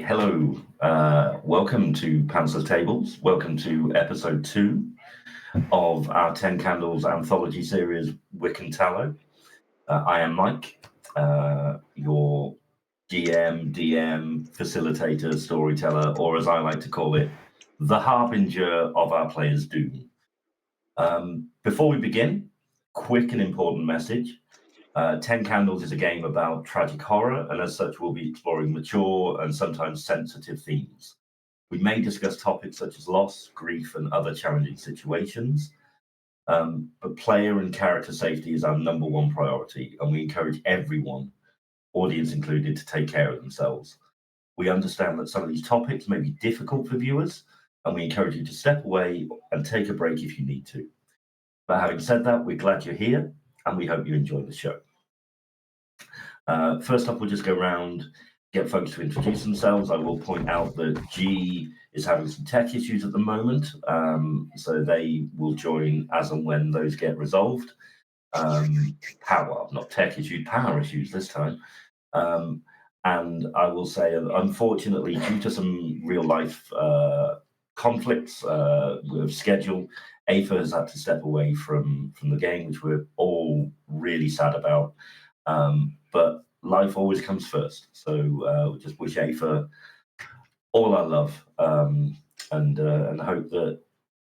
Hello. Welcome to Pantsless Tables. Welcome to episode 2 of our 10 Candles anthology series, Wick and Tallow. I am Mike, your GM, DM, facilitator, storyteller, or as I like to call it, the harbinger of our players' doom. Before we begin, quick and important message. 10 Candles is a game about tragic horror, and as such, we'll be exploring mature and sometimes sensitive themes. We may discuss topics such as loss, grief, and other challenging situations, but player and character safety is our number one priority, and we encourage everyone, audience included, to take care of themselves. We understand that some of these topics may be difficult for viewers, and we encourage you to step away and take a break if you need to. But having said that, we're glad you're here, and we hope you enjoy the show. First up, we'll just go around, get folks to introduce themselves. I will point out that G is having some tech issues at the moment, so they will join as and when those get resolved. Not tech issues, power issues this time. And I will say, unfortunately, due to some real life conflicts with schedule, Aoife has had to step away from the game, which we're all really sad about. But life always comes first. So we just wish Aoife all our love and hope that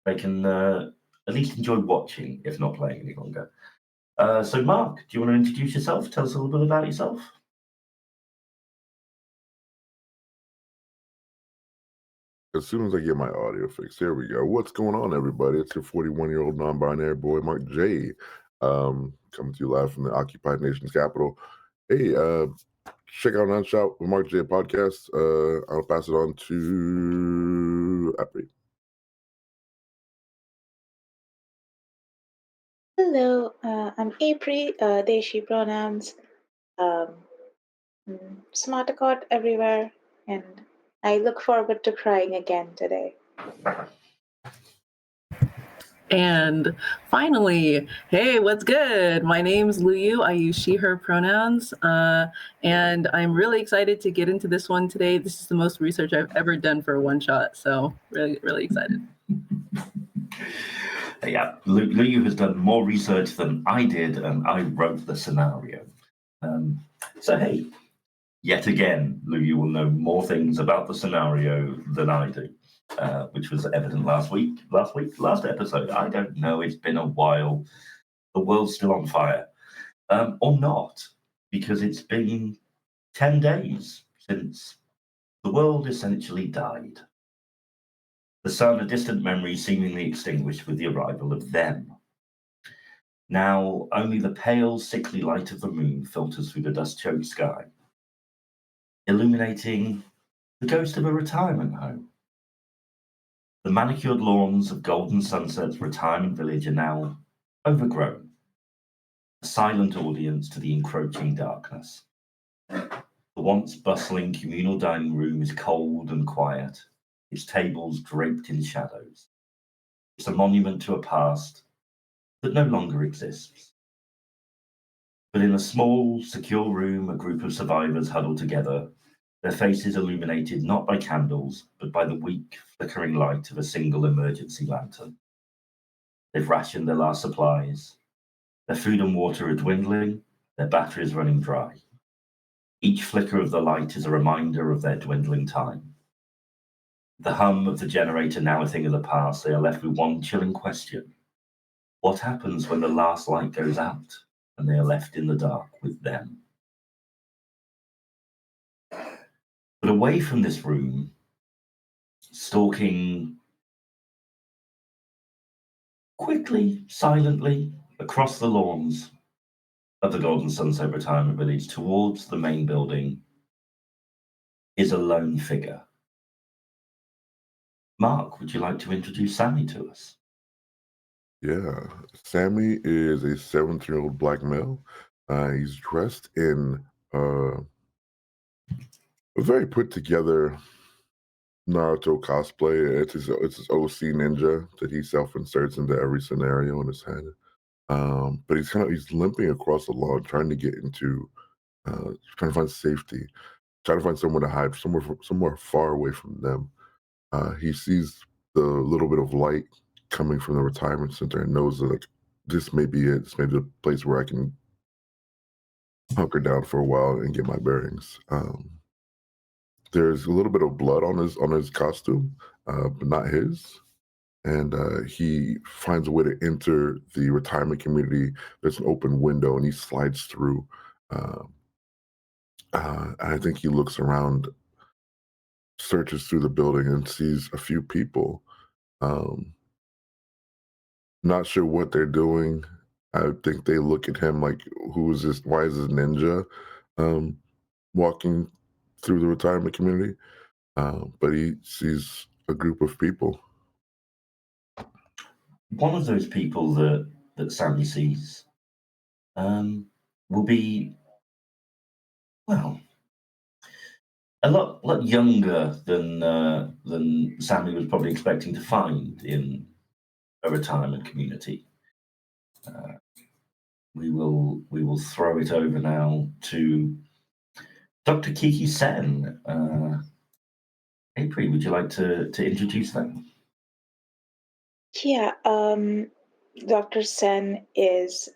they can at least enjoy watching, if not playing any longer. So Mark, do you want to introduce yourself? Tell us a little bit about yourself. As soon as I get my audio fixed, here we go. What's going on, everybody? It's your 41-year-old non-binary boy, Mark J. Coming to you live from the occupied nation's capital. Hey, check out Unshot with Mark J podcast. I'll pass it on to April. Hello, I'm April, they, she pronouns, smart accord everywhere, and I look forward to crying again today. And finally, hey, what's good? My name's Luyu. I use she, her pronouns. And I'm really excited to get into this one today. This is the most research I've ever done for a one shot. So really, really excited. Yeah, Luyu has done more research than I did, and I wrote the scenario. So hey, yet again, Luyu will know more things about the scenario than I do. Which was evident last episode. I don't know, it's been a while. The world's still on fire. Or not, because it's been 10 days since the world essentially died. The sun, a distant memory, seemingly extinguished with the arrival of them. Now, only the pale, sickly light of the moon filters through the dust-choked sky, illuminating the ghost of a retirement home. The manicured lawns of Golden Sunset's retirement village are now overgrown, a silent audience to the encroaching darkness. The once bustling communal dining room is cold and quiet, its tables draped in shadows. It's a monument to a past that no longer exists. But in a small, secure room, a group of survivors huddle together, their faces illuminated not by candles, but by the weak, flickering light of a single emergency lantern. They've rationed their last supplies. Their food and water are dwindling, their batteries running dry. Each flicker of the light is a reminder of their dwindling time. The hum of the generator now a thing of the past, they are left with one chilling question. What happens when the last light goes out and they are left in the dark with them? But away from this room, stalking quickly, silently, across the lawns of the Golden Sunset Retirement Village towards the main building, is a lone figure. Mark, would you like to introduce Sammy to us? Yeah, Sammy is a 17-year-old black male. He's dressed in a very put together Naruto cosplay. It's his OC ninja that he self-inserts into every scenario in his head. But he's limping across the lawn, trying to get into trying to find safety. trying to find somewhere to hide, somewhere far away from them. He sees the little bit of light coming from the retirement center and knows that like, this may be it. This may be the place where I can hunker down for a while and get my bearings. There's a little bit of blood on his costume, but not his. And he finds a way to enter the retirement community. There's an open window, and he slides through. I think he looks around, searches through the building, and sees a few people. Not sure what they're doing. I think they look at him like, who is this? Why is this ninja walking through the retirement community? But he sees a group of people. One of those people that Sammy sees will be, well, a lot younger than Sammy was probably expecting to find in a retirement community. We will throw it over now to Dr. Kiki Sen. April, would you like to introduce them? Yeah, Dr. Sen is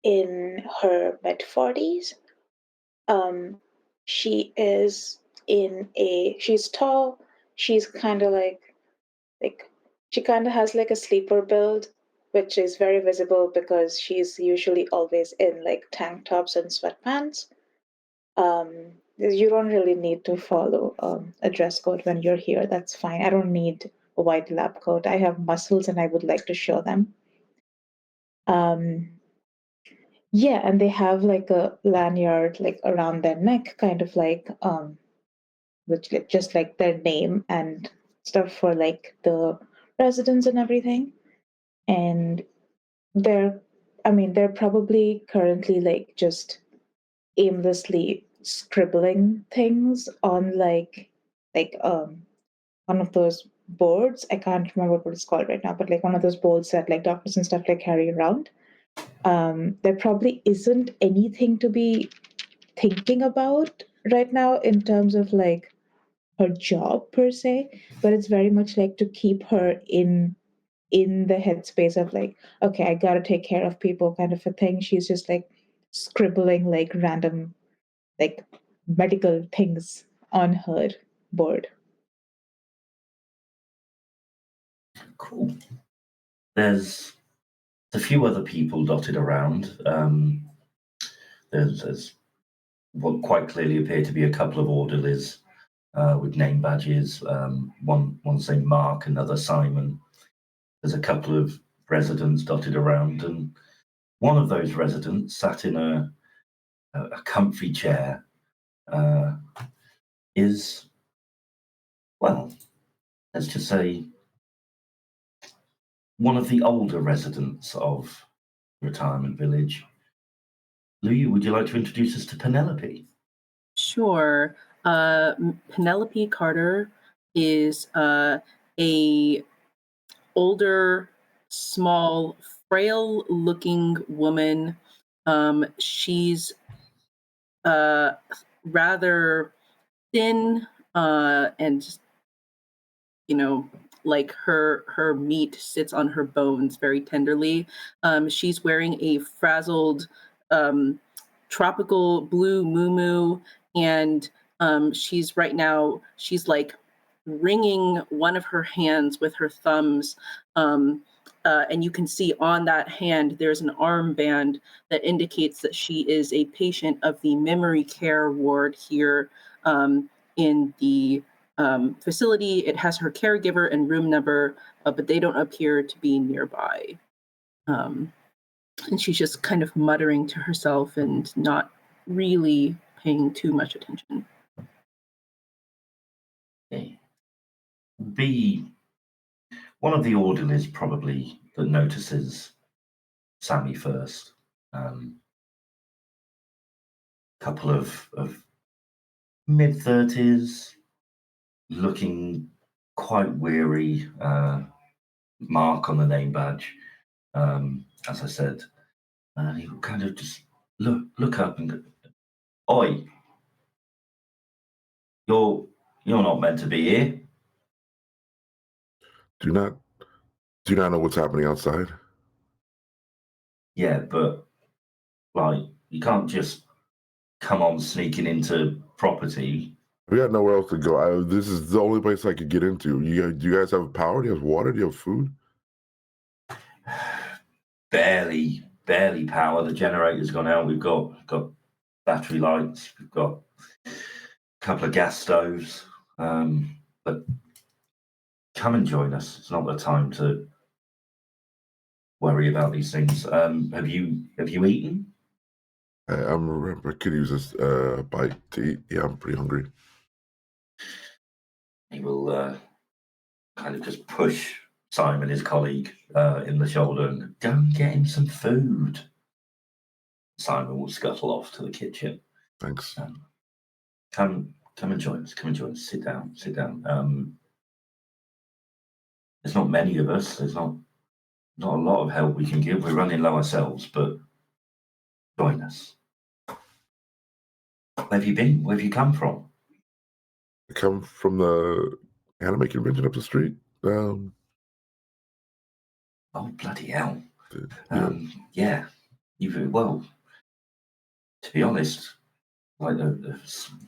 in her mid-40s. She is she's tall. She's kind of like she kind of has like a sleeper build, which is very visible because she's usually always in like tank tops and sweatpants. You don't really need to follow a dress code when you're here. That's fine. I don't need a white lab coat. I have muscles and I would like to show them. Yeah, and they have like a lanyard like around their neck, kind of like which just like their name and stuff for like the residents and everything. And they're probably currently like just aimlessly scribbling things on like one of those boards. I can't remember what it's called right now, but like one of those boards that like doctors and stuff like carry around. There probably isn't anything to be thinking about right now in terms of like her job per se, but it's very much like to keep her in the headspace of like, okay, I gotta take care of people kind of a thing. She's just like scribbling like random like medical things on her board. Cool. There's a few other people dotted around. There's what quite clearly appear to be a couple of orderlies with name badges. One saying Mark, another Simon. There's a couple of residents dotted around, and one of those residents sat in a comfy chair. Is, well, let's just say, one of the older residents of Retirement Village. Louis, would you like to introduce us to Penelope? Sure. Penelope Carter is a older, small, frail-looking woman. She's rather thin and like her meat sits on her bones very tenderly. She's wearing a frazzled tropical blue muumuu, and she's like wringing one of her hands with her thumbs. And you can see on that hand there's an armband that indicates that she is a patient of the memory care ward here in the facility. It has her caregiver and room number, but they don't appear to be nearby. And she's just kind of muttering to herself and not really paying too much attention. Okay. One of the orderlies probably that notices Sammy first. Couple of mid-30s, looking quite weary. Mark on the name badge. As I said, he will kind of just look up and go, "Oi, You're not meant to be here. Do you not know what's happening outside? Yeah, but like you can't just come on sneaking into property. We got nowhere else to go. This is the only place I could get into. Do you guys have power? Do you have water? Do you have food? Barely power. The generator's gone out. We've got battery lights. We've got a couple of gas stoves. But come and join us. It's not the time to worry about these things. Have you eaten? I could use this bite to eat. Yeah, I'm pretty hungry. He will kind of just push Simon, his colleague, in the shoulder and go and get him some food. Simon will scuttle off to the kitchen. Thanks. Come and join us. Come and join us. Sit down. There's not many of us. There's not a lot of help we can give. We're running low ourselves, but join us. Where have you been? Where have you come from? I come from the anime convention up the street. Oh, bloody hell. Yeah. Well, to be honest, like the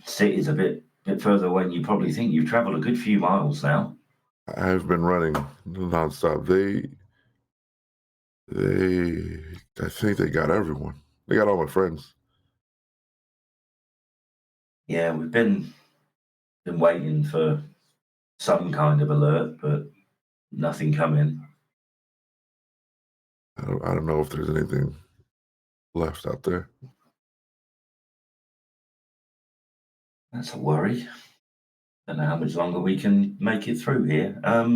city's a bit further away than you probably think. You've travelled a good few miles now. I've been running nonstop. I think they got everyone. They got all my friends. Yeah, we've been waiting for some kind of alert, but nothing coming. I don't know if there's anything left out there. That's a worry. Don't know how much longer we can make it through here. Are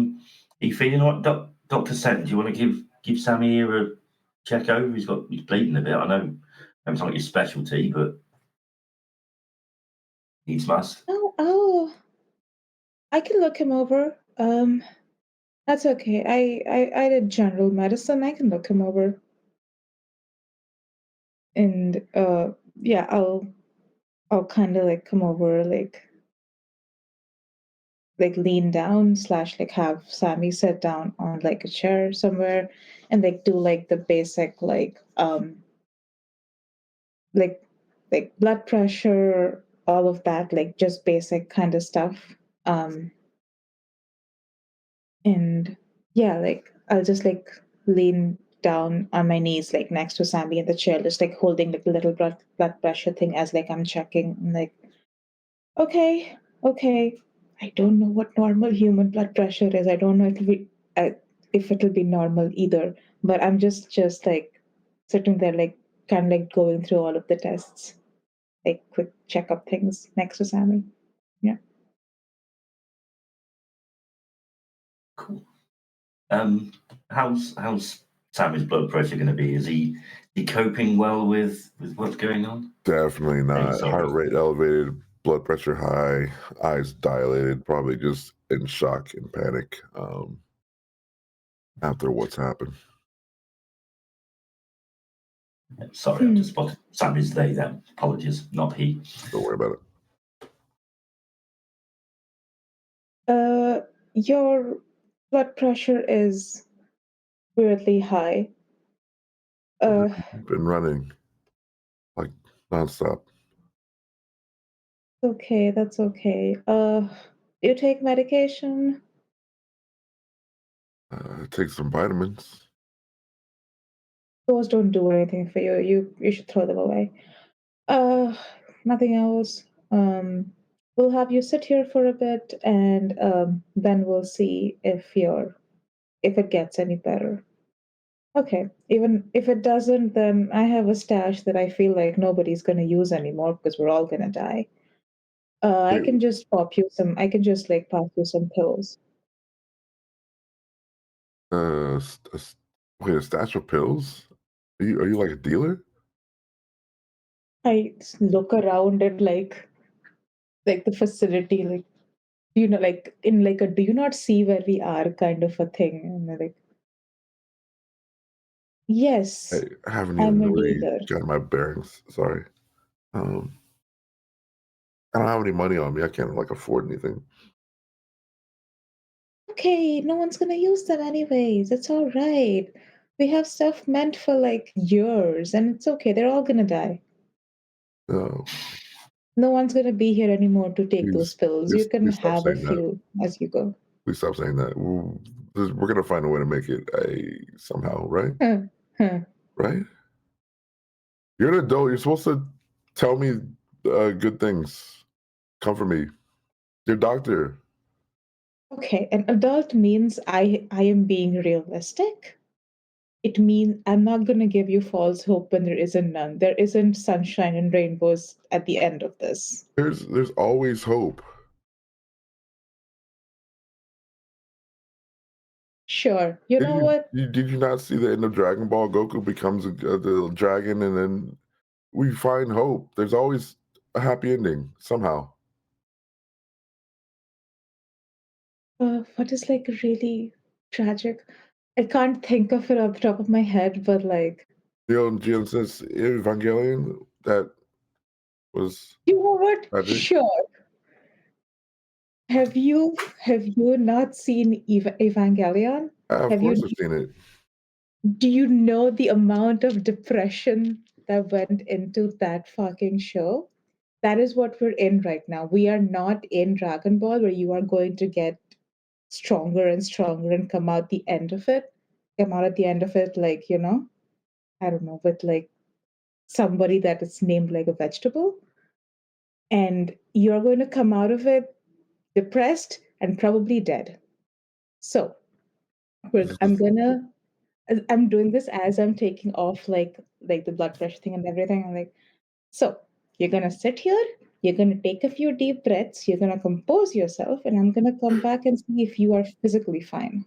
you feeling all right, Dr. Sen? Do you want to give Sammy here a check over? He's bleeding a bit. I know it's not your specialty, but needs must. Oh, I can look him over. That's okay. I did general medicine. I can look him over. And yeah, I'll kind of like come over, like lean down / like have Sammy sit down on like a chair somewhere and like do like the basic like blood pressure, all of that, like just basic kind of stuff. And yeah, like I'll just like lean down on my knees like next to Sammy in the chair, just like holding like the little blood pressure thing as like I'm checking. I'm like, okay. I don't know what normal human blood pressure is. I don't know if it'll be normal either. But I'm just like sitting there, like kind of like going through all of the tests, like quick checkup things next to Sammy. Yeah. Cool. How's Sammy's blood pressure going to be? Is he coping well with what's going on? Definitely not. sorry. Heart rate elevated, blood pressure high, eyes dilated, probably just in shock and panic after what's happened. Sorry, I just spotted Sammy's they them. Apologies, not he. Don't worry about it. Your blood pressure is weirdly high. Been running like nonstop. Okay, that's okay. You take medication? Take some vitamins. Those don't do anything for you. You should throw them away. Nothing else. We'll have you sit here for a bit, and then we'll see if it gets any better. Okay. Even if it doesn't, then I have a stash that I feel like nobody's gonna use anymore because we're all gonna die. I Wait, can just pop you some. I can just like pass you some pills. Wait, a stash of pills? Are you like a dealer? I look around at like the facility, like like in like a do you not see where we are kind of a thing, and they're like, yes, Hey, I haven't I'm even a really dealer. got my bearings. Sorry. I don't have any money on me. I can't like afford anything. Okay, no one's gonna use them anyways. It's all right. We have stuff meant for like years, and it's okay. They're all gonna die. No, No one's gonna be here anymore to take those please, pills. You can please stop have a saying that. few as you go. Please stop saying that. We're gonna find a way to make it somehow, right? Huh. Right? You're an adult. You're supposed to tell me good things. Comfort me. Your doctor. Okay, an adult means I am being realistic. It means I'm not gonna give you false hope when there isn't none. There isn't sunshine and rainbows at the end of this. There's always hope. Sure. You know what? Did you not see the end of Dragon Ball? Goku becomes the dragon, and then we find hope. There's always a happy ending somehow. What is like really tragic? I can't think of it off the top of my head, but like, Genesis Evangelion, that was you know what? tragic. Sure. Have you not seen Evangelion? Of Have you? course I've seen it. Do you know the amount of depression that went into that fucking show? That is what we're in right now. We are not in Dragon Ball where you are going to get stronger and stronger and come out the end of it. Come out at the end of it like, I don't know, with like somebody that is named like a vegetable. And you're going to come out of it depressed and probably dead. So This is- I'm doing this as I'm taking off like the blood pressure thing and everything. I'm like, so you're gonna sit here, you're gonna take a few deep breaths, you're gonna compose yourself, and I'm gonna come back and see if you are physically fine.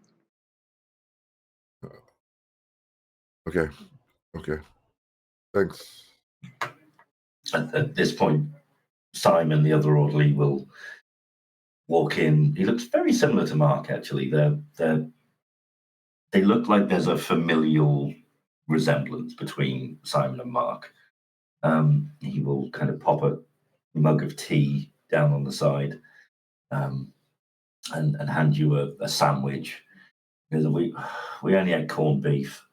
Okay. Thanks. At this point, Simon, the other orderly, will walk in. He looks very similar to Mark, actually. They look like there's a familial resemblance between Simon and Mark. He will kind of pop a mug of tea down on the side and hand you a sandwich. Because we only had corned beef.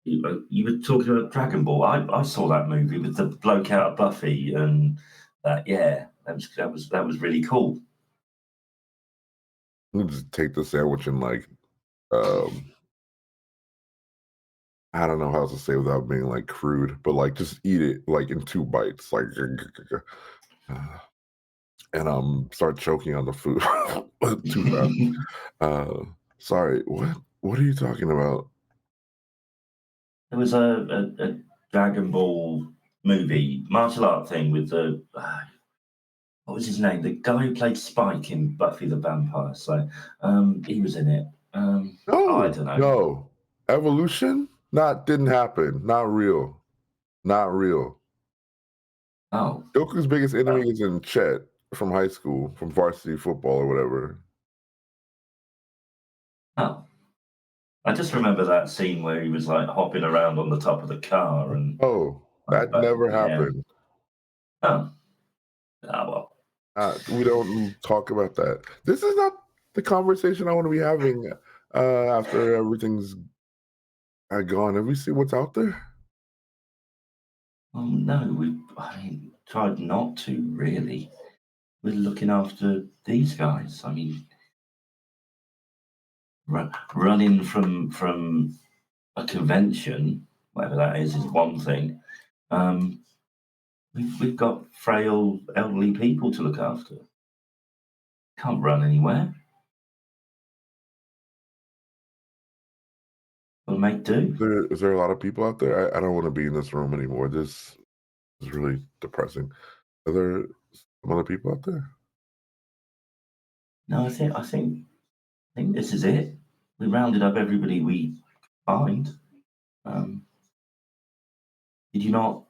You were talking about Dragon Ball. I saw that movie with the bloke out of Buffy, and that was really cool. You just take the sandwich and like I don't know how to say without being like crude, but like just eat it like in 2 bites, like and start choking on the food too fast. Sorry, what are you talking about? There was a Dragon Ball movie, martial art thing with the what was his name? The guy who played Spike in Buffy the Vampire Slayer. He was in it. I don't know. No. Evolution? Didn't happen. Not real. Oh, Goku's biggest enemy is in Chet from high school, from varsity football or whatever. oh. I just remember that scene where he was like hopping around on the top of the car and That never happened. Oh, well. We don't talk about that. This is not the conversation I want to be having after everything's gone. Have we seen what's out there? No, we tried not to really. We're looking after these guys. I mean, running from a convention, whatever that is one thing. We've got frail, elderly people to look after. Can't run anywhere. We'll make do. Is there a lot of people out there? I don't want to be in this room anymore. This is really depressing. Are there some other people out there? No, I think this is it. We rounded up everybody we find. Did you not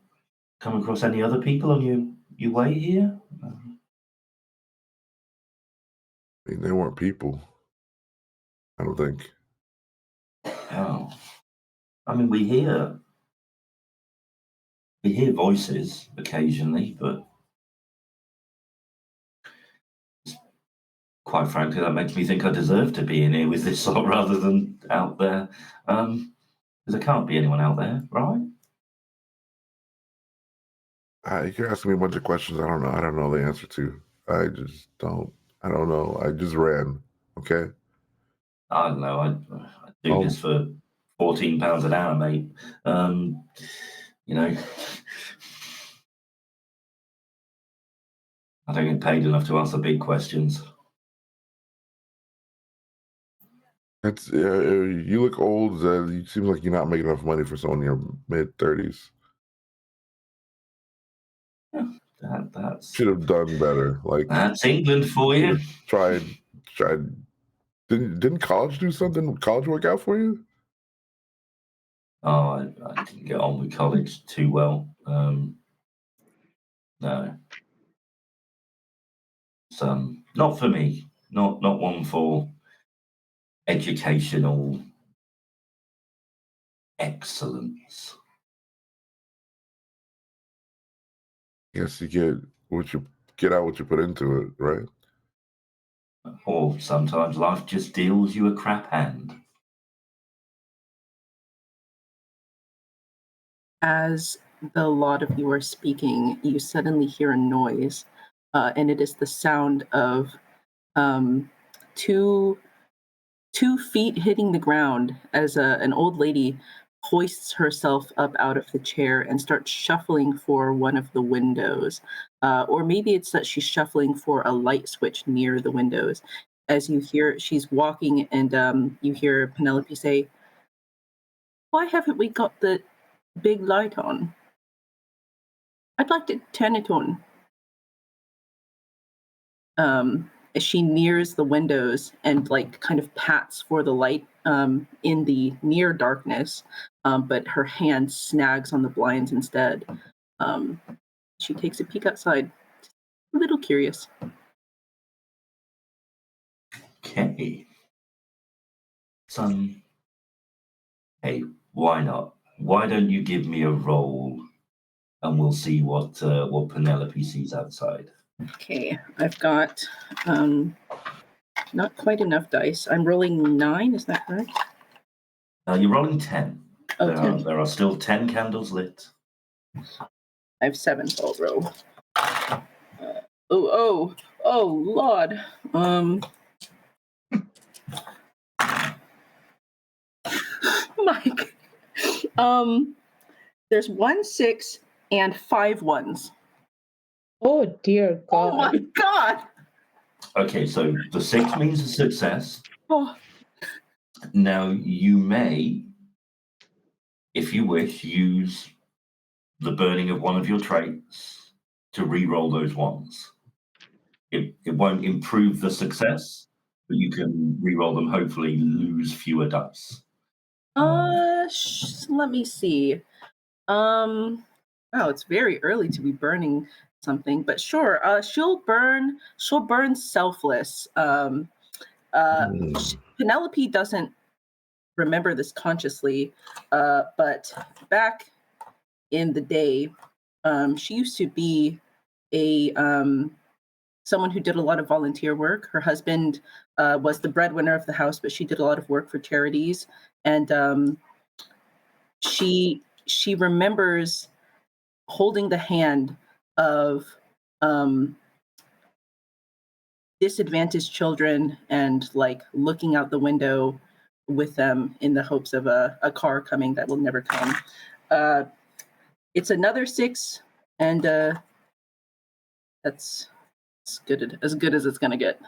come across any other people on your way here? I mean, they weren't people. I don't think. Oh, I mean, we hear voices occasionally, but quite frankly, that makes me think I deserve to be in here with this lot rather than out there. Because there can't be anyone out there, right? You're asking me a bunch of questions I don't know. I don't know the answer to. I just don't. I don't know. I just ran. Okay. I don't know. I do this for £14 an hour, mate. You know, I don't get paid enough to answer big questions. It's you look old. You seem like you're not making enough money for someone in your mid-30s. That's Should have done better. Like that's England for you. Tried. Didn't college do something? College work out for you? Oh, I didn't get on with college too well. No, it's not for me. Not one for educational excellence. Yes, you get out what you put into it, right? Or sometimes life just deals you a crap hand. As the lot of you are speaking, you suddenly hear a noise, and it is the sound of two feet hitting the ground as an old lady hoists herself up out of the chair and starts shuffling for one of the windows. Or maybe it's that she's shuffling for a light switch near the windows. As you hear, she's walking, and you hear Penelope say, "Why haven't we got the big light on? I'd like to turn it on." As she nears the windows and like kind of pats for the light in the near darkness, but her hand snags on the blinds instead. She takes a peek outside, a little curious. Okay. Hey, why not? Why don't you give me a roll, and we'll see what Penelope sees outside. Okay, I've got not quite enough dice. I'm rolling 9, is that correct? You're rolling 10. Oh, 10. There are still 10 candles lit. I have 7, so I'll roll. Oh, Lord. Mike. There's 1 6 and 5 1s. Oh dear God. Oh my God. Okay, so the 6 means a success. Oh. Now, you may, if you wish, use the burning of one of your traits to re-roll those ones. It won't improve the success, but you can re-roll them, hopefully lose fewer dice. Let me see. Wow, it's very early to be burning something, but sure. She'll burn selfless. Penelope doesn't remember this consciously, but back in the day, she used to be a someone who did a lot of volunteer work. Her husband was the breadwinner of the house, but she did a lot of work for charities, and she remembers holding the hand of disadvantaged children and like looking out the window with them in the hopes of a car coming that will never come. It's another 6, and that's as good as it's gonna get.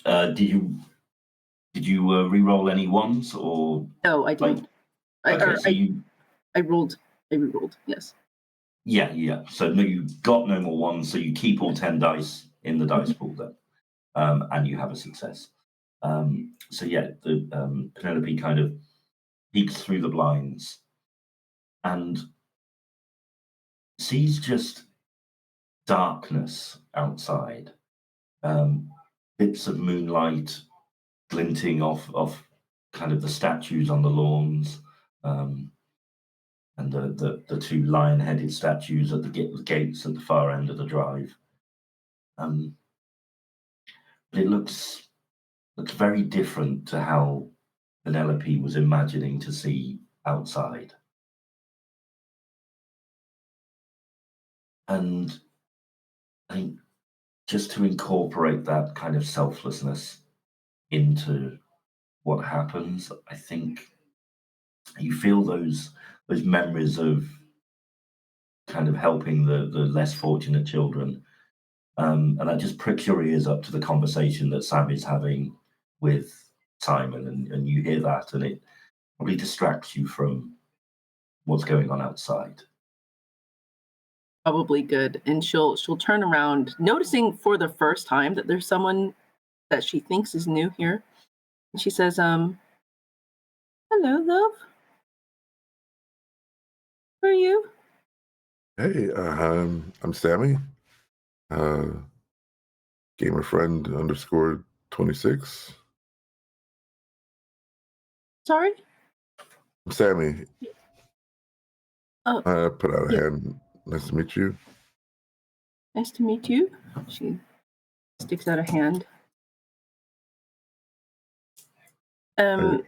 Did you re-roll any ones or? No, I didn't. I rolled. I re-rolled. Yes. Yeah. So no, you got no more ones. So you keep all 10 dice in the dice pool then, and you have a success. So yeah, the Penelope kind of peeks through the blinds and sees just darkness outside. Bits of moonlight glinting off kind of the statues on the lawns, and the 2 lion-headed statues at the gates at the far end of the drive. but it looks very different to how Penelope was imagining to see outside. And I think just to incorporate that kind of selflessness into what happens, I think you feel those memories of kind of helping the less fortunate children. And that just pricks your ears up to the conversation that Sam is having with Simon, and you hear that, and it probably distracts you from what's going on outside. Probably good. And she'll turn around, noticing for the first time that there's someone that she thinks is new here. And she says, hello, love. Who are you? Hey, I'm Sammy. Gamer friend _26. Sorry? I'm Sammy. Oh, I put out a yeah. hand. Nice to meet you. Nice to meet you. She sticks out a hand. Oh,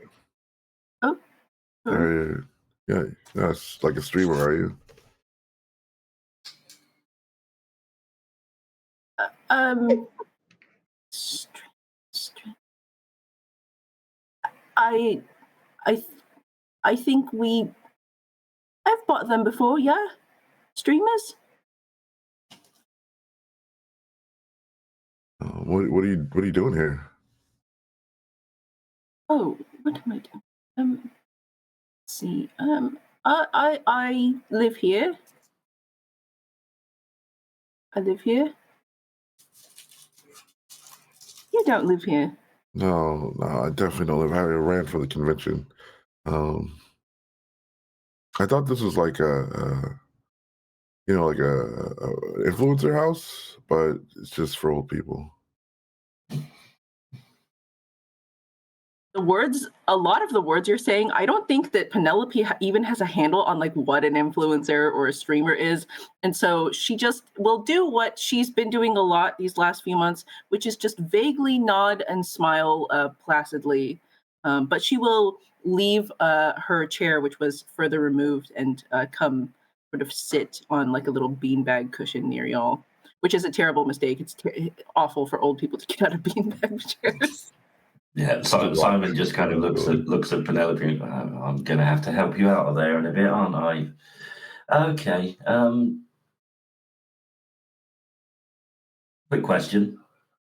sorry. Yeah, it's like a streamer, are you? I think I've bought them before, yeah? Streamers? What are you doing here? Oh, what am I doing? Let's see. I live here. I live here. You don't live here. No, I definitely don't live. I ran for the convention. I thought this was like a influencer house, but it's just for old people. A lot of the words you're saying, I don't think that Penelope even has a handle on like what an influencer or a streamer is. And so she just will do what she's been doing a lot these last few months, which is just vaguely nod and smile placidly. But she will leave her chair, which was further removed, and come sort of sit on like a little beanbag cushion near y'all, which is a terrible mistake. It's awful for old people to get out of beanbag chairs. Yeah, Simon just kind of looks at Penelope and I'm going to have to help you out of there in a bit, aren't I? Okay. Quick question,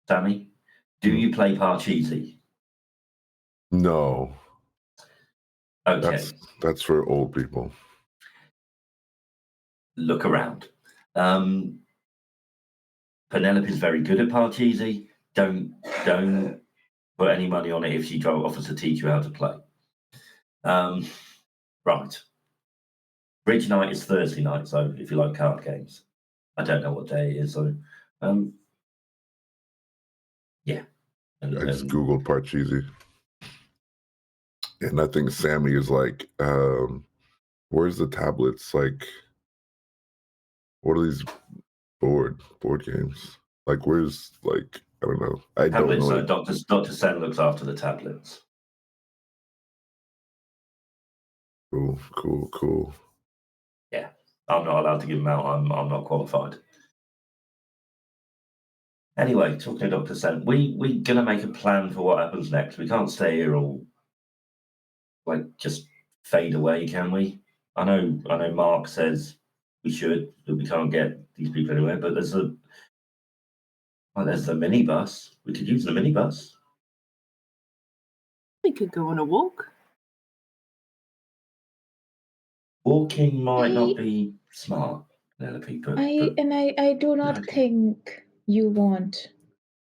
Sammy. Do you play Parcheesi? No. Okay. That's for old people. Look around. Penelope's very good at Parcheesi. Don't put any money on it if she offers to teach you how to play. Right. Bridge night is Thursday night, so if you like card games. I don't know what day it is, so yeah. I just Googled Parcheesi. And I think Sammy is like, where's the tablets? Like, what are these board games? Like, where's, like, I don't know. I tablets, don't know. Dr. Sen looks after the tablets. Cool. Yeah, I'm not allowed to give them out. I'm not qualified. Anyway, talking to Dr. Sen, we're gonna make a plan for what happens next. We can't stay here all like just fade away, can we? I know Mark says we should, that we can't get these people anywhere, but there's the minibus. We could use the minibus. We could go on a walk. Walking might not be smart, Penelope, but I do not think you want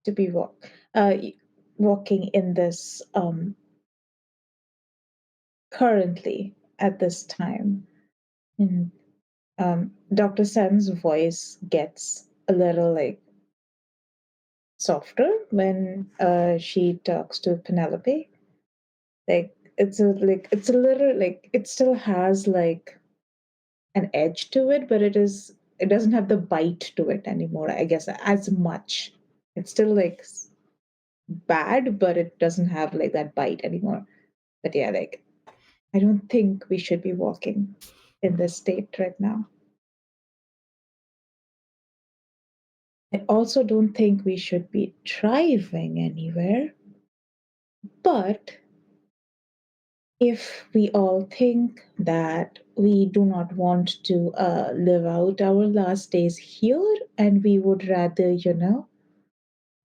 to be walking in this currently at this time. And Dr. Sen's voice gets a little like softer when she talks to Penelope. Like it's a little like it still has like an edge to it, but it doesn't have the bite to it anymore, I guess, as much. It's still like bad, but it doesn't have like that bite anymore. But yeah, like I don't think we should be walking in this state right now. I also don't think we should be driving anywhere. But if we all think that we do not want to live out our last days here and we would rather,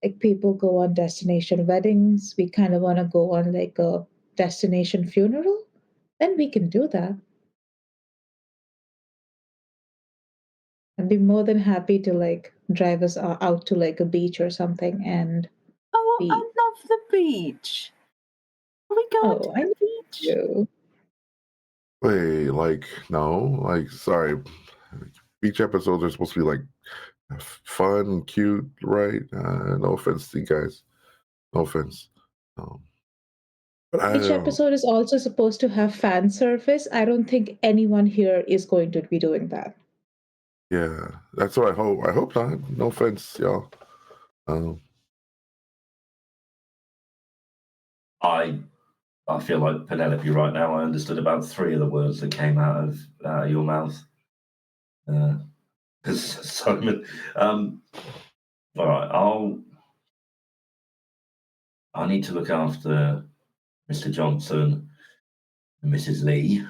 like people go on destination weddings, we kind of want to go on like a destination funeral, then we can do that. I'd be more than happy to like drive us out to like a beach or something and Oh, be. I love the beach. Are we going to I the know beach? you. Wait, like no, like sorry. Beach episodes are supposed to be like fun, cute, right? No offense to you guys. No offense. But I Each don't. episode is also supposed to have fan service. I don't think anyone here is going to be doing that. Yeah, that's what I hope. I hope not. No offense, y'all. I feel like Penelope right now. I understood about 3 of the words that came out of your mouth. Because Simon, all right, I need to look after Mr. Johnson and Mrs. Lee.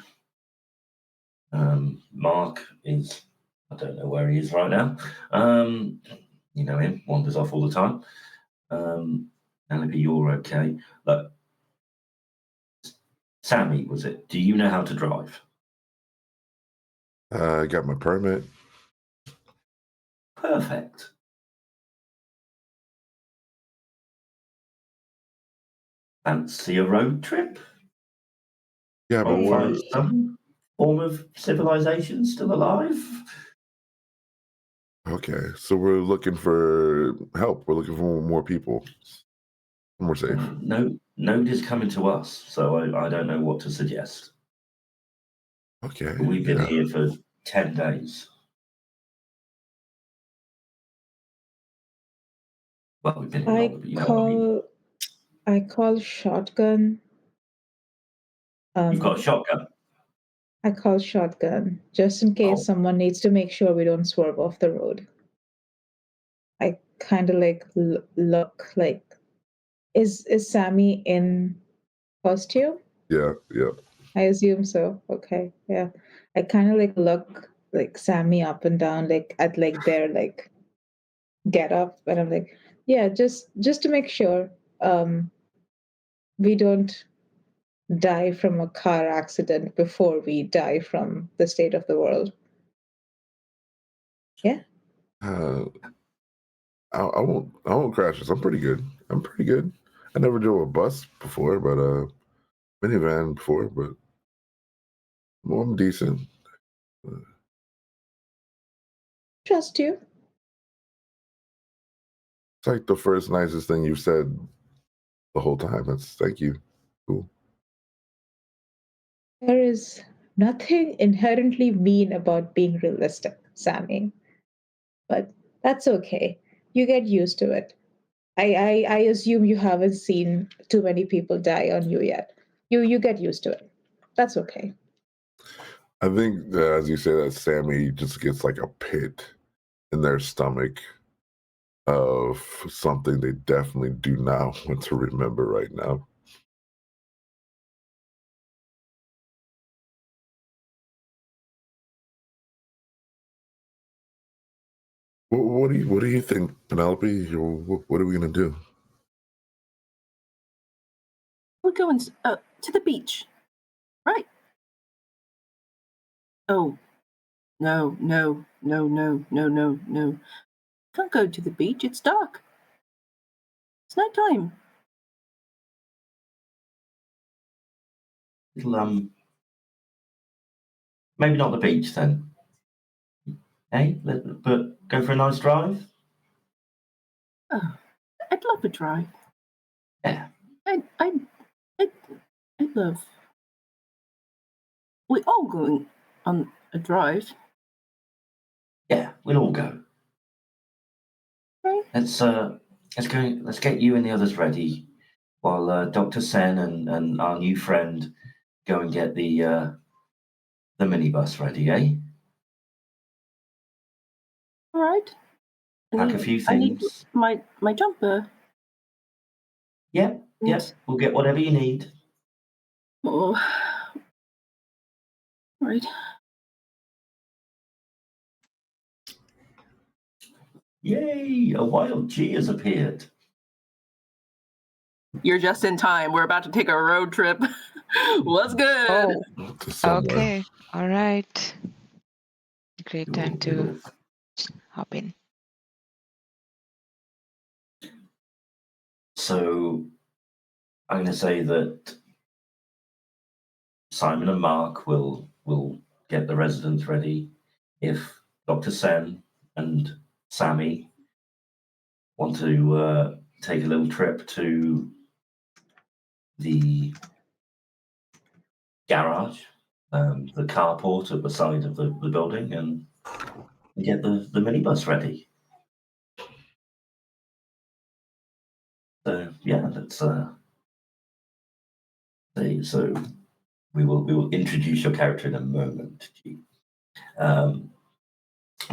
Mark is, I don't know where he is right now. You know him, wanders off all the time. Penelope, you're okay. Look, Sammy, was it? Do you know how to drive? I got my permit. Perfect. Fancy a road trip? Yeah, but Try and what? find some form of civilization still alive? Okay, so we're looking for help. We're looking for more people. More safe. No, nobody's coming to us, so I don't know what to suggest. Okay. But we've been Yeah. here for 10 days. Well, we've been here longer, but you know what I mean. I call shotgun. You've got a shotgun. I call shotgun just in case Oh, someone needs to make sure we don't swerve off the road. I kind of like look like is Sammy in costume? Yeah. I assume so. Okay, yeah. I kind of like look like Sammy up and down like at like their like get up, and I'm like, yeah, just to make sure we don't die from a car accident before we die from the state of the world. Yeah. I won't crash this. I'm pretty good. I never drove a bus before, but minivan before, but I'm decent. Trust you. It's like the first nicest thing you've said the whole time. That's thank you. Cool. There is nothing inherently mean about being realistic, Sammy. But that's okay. You get used to it. I assume you haven't seen too many people die on you yet. You get used to it. That's okay. I think that, as you say that, Sammy just gets like a pit in their stomach of something they definitely do not want to remember right now. What do you think, Penelope? What are we gonna do? We're going to the beach, right? Oh, no. Can't go to the beach. It's dark. It's nighttime. It'll, maybe not the beach then. Hey, but go for a nice drive? Oh, I'd love a drive. Yeah. I'd love. We're all going on a drive. Yeah, we'll all go. Right? Let's let's get you and the others ready while Dr. Sen and our new friend go and get the minibus ready, eh? All right. Pack a few I need things. my jumper. Yeah, we'll get whatever you need. Oh. Right. Yay! A wild G has appeared. You're just in time. We're about to take a road trip. What's good? Oh, To somewhere. okay. All right. Great time to It'll- hop in. So I'm going to say that Simon and Mark will get the residents ready. If Dr. Sen and Sammy want to take a little trip to the garage, the carport at the side of the building, and get the minibus ready. So yeah, let's say so. We will introduce your character in a moment.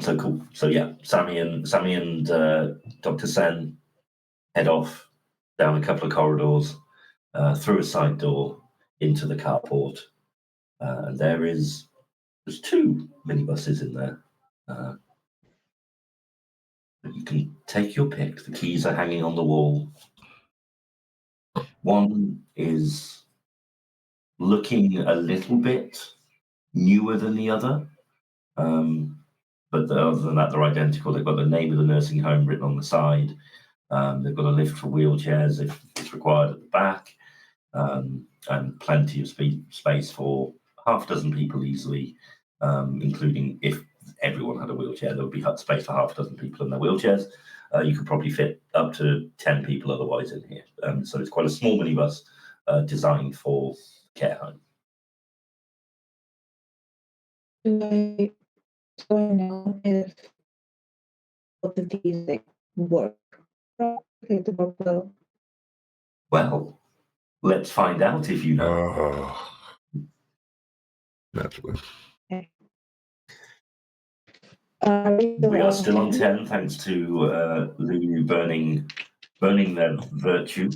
So cool. So yeah, Sammy and Dr. Sen head off down a couple of corridors, through a side door into the carport, and there's two minibuses in there. You can take your pick. The keys are hanging on the wall. One is looking a little bit newer than the other, but other than that, they're identical. They've got the name of the nursing home written on the side. They've got a lift for wheelchairs if it's required at the back, and plenty of space for half a dozen people easily, including if everyone had a wheelchair, there would be space for half a dozen people in their wheelchairs. You could probably fit up to 10 people otherwise in here. So it's quite a small minibus designed for care home. Do I know if both of these work properly? To work well? Well, let's find out if you know. Naturally. Okay. We are still on 10 thanks to Lulu burning their virtue.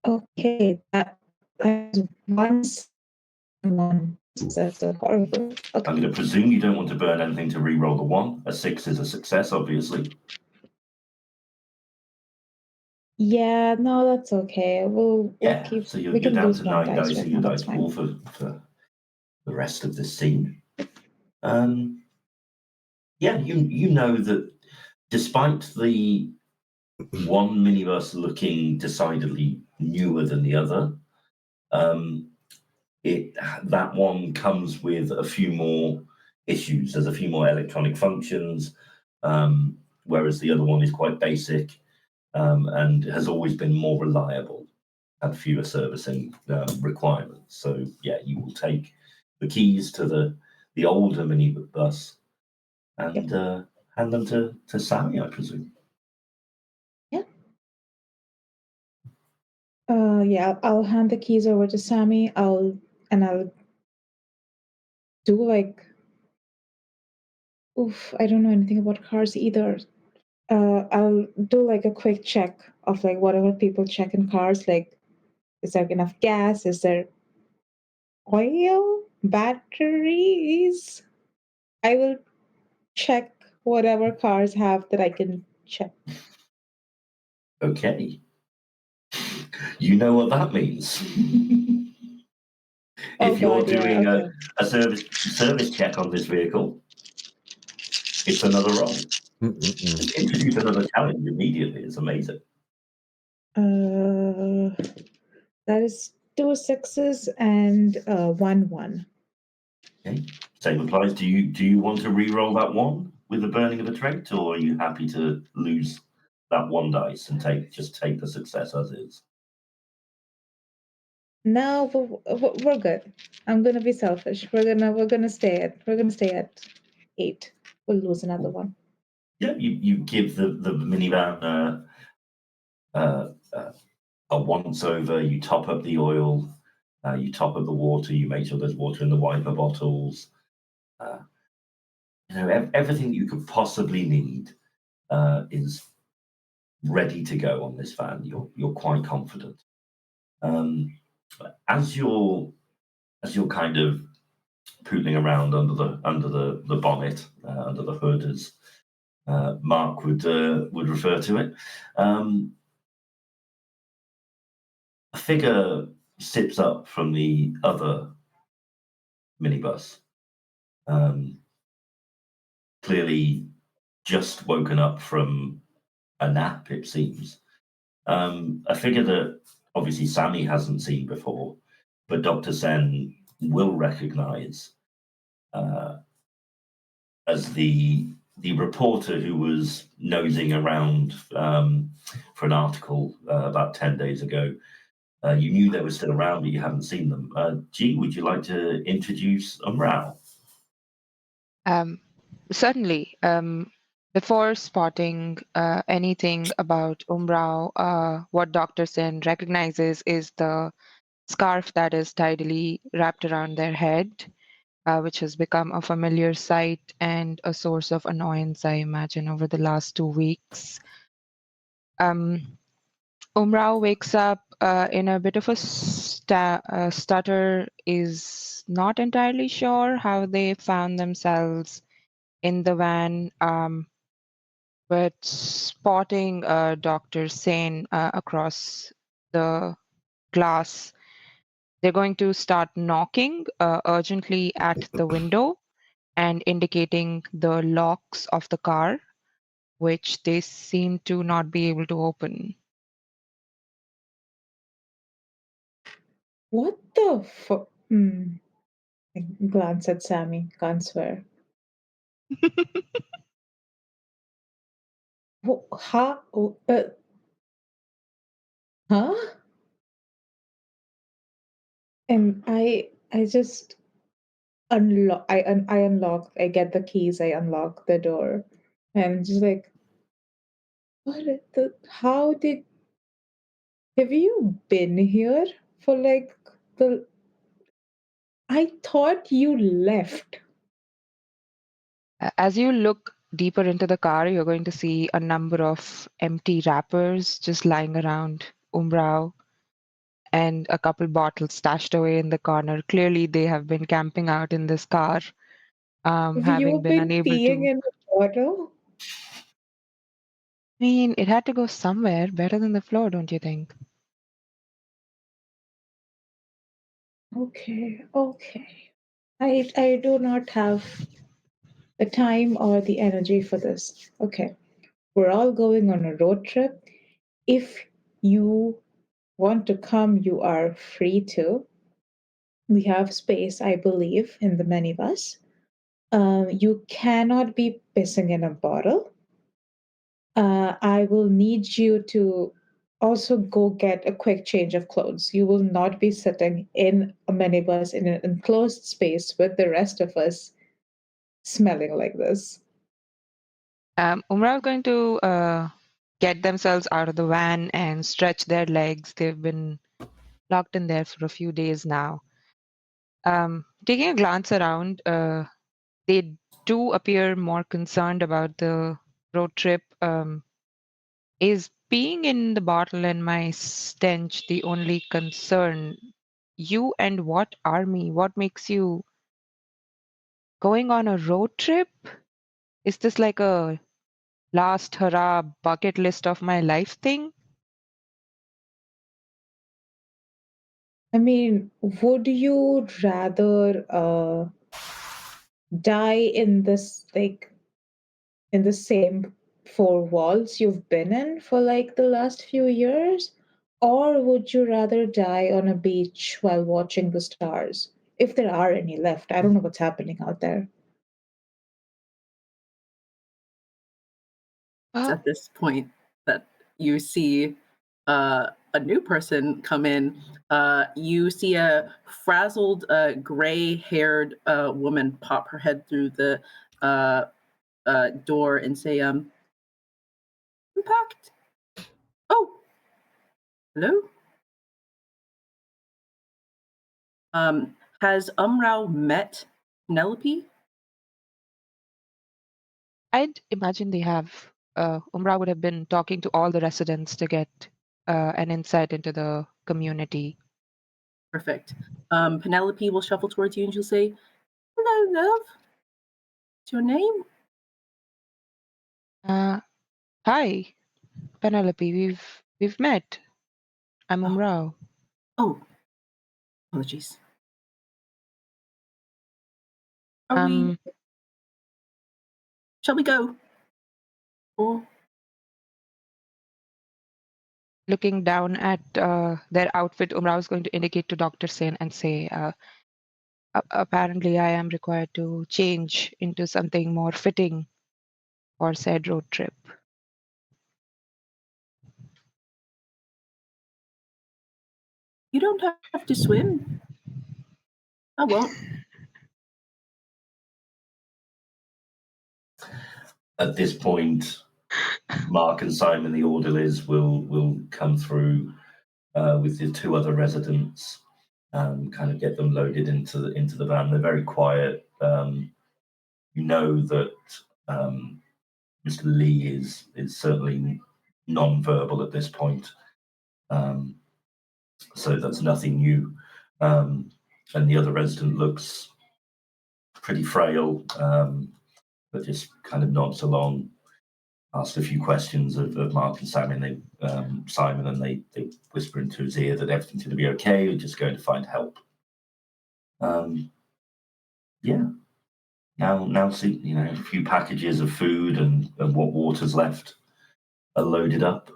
Okay, that is one. That's so horrible. Okay. I'm going to presume you don't want to burn anything to re-roll the 1. A 6 is a success, obviously. Yeah, no, that's okay. We'll keep. So you're we can down lose to one 9 dice dice right in your now. dice That's pool fine. for the rest of this scene. You know that despite the one minibus looking decidedly newer than the other, that one comes with a few more issues. There's a few more electronic functions, whereas the other one is quite basic, and has always been more reliable, had fewer servicing requirements. So yeah, you will take the keys to the older minibus and hand them to Sammy, I presume. Yeah, I'll hand the keys over to Sammy. I'll do I don't know anything about cars either. I'll do a quick check of whatever people check in cars. Is there enough gas? Is there oil? Batteries? I will check whatever cars have that I can check. Okay. You know what that means. If you're doing a service check on this vehicle, it's another roll. Just introduce another challenge immediately. It's amazing. That is 2 6s and 1 1. Okay. Same applies. Do you want to re-roll that 1 with the burning of a trait, or are you happy to lose that 1 dice and take the success as is? No, we're good. I'm gonna be selfish. We're gonna stay at 8. We'll lose another one. Yeah, you give the minivan a once over. You top up the oil. You top up the water. You make sure there's water in the wiper bottles. Everything you could possibly need is ready to go on this van. You're quite confident. As you're kind of pootling around under the bonnet, under the hood, as Mark would refer to it, a figure sips up from the other minibus, clearly just woken up from a nap, it seems. A figure that obviously Sammy hasn't seen before, but Dr. Sen will recognize as the reporter who was nosing around for an article about 10 days ago. You knew they were still around, but you haven't seen them. G, would you like to introduce Umrao? Certainly. Before spotting anything about Umrao, what Dr. Sen recognizes is the scarf that is tidily wrapped around their head, which has become a familiar sight and a source of annoyance, I imagine, over the last 2 weeks. Umrao wakes up in a bit of a stutter, is not entirely sure how they found themselves in the van, but spotting Dr. Sen across the glass, they're going to start knocking urgently at the window and indicating the locks of the car, which they seem to not be able to open. What the fuck? I glance at Sammy. Can't swear. Huh? Huh? And I just unlock. I unlock. I get the keys. I unlock the door, and just like, what? How did? Have you been here for like the? I thought you left. As you look deeper into the car, you're going to see a number of empty wrappers just lying around Umbrao and a couple bottles stashed away in the corner. Clearly, they have been camping out in this car, Have you having been been unable peeing to. in the bottle? I mean, it had to go somewhere better than the floor, don't you think? Okay. I do not have the time or the energy for this. Okay. We're all going on a road trip. If you want to come, you are free to. We have space, I believe, in the minibus. You cannot be pissing in a bottle. I will need you to also go get a quick change of clothes. You will not be sitting in a minibus in an enclosed space with the rest of us smelling like this. Umrao is going to get themselves out of the van and stretch their legs. They've been locked in there for a few days now. Taking a glance around, they do appear more concerned about the road trip. Is being in the bottle and my stench the only concern? You and what army? What makes you going on a road trip? Is this like a last hurrah bucket list of my life thing? I mean, would you rather die in this, like, in the same four walls you've been in for like the last few years? Or would you rather die on a beach while watching the stars? If there are any left. I don't know what's happening out there. It's at this point that you see a new person come in, you see a frazzled, gray-haired woman pop her head through the door and say, "Impact? Oh, hello. Has Umrao met Penelope?" I'd imagine they have. Umra would have been talking to all the residents to get an insight into the community. Perfect. Penelope will shuffle towards you and she'll say, "Hello, love. What's your name?" Hi, Penelope. We've met. I'm Umrao. Oh, apologies. Shall we go? Or Looking down at their outfit, Umrao is going to indicate to Dr. Sen and say, apparently I am required to change into something more fitting for said road trip. you don't have to swim. I won't. At this point, Mark and Simon, the orderlies, will come through with the two other residents, kind of get them loaded into the van. They're very quiet. You know that Mr. Lee is certainly non-verbal at this point, so that's nothing new. And the other resident looks pretty frail, but just kind of nods along. Asked a few questions of Mark and Simon. They whisper into his ear that everything's going to be okay. We're just going to find help. Yeah. Now see, a few packages of food and what water's left are loaded up.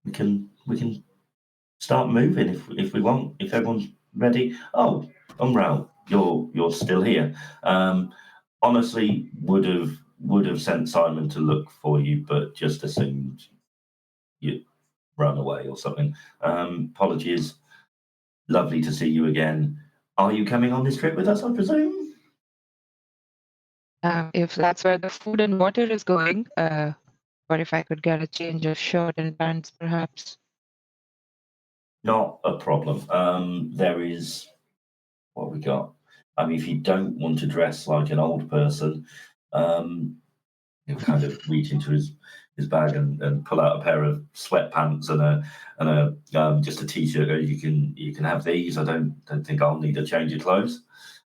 We can start moving if we want. If everyone's ready. Oh, Umrao, you're still here. Honestly, would have sent Simon to look for you, but just assumed you'd run away or something. Apologies. Lovely to see you again. Are you coming on this trip with us, I presume? If that's where the food and water is going, or if I could get a change of shirt and pants, perhaps. Not a problem. There is what we got. I mean, if you don't want to dress like an old person, he'll kind of reach into his bag and pull out a pair of sweatpants and a just a t-shirt. You can have these. I don't think I'll need a change of clothes.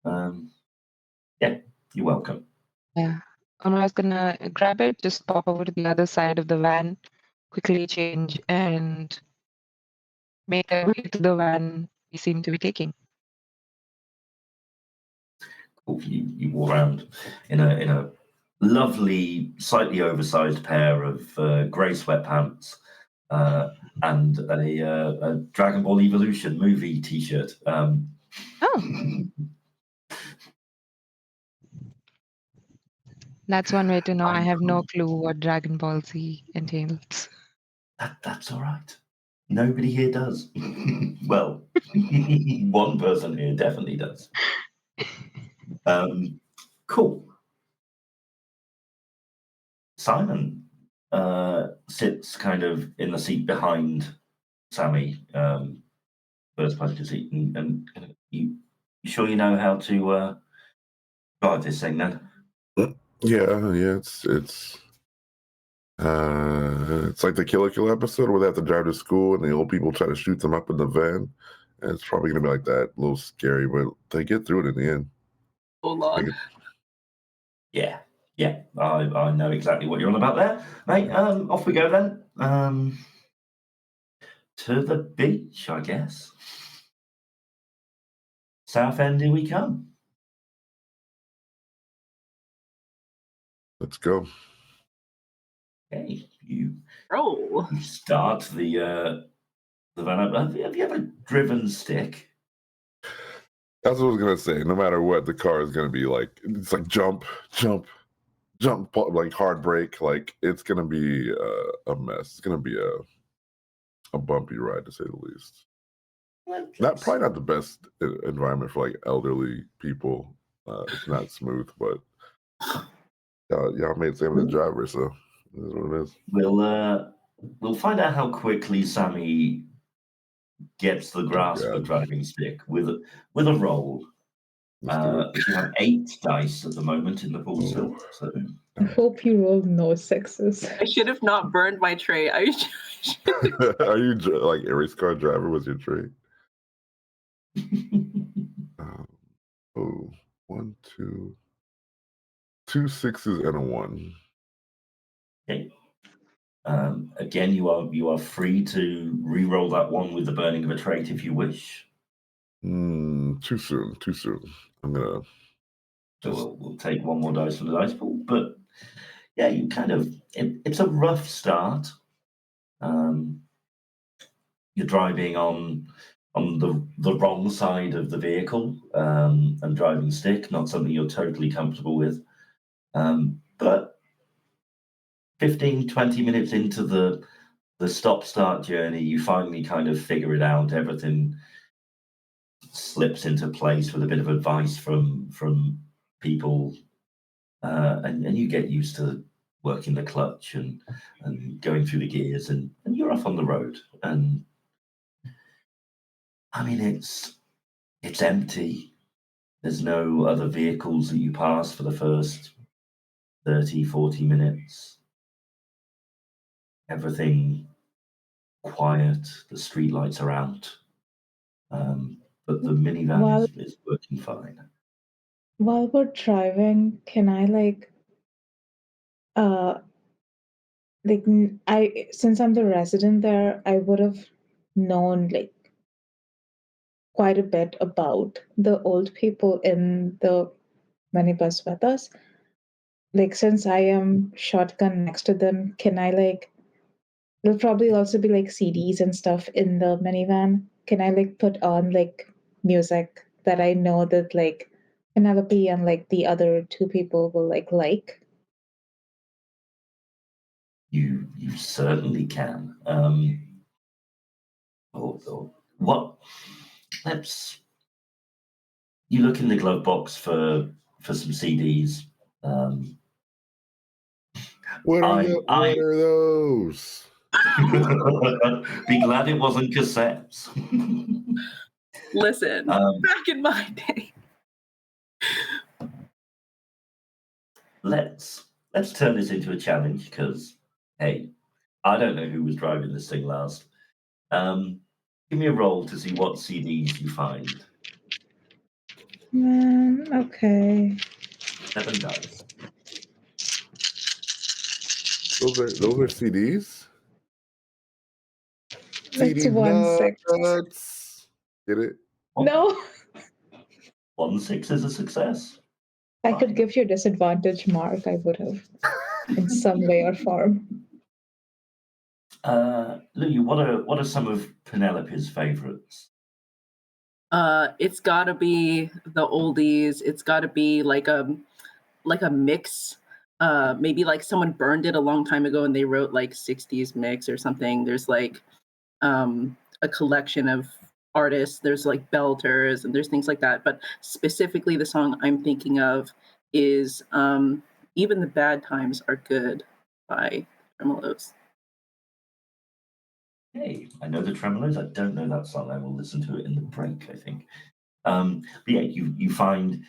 Yeah, you're welcome. Yeah. I was gonna grab it, just pop over to the other side of the van, quickly change, and make our way to the van we seem to be taking. Cool. You walk around in a lovely, slightly oversized pair of grey sweatpants and a Dragon Ball Evolution movie T-shirt. That's one way to know I have no clue what Dragon Ball Z entails. That's all right. Nobody here does. Well, one person here definitely does. Cool. Simon sits kind of in the seat behind Sammy, first passenger seat, and you sure you know how to drive this thing then? Yeah. It's like the Kill episode where they have to drive to school and the old people try to shoot them up in the van. And it's probably gonna be like that, a little scary, but they get through it in the end. Oh Lord. Yeah. I know exactly what you're on about there, mate. Off we go then. To the beach, I guess. South End, here we come. Let's go. Okay, you Roll. start the van up. Have you ever driven stick? That's what I was gonna say. No matter what, the car is gonna be like, it's like jump, jump, like hard brake. Like it's gonna be a mess. It's gonna be a bumpy ride to say the least. Probably not the best environment for like elderly people. It's not smooth, but y'all made Sammy the driver, so this is what it is. We'll find out how quickly Sammy gets the grasp of driving stick with a roll. You have 8 dice at the moment in the pool still. So I hope you roll no sixes. I should have not burned my tray. Are you like a race car driver? Was your trait? Oh, 1, 2, 2 6s and a 1. Okay. Again, you are free to re-roll that one with the burning of a trait if you wish. Too soon. I'm gonna. So we'll take one more dice from the dice pool, but yeah, you kind of it's a rough start. You're driving on the wrong side of the vehicle and driving stick, not something you're totally comfortable with. But 15, 20 minutes into the stop-start journey, you finally kind of figure it out. Everything slips into place with a bit of advice from people, and you get used to working the clutch and going through the gears, and you're off on the road. And I mean, it's empty. There's no other vehicles that you pass for the first 30, 40 minutes. Everything quiet. The streetlights are out. But the minivan is working fine. While we're driving, can I since I'm the resident there, I would have known quite a bit about the old people in the minibus with us. Since I am shotgun next to them, can I there'll probably also be CDs and stuff in the minivan. Can I put on music that I know that Penelope and the other 2 people will like? You certainly can. What? You look in the glove box for some CDs. What are those? Be glad it wasn't cassettes. Listen, back in my day. Let's turn this into a challenge because, hey, I don't know who was driving this thing last. Give me a roll to see what CDs you find. Okay. 7 dice. Those are CDs? It's 1 6. Get it? No. 1 6 is a success. I could give you a disadvantage, Mark. I would have, in some way or form. Louis, what are some of Penelope's favorites? It's gotta be the oldies. It's gotta be like a mix. Maybe someone burned it a long time ago and they wrote 60s mix or something. There's a collection of artists. There's belters and there's things like that. But specifically, the song I'm thinking of is "Even the Bad Times Are Good" by Tremolos. Hey, I know the Tremolos. I don't know that song. I will listen to it in the break, I think. But yeah, you find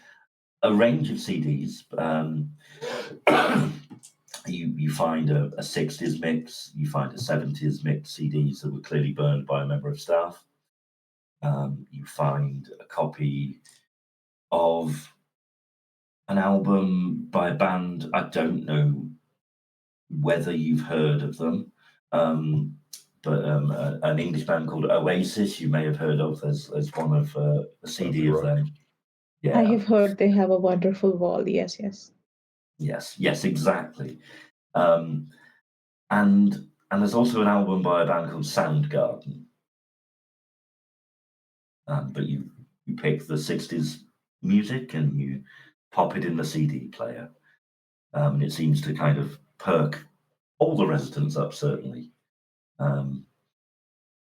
a range of CDs. You find a 60s mix. You find a 70s mix CDs that were clearly burned by a member of staff. You find a copy of an album by a band. I don't know whether you've heard of them. But an English band called Oasis, you may have heard of. There's one of a CD of them. Yeah, I have heard they have a wonderful wall. Yes, exactly. And there's also an album by a band called Soundgarden. But you pick the 60s music and you pop it in the CD player. And it seems to kind of perk all the residents up, certainly. And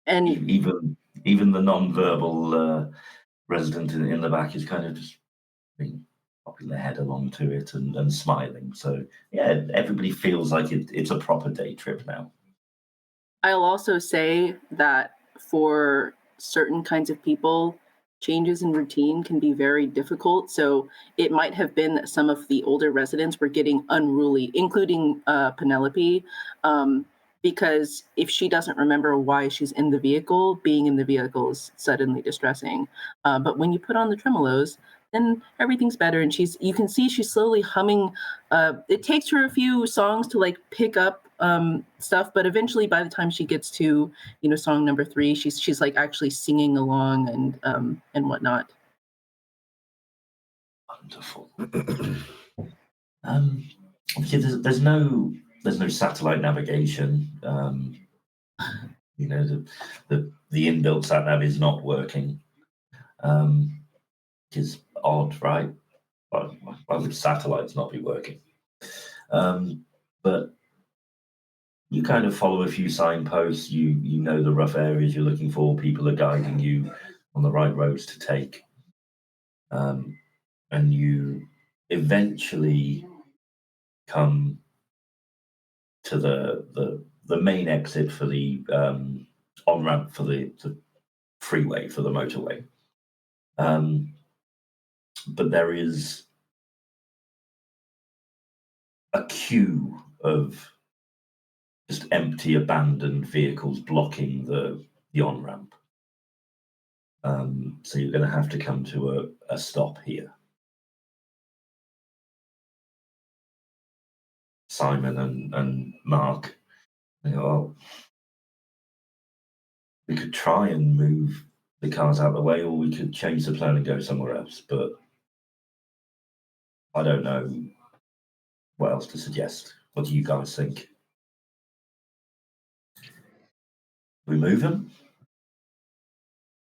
Even the non-verbal resident in the back is kind of just popping their head along to it and smiling. So yeah, everybody feels like it's a proper day trip now. I'll also say that for certain kinds of people, changes in routine can be very difficult. So it might have been that some of the older residents were getting unruly, including Penelope, because if she doesn't remember why she's in the vehicle, being in the vehicle is suddenly distressing. But when you put on the tremolos, then everything's better, and you can see she's slowly humming. It takes her a few songs to like pick up stuff, but eventually by the time she gets to song number 3, she's like actually singing along and whatnot. Wonderful. Obviously there's no satellite navigation. The inbuilt sat nav is not working, which is odd, right? Why would satellites not be working? But you kind of follow a few signposts. You know the rough areas you're looking for. People are guiding you on the right roads to take, and you eventually come to the main exit for the on ramp for the freeway, for the motorway. But there is a queue of just empty, abandoned vehicles blocking the on ramp. So you're going to have to come to a stop here. Simon and Mark, well, we could try and move the cars out of the way, or we could change the plan and go somewhere else. But I don't know what else to suggest. What do you guys think? We move them?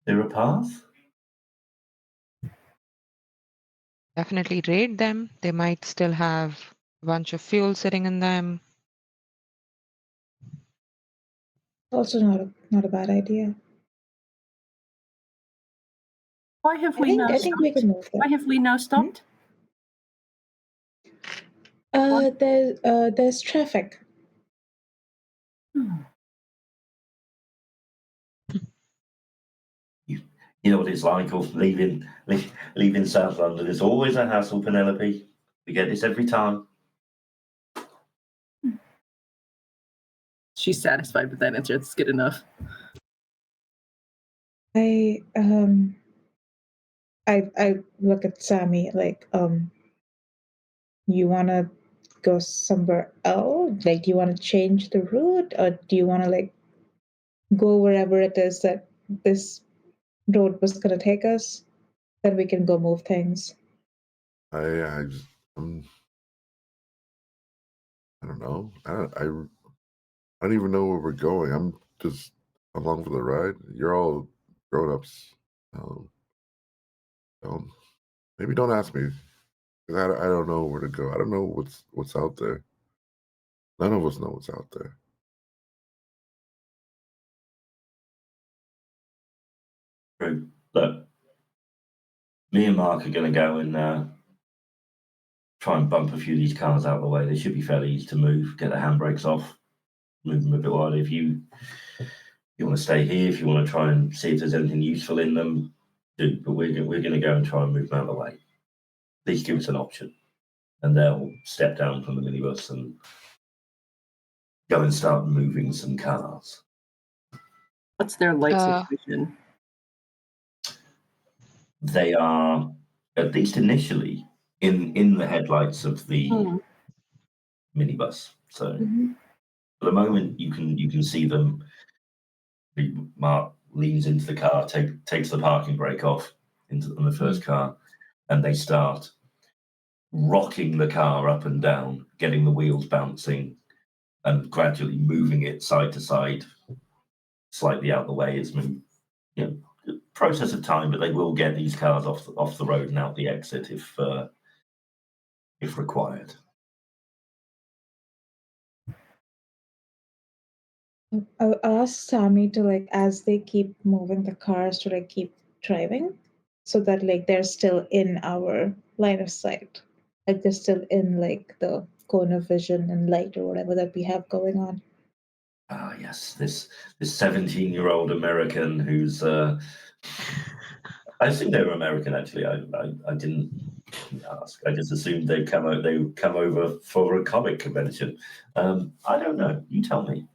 There a path? Definitely raid them. They might still have a bunch of fuel sitting in them. Also not a bad idea. Why have we now I think we can move Why them. have we now stopped? There's traffic. You know what it's like of leaving South London. It's always a hassle, Penelope. We get this every time. She's satisfied with that answer. It's good enough. I look at Sammy like, you wanna go somewhere else? Like, do you wanna change the route, or do you wanna like go wherever it is that this road was gonna take us? Then we can go move things. I don't know. I don't even know where we're going. I'm just along for the ride. You're all grown-ups. Maybe don't ask me, because I don't know where to go. I don't know what's out there. None of us know what's out there. True. Look, me and Mark are going to go and try and bump a few of these cars out of the way. They should be fairly easy to move. Get the handbrakes off, move them a bit wider. If you want to stay here, if you want to try and see if there's anything useful in them, do. But we're going to go and try and move them out of the way. Please give us an option, and they'll step down from the minibus and go and start moving some cars. What's their light situation? They are, at least initially, in the headlights of the minibus. So for the moment, you can see them. Mark leans into the car, takes the parking brake off on the first car, and they start rocking the car up and down, getting the wheels bouncing, and gradually moving it side to side, slightly out the way. It's process of time, but they will get these cars off the road and out the exit if required. I'll ask Sammy to like, as they keep moving the cars, to like keep driving, so that like they're still in our line of sight, like they're still in like the cone of vision and light or whatever that we have going on. Ah, yes, this 17-year-old American who's I assume they were American actually. I didn't ask. I just assumed they'd come over for a comic convention. I don't know. You tell me.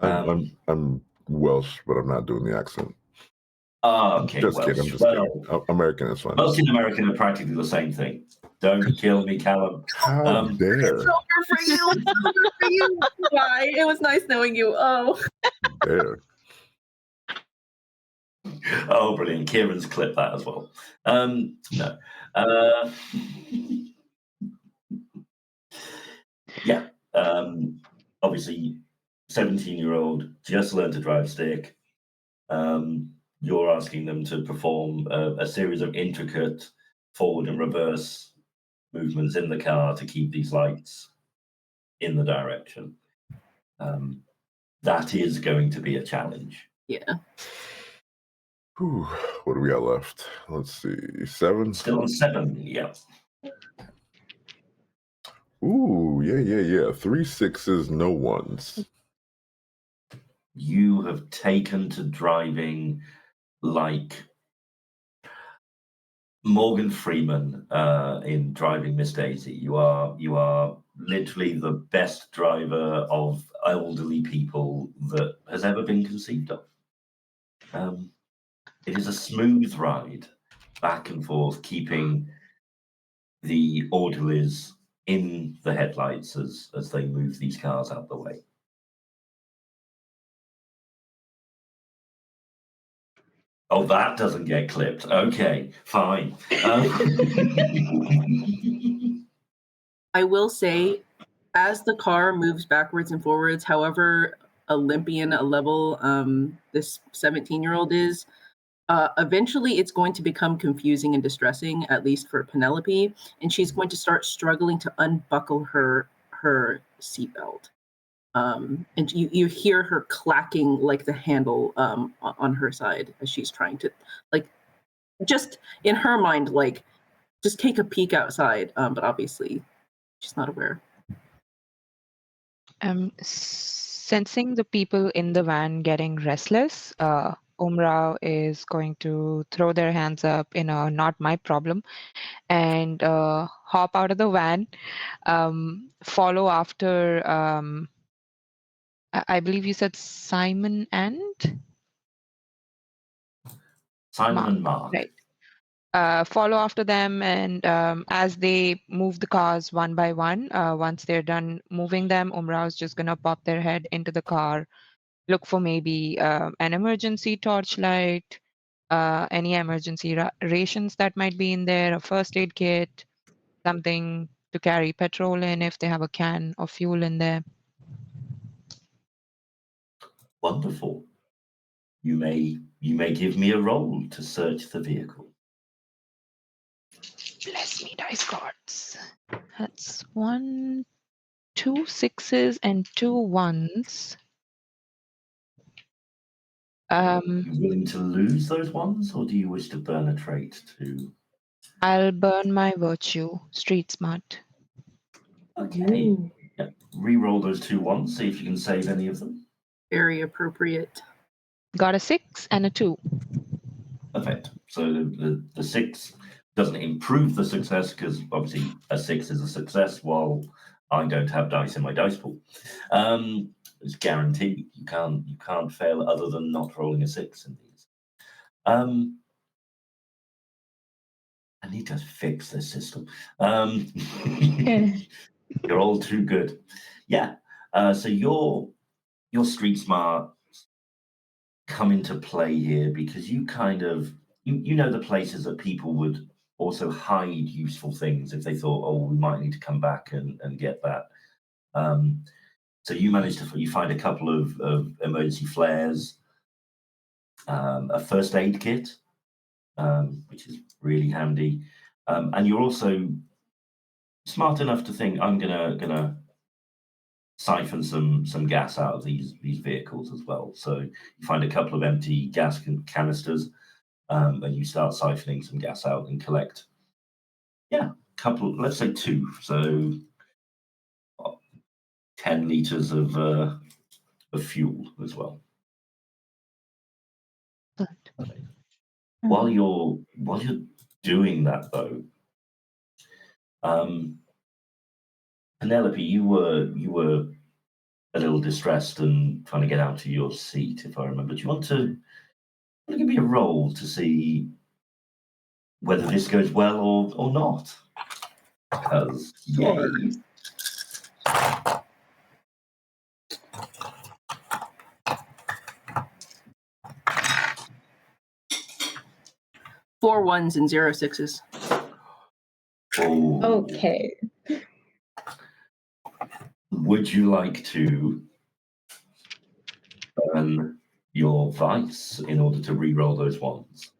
I'm Welsh, but I'm not doing the accent. Okay, Just kidding. I'm Welsh. just kidding. American is fine. Welsh and American are practically the same thing. Don't kill me, Callum. How dare? So good for you. So good for you. Bye. It was nice knowing you. Oh. Dare. Oh, brilliant. Kieran's clipped that as well. No. Yeah. Obviously, 17-year-old just learned to drive stick. You're asking them to perform a series of intricate forward and reverse movements in the car to keep these lights in the direction. That is going to be a challenge. Yeah. Whew, what do we got left? Let's see. 7? Still on 7, yeah. Ooh, yeah. 3 6s, no 1s. You have taken to driving like Morgan Freeman in Driving Miss Daisy. You are literally the best driver of elderly people that has ever been conceived of. It is a smooth ride back and forth, keeping the orderlies in the headlights as they move these cars out the way. Oh, that doesn't get clipped. Okay, fine. I will say, as the car moves backwards and forwards, however Olympian a level this 17-year-old is, eventually it's going to become confusing and distressing, at least for Penelope, and she's going to start struggling to unbuckle her seatbelt. And you hear her clacking like the handle on her side as she's trying to, like, just in her mind, like, just take a peek outside, but obviously she's not aware. Sensing the people in the van getting restless, Umrao is going to throw their hands up in a "not my problem" and hop out of the van, follow after. I believe you said Simon and Mark. Right. Follow after them, and as they move the cars one by one, once they're done moving them, Umrao is just gonna pop their head into the car, look for maybe an emergency torchlight, any emergency rations that might be in there, a first aid kit, something to carry petrol in if they have a can of fuel in there. Wonderful. You may give me a roll to search the vehicle. Bless me, dice gods. That's 1, 2 6s and 2 1s. Are you willing to lose those ones, or do you wish to burn a trait to? I'll burn my virtue, street smart. Okay. Ooh. Yeah. Re-roll those 2 ones, see if you can save any of them. Very appropriate. Got a 6 and a 2. Perfect. So the 6 doesn't improve the success because obviously a 6 is a success, while I don't have dice in my dice pool. It's guaranteed. You can't fail other than not rolling a 6 in these. I need to fix this system. You're all too good. Yeah. So your street smart come into play here because you kind of you know the places that people would also hide useful things if they thought, oh, we might need to come back and get that. So you managed to find a couple of emergency flares, a first aid kit, which is really handy, and you're also smart enough to think, I'm gonna siphon some gas out of these vehicles as well. So you find a couple of empty gas canisters, and you start siphoning some gas out and collect, let's say 2, so 10 liters of fuel as well. While you're doing that though, Penelope, you were a little distressed and trying to get out of your seat, if I remember. Do you want to give me a roll to see whether this goes well or not? Because Sure. yay. Four ones and 0 6s. Oh. Okay. Would you like to burn your vice in order to re-roll those ones?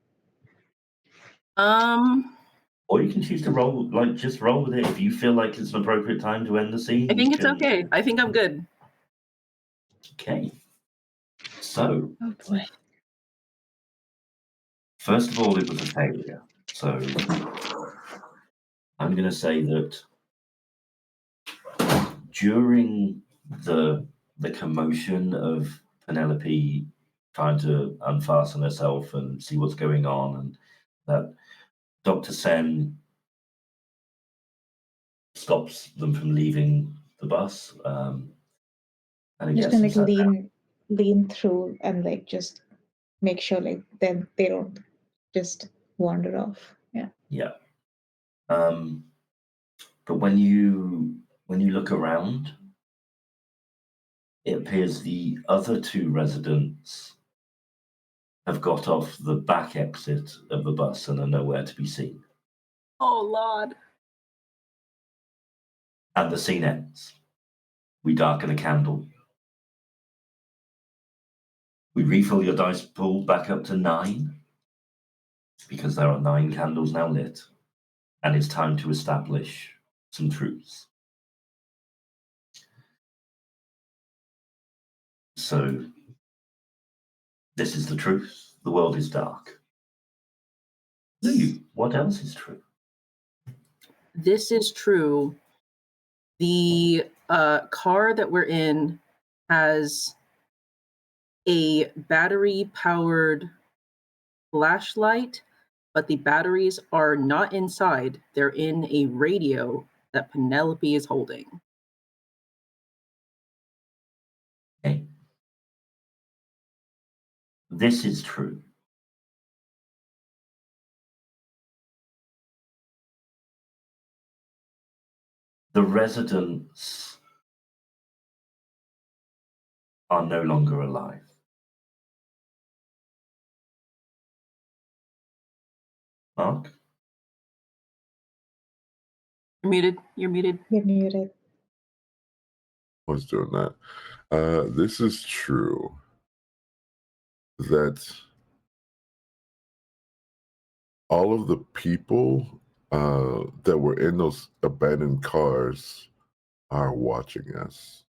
Or you can choose to roll, just roll with it. If you feel like it's an appropriate time to end the scene. I think it's okay. I think I'm good. Okay. So, Oh boy. first of all, it was a failure. So, I'm going to say that during the commotion of Penelope trying to unfasten herself and see what's going on, and that Dr. Sen stops them from leaving the bus. And I'm it just gets gonna them like lean through and like just make sure like then they don't just wander off. Yeah. Yeah. But when you look around, it appears the other 2 residents have got off the back exit of the bus and are nowhere to be seen. Oh, Lord. And the scene ends. We darken a candle. We refill your dice pool back up to 9, because there are 9 candles now lit, and it's time to establish some truths. So, this is the truth. The world is dark. Lou, what else is true? This is true. The car that we're in has a battery-powered flashlight, but the batteries are not inside. They're in a radio that Penelope is holding. Okay. This is true. The residents are no longer alive. Mark? You're muted. You're muted. You're muted. I was doing that. This is true that all of the people that were in those abandoned cars are watching us.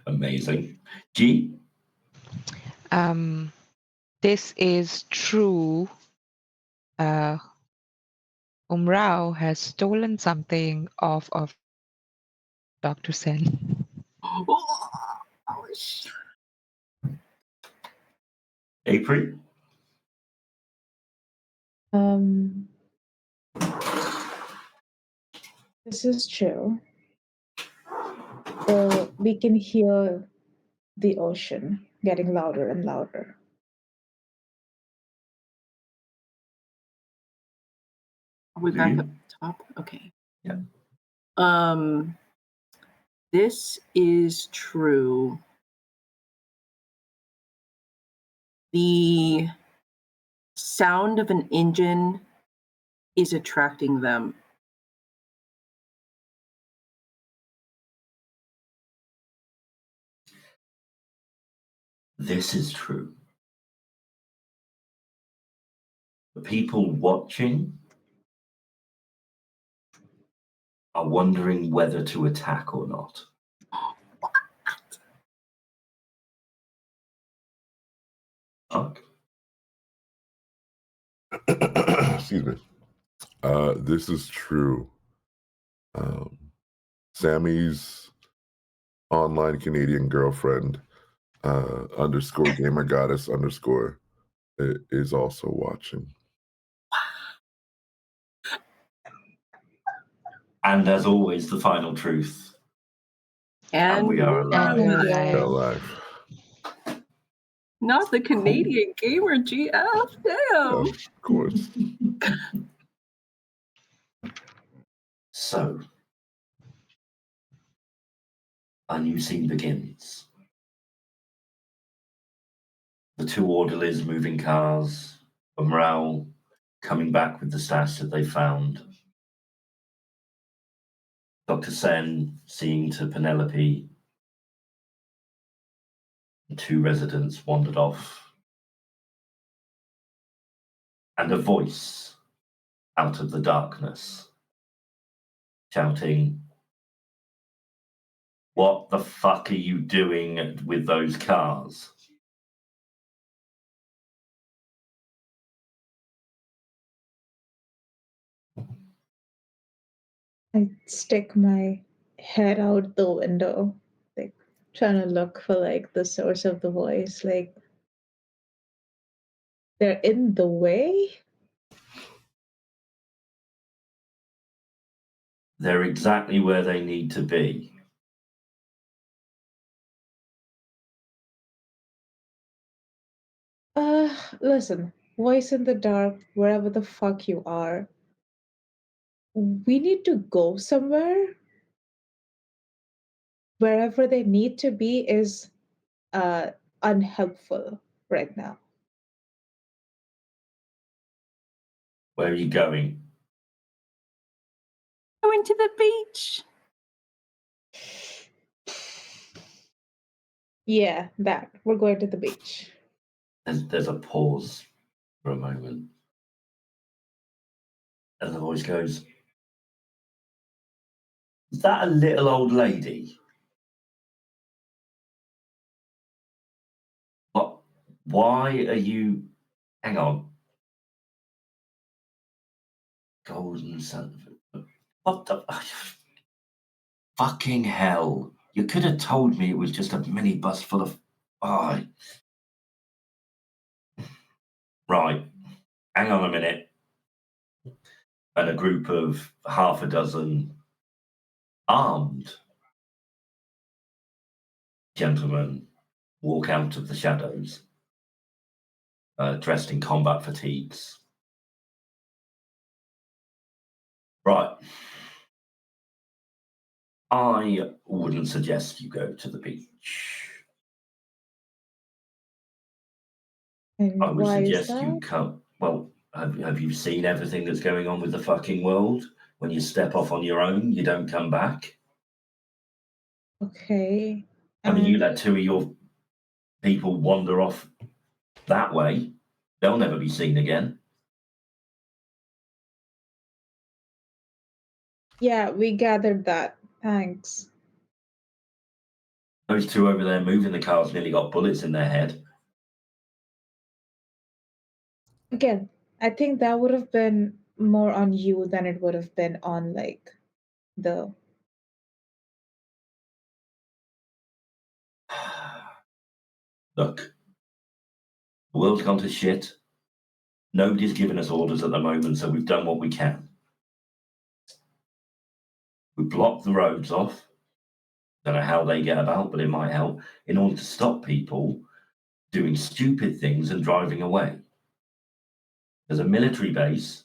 Amazing. G? This is true. Umrao has stolen something off of Dr. Sen. Oh, shit. April? This is true. We can hear the ocean getting louder and louder. Are we back Mhm. up top? Okay. Yeah. This is true. The sound of an engine is attracting them. This is true. The people watching are wondering whether to attack or not. Fuck. Excuse me. This is true. Sammy's online Canadian girlfriend, underscore gamer goddess underscore, is also watching. And as always, the final truth. And we are alive. And we are Still alive. not the Canadian gamer GF. Damn. Of course. So, a new scene begins. The two orderlies moving cars, Umral coming back with the stash that they found. Dr. Sen seeing to Penelope. The two residents wandered off. And a voice out of the darkness shouting, "What the fuck are you doing with those cars?" I stick my head out the window, like trying to look for like the source of the voice. Like they're in the way. They're exactly where they need to be. Listen, voice in the dark, wherever the fuck you are. We need to go somewhere. Wherever they need to be is unhelpful right now. Where are you going? Going to the beach. Yeah, that. We're going to the beach. There's a pause for a moment. And the voice goes, "Is that a little old lady?" What? Why are you... Hang on. Golden sun. What the... Fucking hell. You could have told me it was just a minibus full of... Oh. Right. Hang on a minute. And a group of half a dozen armed gentlemen walk out of the shadows, dressed in combat fatigues. Right. I wouldn't suggest you go to the beach. And I would why is suggest you that? come. Well, have you seen everything that's going on with the fucking world? When you step off on your own, you don't come back. Okay. I mean, you And let two of your people wander off that way. They'll never be seen again. yeah, we gathered that. Thanks. Those two over there moving the cars nearly got bullets in their head. Again, I think that would have been more on you than it would have been on like the Look, the world's gone to shit. Nobody's given us orders at the moment, so we've done what we can. We blocked the roads off. Don't know how they get about, but it might help in order to stop people doing stupid things and driving away. There's a military base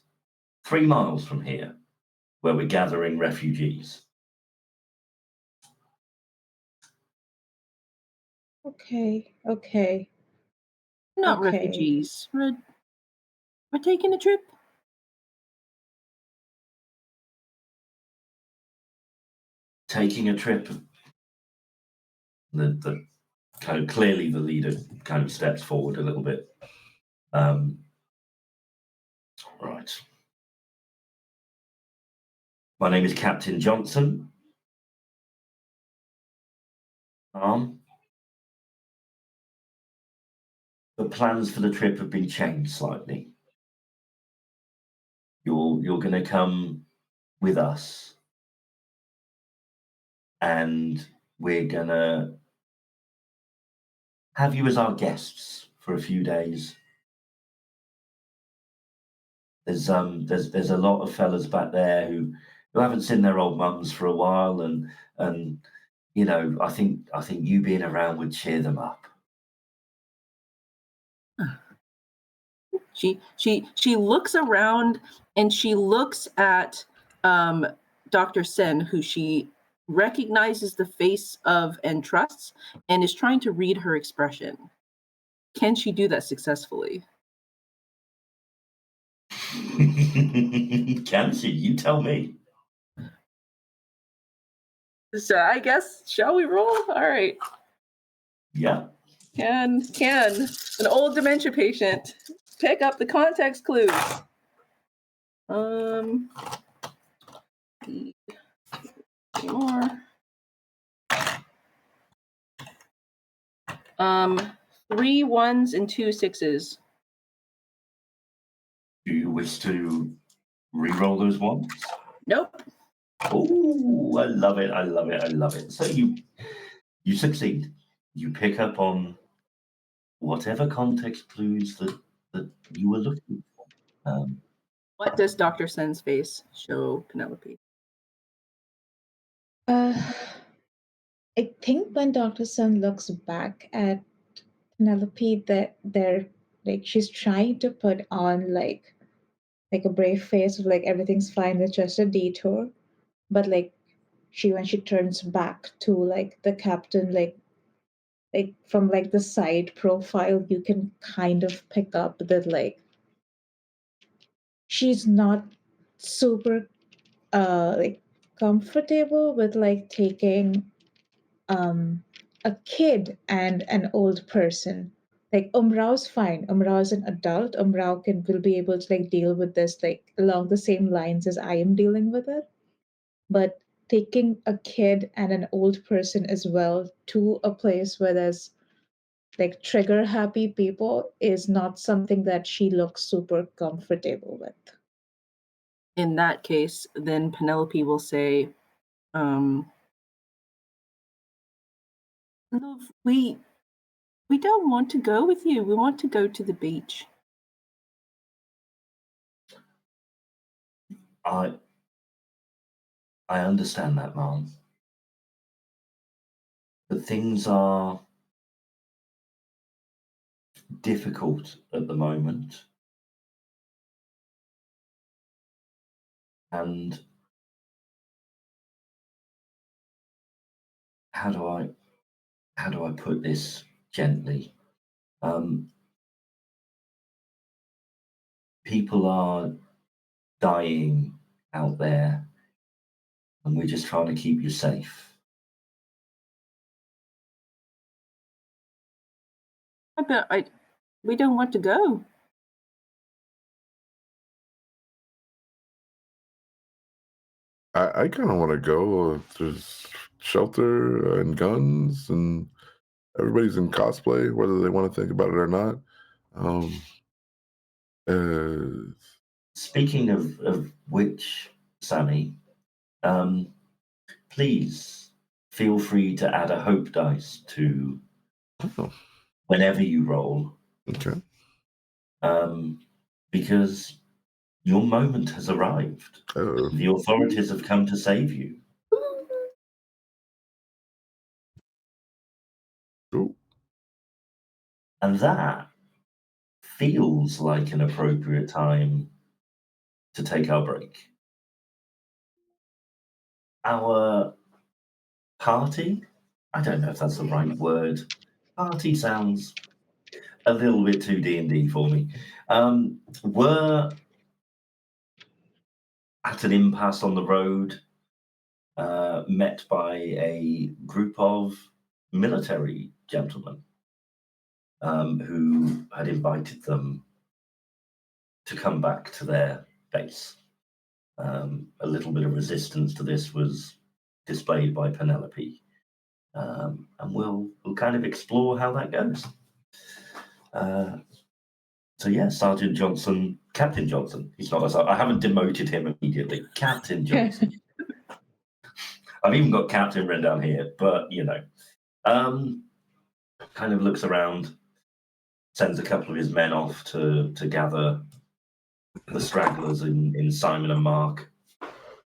3 miles from here where we're gathering refugees. okay. Not Okay. refugees. We're taking a trip. Taking a trip. The kind of clearly the leader kind of steps forward a little bit. Right. My name is Captain Johnson. The plans for the trip have been changed slightly. You're going to come with us, and we're going to have you as our guests for a few days. There's a lot of fellas back there who haven't seen their old mums for a while, and you know, I think you being around would cheer them up. She looks around and she looks at Dr. Sen, who she recognizes the face of and trusts, and is trying to read her expression. Can she do that successfully? Can she? You tell me. So I guess, shall we roll? All right. Yeah. Can an old dementia patient pick up the context clues? More. 3 1s and 2 6s. Do you wish to re-roll those ones? Nope. Oh, I love it. I love it. I love it. So you succeed. You pick up on whatever context clues that you were looking for. What does Dr. Sen's face show Penelope? I think when Dr. Sun looks back at Penelope, that they're like she's trying to put on like a brave face of like everything's fine, it's just a detour. But like when she turns back to like the captain, like from like the side profile, you can kind of pick up that like she's not super like comfortable with like taking a kid and an old person. Like Umrau's fine. Umrau's an adult. Umrau will be able to like deal with this like along the same lines as I am dealing with it. But taking a kid and an old person as well to a place where there's like trigger happy people is not something that she looks super comfortable with. In that case, then Penelope will say, Love, we don't want to go with you. We want to go to the beach. I understand that, Mom. But things are difficult at the moment. And how do I put this gently? People are dying out there, and we're just trying to keep you safe. But we don't want to go. I kind of want to go. There's shelter and guns, and everybody's in cosplay, whether they want to think about it or not. Speaking of which, Sammy, please feel free to add a hope dice to whenever you roll. Okay. Because your moment has arrived. Oh. The authorities have come to save you. Cool. And that feels like an appropriate time to take our break. Our party, I don't know if that's the right word. Party sounds a little bit too D&D for me. We're at an impasse on the road, met by a group of military gentlemen who had invited them to come back to their base. A little bit of resistance to this was displayed by Penelope, and we'll kind of explore how that goes. So yeah, Sergeant Johnson, Captain Johnson. He's not I haven't demoted him immediately. Captain Johnson. I've even got Captain written down here, but you know, kind of looks around, sends a couple of his men off to gather the stragglers in Simon and Mark,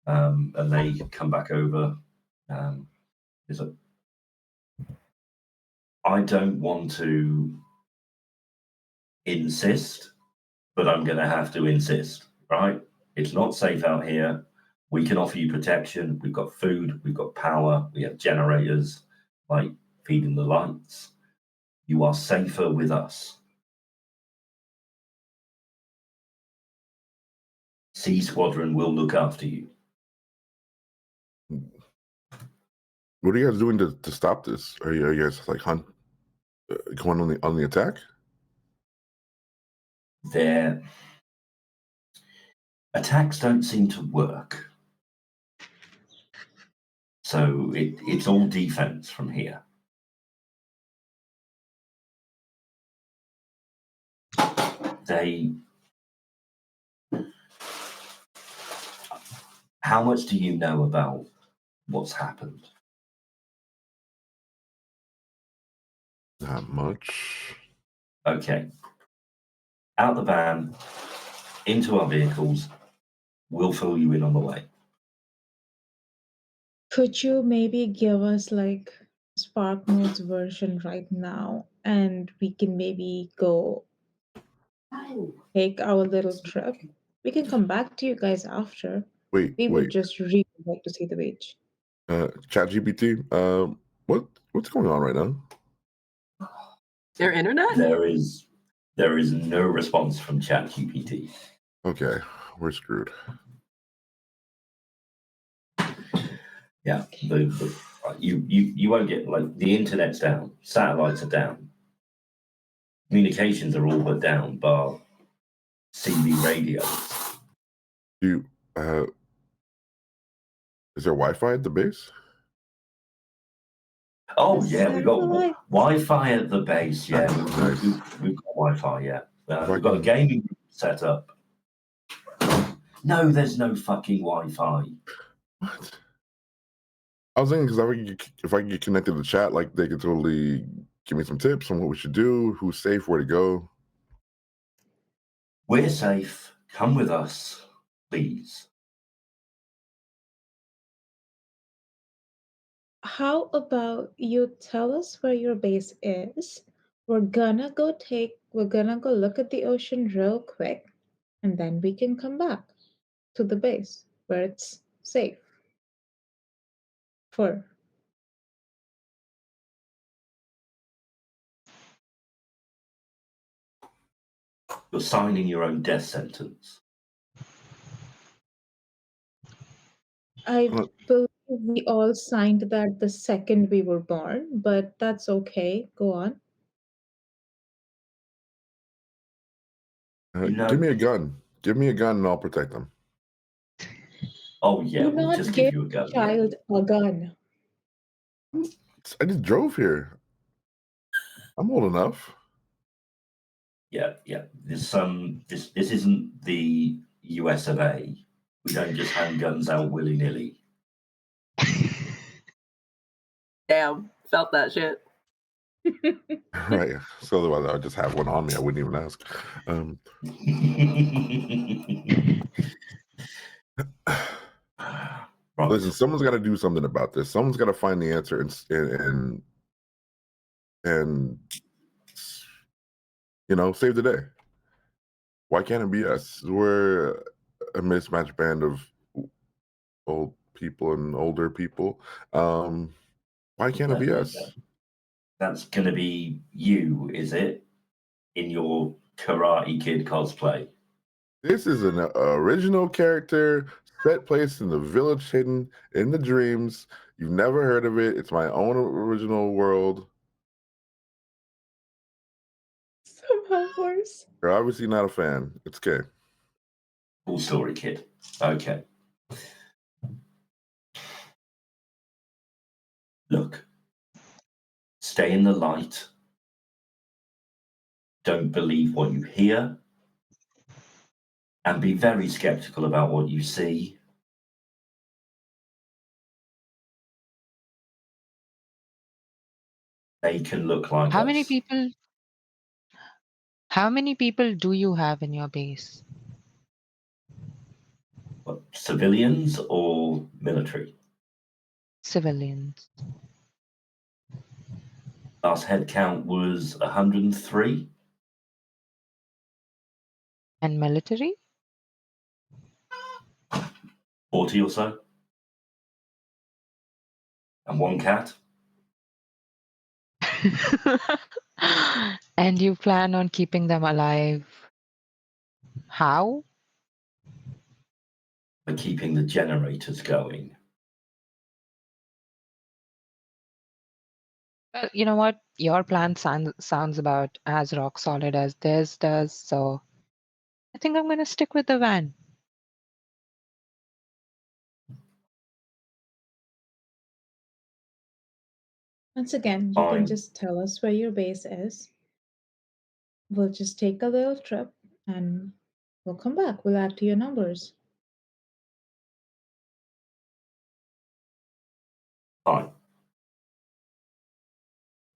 and they come back over. I don't want to insist, but I'm going to have to insist, right? It's not safe out here. We can offer you protection. We've got food. We've got power. We have generators, like feeding the lights. You are safer with us. C Squadron will look after you. What are you guys doing to stop this? Are you guys like going on the attack? Their attacks don't seem to work. So it's all defense from here. How much do you know about what's happened? Not much. Okay. Out the van, into our vehicles. We'll fill you in on the way. Could you maybe give us like Spark Notes version right now, and we can maybe go take our little trip? We can come back to you guys after. We would Wait. just really like to see the beach. ChatGPT. What's going on right now? Their internet? There is no response from ChatGPT. Okay, we're screwed. Yeah, you won't get, like, the internet's down, satellites are down, communications are all but down, bar CB radios. Is there Wi-Fi at the base? Oh The yeah, we've got satellites. Wi-Fi at the base. Yeah, Nice. we've got Wi-Fi. Yeah, If I we've got a can- gaming room set up. No, there's no fucking Wi-Fi. What? I was thinking because if I can get connected to the chat, like they could totally give me some tips on what we should do, who's safe, where to go. We're safe. Come with us, please. How about you tell us where your base is? We're gonna go look at the ocean real quick, and then we can come back to the base where it's safe. For You're signing your own death sentence. I Uh, believe we all signed that the second we were born, but that's okay. Go on. You know- Give me a gun. Give me a gun and I'll protect them. Oh yeah, Do we'll not just give give you a gun. child a gun. I just drove here. I'm old enough. Yeah. This isn't the US of A. We don't just hand guns out willy-nilly. Damn, felt that shit. Right. So otherwise I would just have one on me. I wouldn't even ask. Right. Listen, someone's got to do something about this. Someone's got to find the answer and save the day. Why can't it be us? We're a mismatched band of old people and older people. Why can't it be us? That's going to be you, is it? In your Karate Kid cosplay. This is an original character set place in the village hidden in the dreams. You've never heard of it. It's my own original world. Somehow worse. You're obviously not a fan. It's okay. Cool story, kid. Okay. Look, stay in the light. Don't believe what you hear. And be very skeptical about what you see. They can look like How us. many people do you have in your base? What, civilians or military? Civilians. Last head count was 103. And military? 40 or so. And one cat. And you plan on keeping them alive? How? For keeping the generators going. Well, you know what? Your plan sounds about as rock solid as theirs does, so I think I'm going to stick with the van. Once again, you Fine. can just tell us where your base is. We'll just take a little trip and we'll come back. We'll add to your numbers. Fine.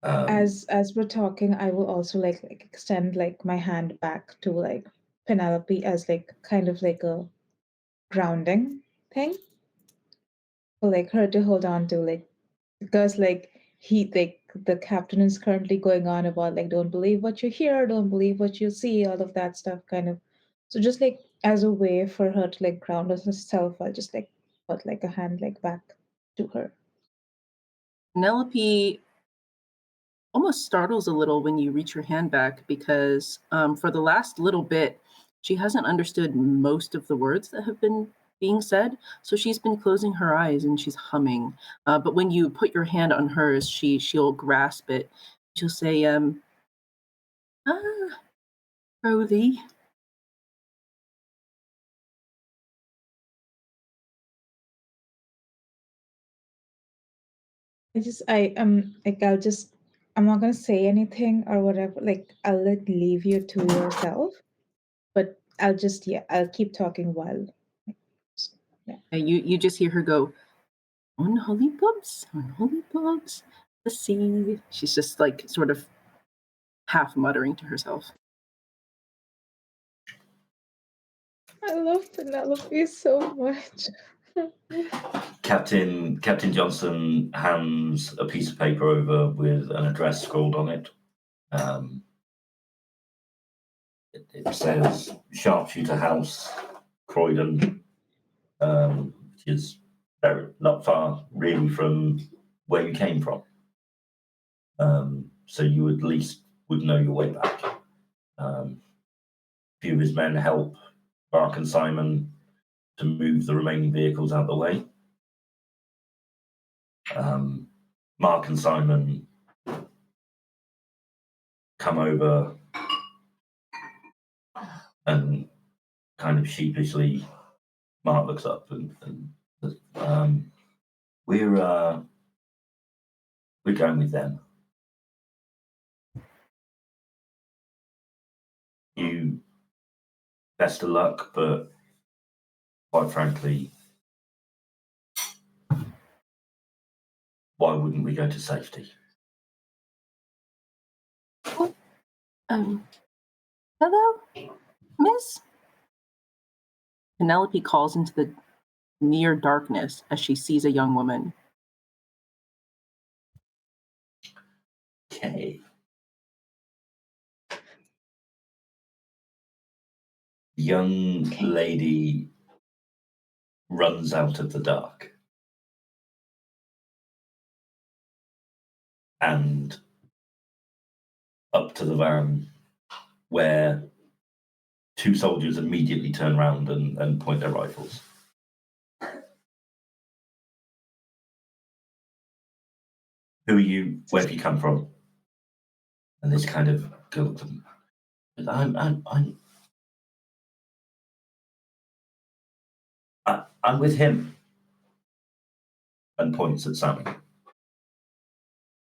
As we're talking, I will also like extend like my hand back to like Penelope as like kind of like a grounding thing for like her to hold on to, like, because like the captain is currently going on about like don't believe what you hear, don't believe what you see, all of that stuff kind of. So just like as a way for her to like ground herself, I'll just like put like a hand like back to her. Penelope almost startles a little when you reach your hand back because for the last little bit, she hasn't understood most of the words that have been being said. So she's been closing her eyes and she's humming. But when you put your hand on hers, she'll grasp it. She'll say, Crowley. I'm not gonna say anything or whatever. Like I'll like leave you to yourself, but I'll keep talking while. Yeah. And you just hear her go, unholy bubs, the sea. She's just like sort of half muttering to herself. I love Penelope so much. Captain Johnson hands a piece of paper over with an address scrawled on it. It says Sharpshooter House, Croydon, which is not far really from where you came from. So you at least would know your way back. A few of his men help Mark and Simon to move the remaining vehicles out of the way. Mark and Simon come over and kind of sheepishly, Mark looks up and we're going with them. You best of luck, but quite frankly, why wouldn't we go to safety? Hello, miss? Penelope calls into the near darkness as she sees a young woman. Okay. Young lady runs out of the dark and up to the van, where two soldiers immediately turn around and point their rifles. Who are you? Where have you come from? And this kind of girl looks at them. I'm I'm with him. And points at Sammy.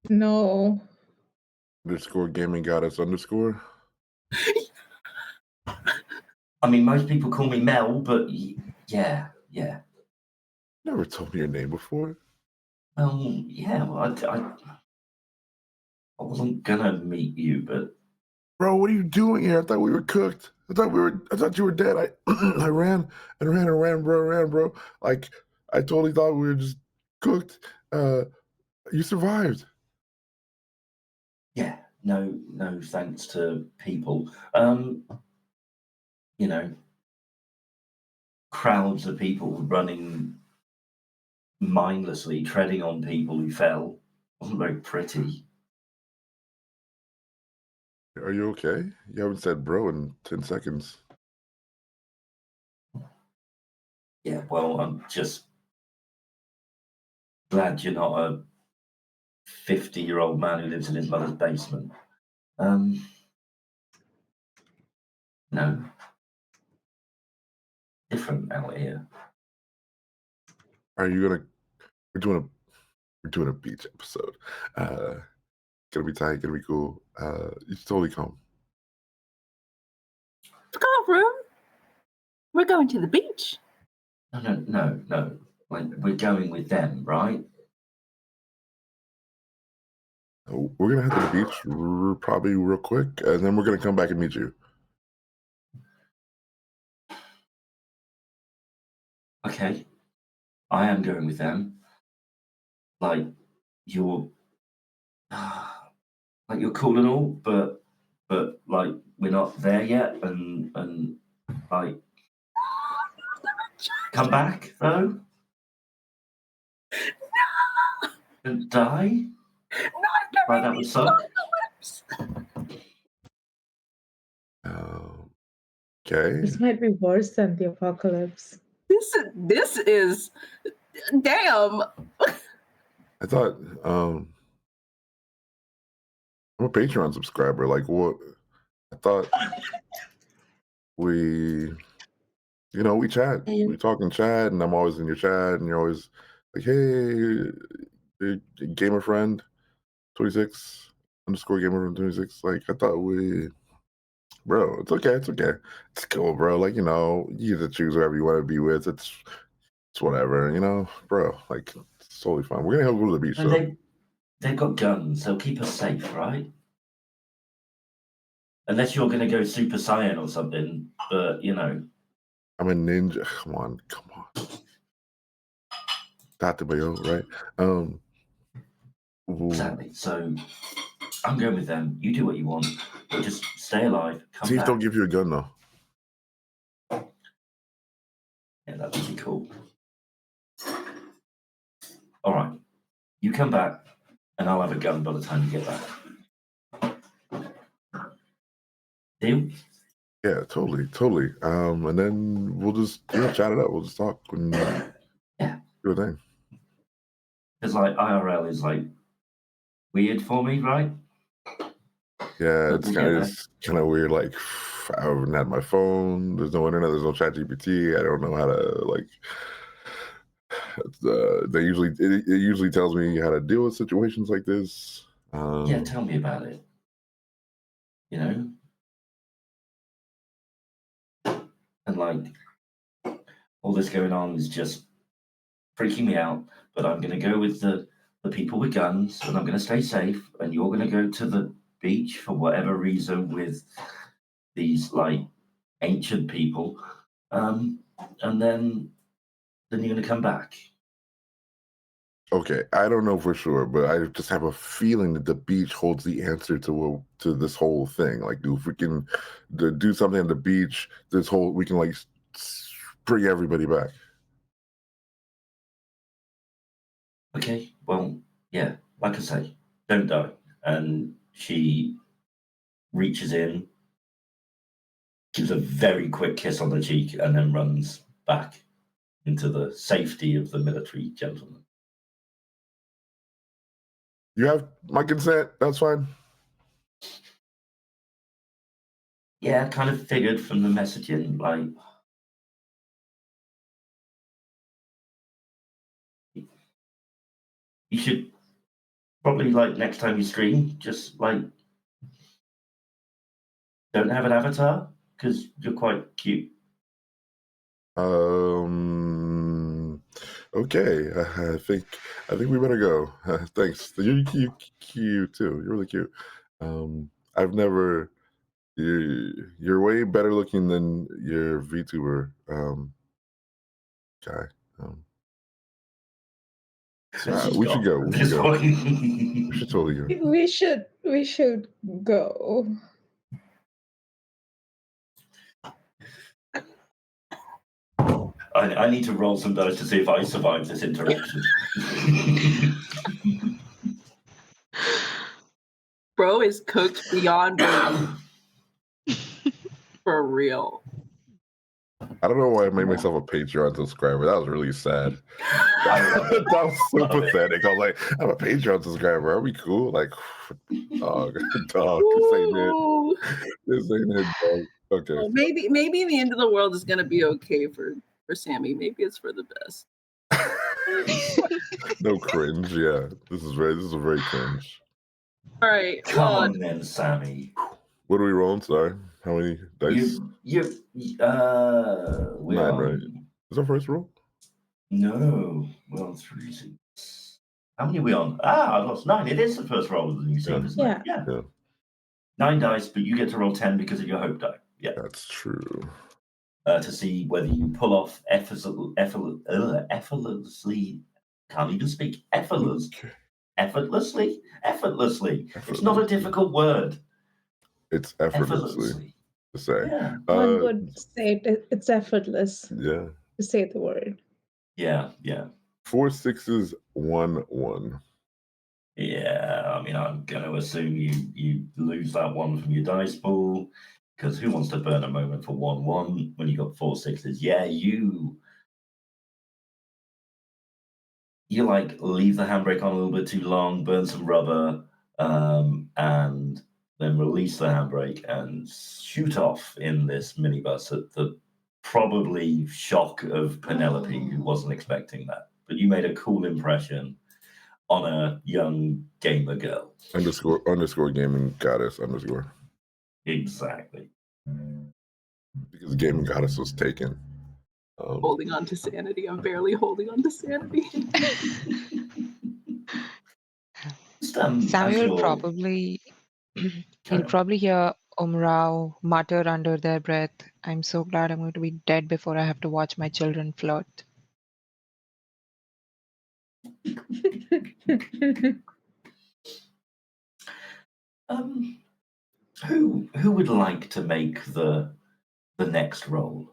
No. Underscore gaming goddess underscore. I mean, most people call me Mel, but yeah. Never told me your name before. Yeah. Well, I wasn't gonna meet you, but Bro, what are you doing here? I thought we were cooked. I thought you were dead. I ran, bro. Like, I totally thought we were just cooked. You survived. yeah, no thanks to people. You know, crowds of people running mindlessly, treading on people who fell. Wasn't very pretty. Are you okay? You haven't said bro in 10 seconds. Yeah, well, I'm just glad you're not a 50-year-old man who lives in his mother's basement. No. Different out here. Are you gonna? We're doing a beach episode. Gonna be tight. Gonna be cool. You should totally come. Got room. We're going to the beach. No. Like, we're going with them, right? We're gonna head to the beach probably real quick, and then we're gonna come back and meet you. Okay. I am going with them. Like, you're cool and all, but like, we're not there yet, and like, come back though. And die. Like, that would suck. Okay. This might be worse than the apocalypse. This is damn. I thought I'm a Patreon subscriber. Like, what? I thought we chat. We talk in chat, and I'm always in your chat, and you're always like, hey, gamer friend 26 underscore gamer friend 26. Like, I thought bro, it's okay. It's cool, bro. Like, you get to choose whoever you want to be with. It's whatever, bro. Like, it's totally fine. We're gonna go to the beach, though. They've got guns. They'll keep us safe, right? Unless you're gonna go Super Saiyan or something, but I'm a ninja. Come on. Tatabayo, right? Exactly. So I'm going with them. You do what you want, but just stay alive. Come See if back. they'll give you a gun, though. Yeah, that would be cool. All right. You come back, and I'll have a gun by the time you get back. Deal? Yeah, totally. And then we'll just chat it up. We'll just talk and do a thing. Because like IRL is like weird for me, right? Yeah, it's kind of weird. Like, I haven't had my phone. There's no internet. There's no chat GPT. I don't know how to like. It usually tells me how to deal with situations like this. Yeah, tell me about it. And like all this going on is just freaking me out. But I'm going to go with the people with guns, and I'm going to stay safe. And you're going to go to the beach for whatever reason with these like ancient people, and then you're going to come back. Okay, I don't know for sure, but I just have a feeling that the beach holds the answer to this whole thing. Like, if we can do something at the beach, we can like bring everybody back. Okay, well, yeah, like I say, don't die. And she reaches in, gives a very quick kiss on the cheek, and then runs back into the safety of the military gentleman. You have my consent. That's fine. Yeah, kind of figured from the messaging, like, You should probably, like, next time you stream, just, like, don't have an avatar, because you're quite cute. Okay. I think we better go. Thanks. You're cute too. You're really cute. I've never. You're way better looking than your VTuber guy. We should go. We should go. We should totally go. We should go. I need to roll some dice to see if I survive this interaction. Bro is cooked beyond belief. For real. I don't know why I made myself a Patreon subscriber. That was really sad. That was so pathetic. I was like, I'm a Patreon subscriber. Are we cool? Like, dog, this ain't it. This ain't it, dog. Okay. Well, maybe the end of the world is gonna be okay for Sammy. Maybe it's for the best. No cringe. Yeah, this is very cringe. All right. Come on then, Sammy. What are we rolling? Sorry, how many dice? We're 9, on, right? Is our first roll? No, we're on 3, 6. How many are we on? I lost 9. It is the first roll of the new scene, isn't it? Yeah. 9 dice, but you get to roll 10 because of your hope die. Yeah. That's true. To see whether you pull off effortlessly. Can't even speak. Effortlessly. It's not a difficult word. It's effortlessly to say. Yeah. One would say it's effortless. Yeah. To say the word. Yeah. 4 6s, 1 1. Yeah, I mean, I'm going to assume you lose that 1 from your dice pool, because who wants to burn a moment for 1-1 when you got 4 6s? Yeah, you like leave the handbrake on a little bit too long, burn some rubber, and then release the handbrake and shoot off in this minibus at the probably shock of Penelope, who wasn't expecting that. But you made a cool impression on a young gamer girl. Underscore gaming goddess underscore. Exactly. Because gaming goddess was taken. Holding on to sanity. I'm barely holding on to sanity. Samuel you'll probably hear Umrao mutter under their breath, I'm so glad I'm going to be dead before I have to watch my children flirt. Who would like to make the next roll?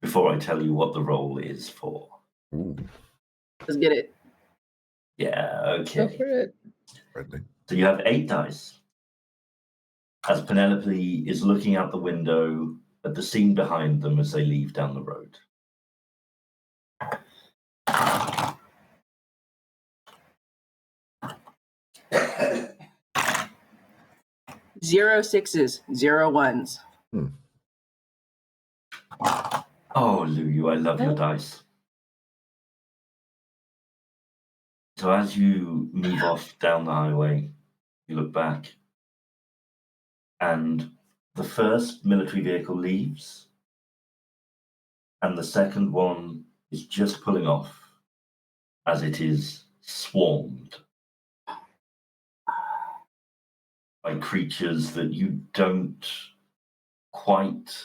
Before I tell you what the roll is for. Ooh. Let's get it. Yeah, okay. Go for it. So you have 8 dice. As Penelope is looking out the window at the scene behind them as they leave down the road. Zero 6s, 0 1s. Oh, Lulu, I love your dice. So as you move off down the highway, you look back, and the first military vehicle leaves, and the second one is just pulling off as it is swarmed by creatures that you don't quite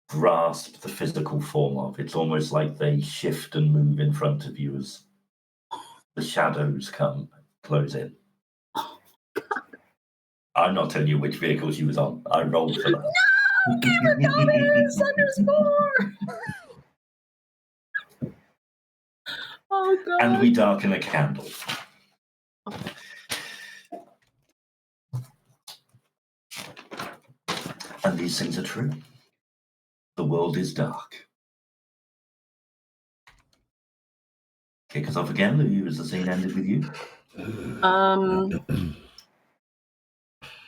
grasp the physical form of. It's almost like they shift and move in front of you as the shadows close in. I'm not telling you which vehicle she was on. I rolled for that. No! Gamer Goddess underscore! Oh, God. And we darken a candle. And these things are true. The world is dark. Kick us off again, Lou. Has the scene ended with you?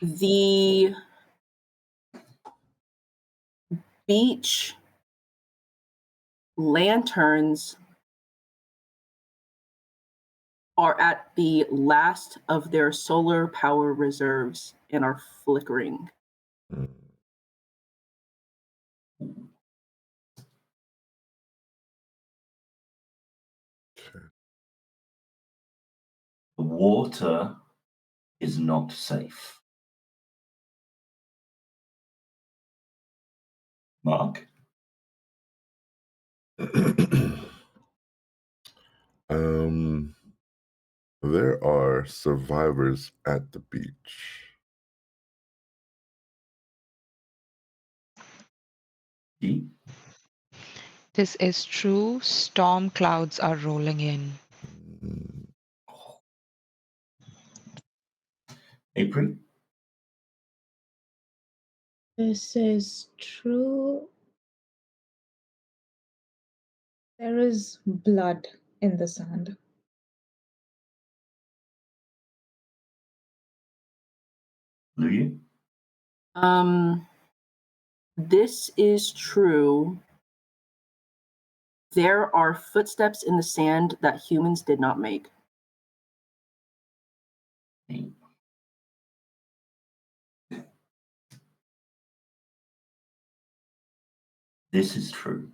The beach lanterns are at the last of their solar power reserves and are flickering. Mm. Okay. The water is not safe. Mark? There are survivors at the beach. G? This is true. Storm clouds are rolling in. Mm. April? This is true. There is blood in the sand. Louis? This is true. There are footsteps in the sand that humans did not make. This is true.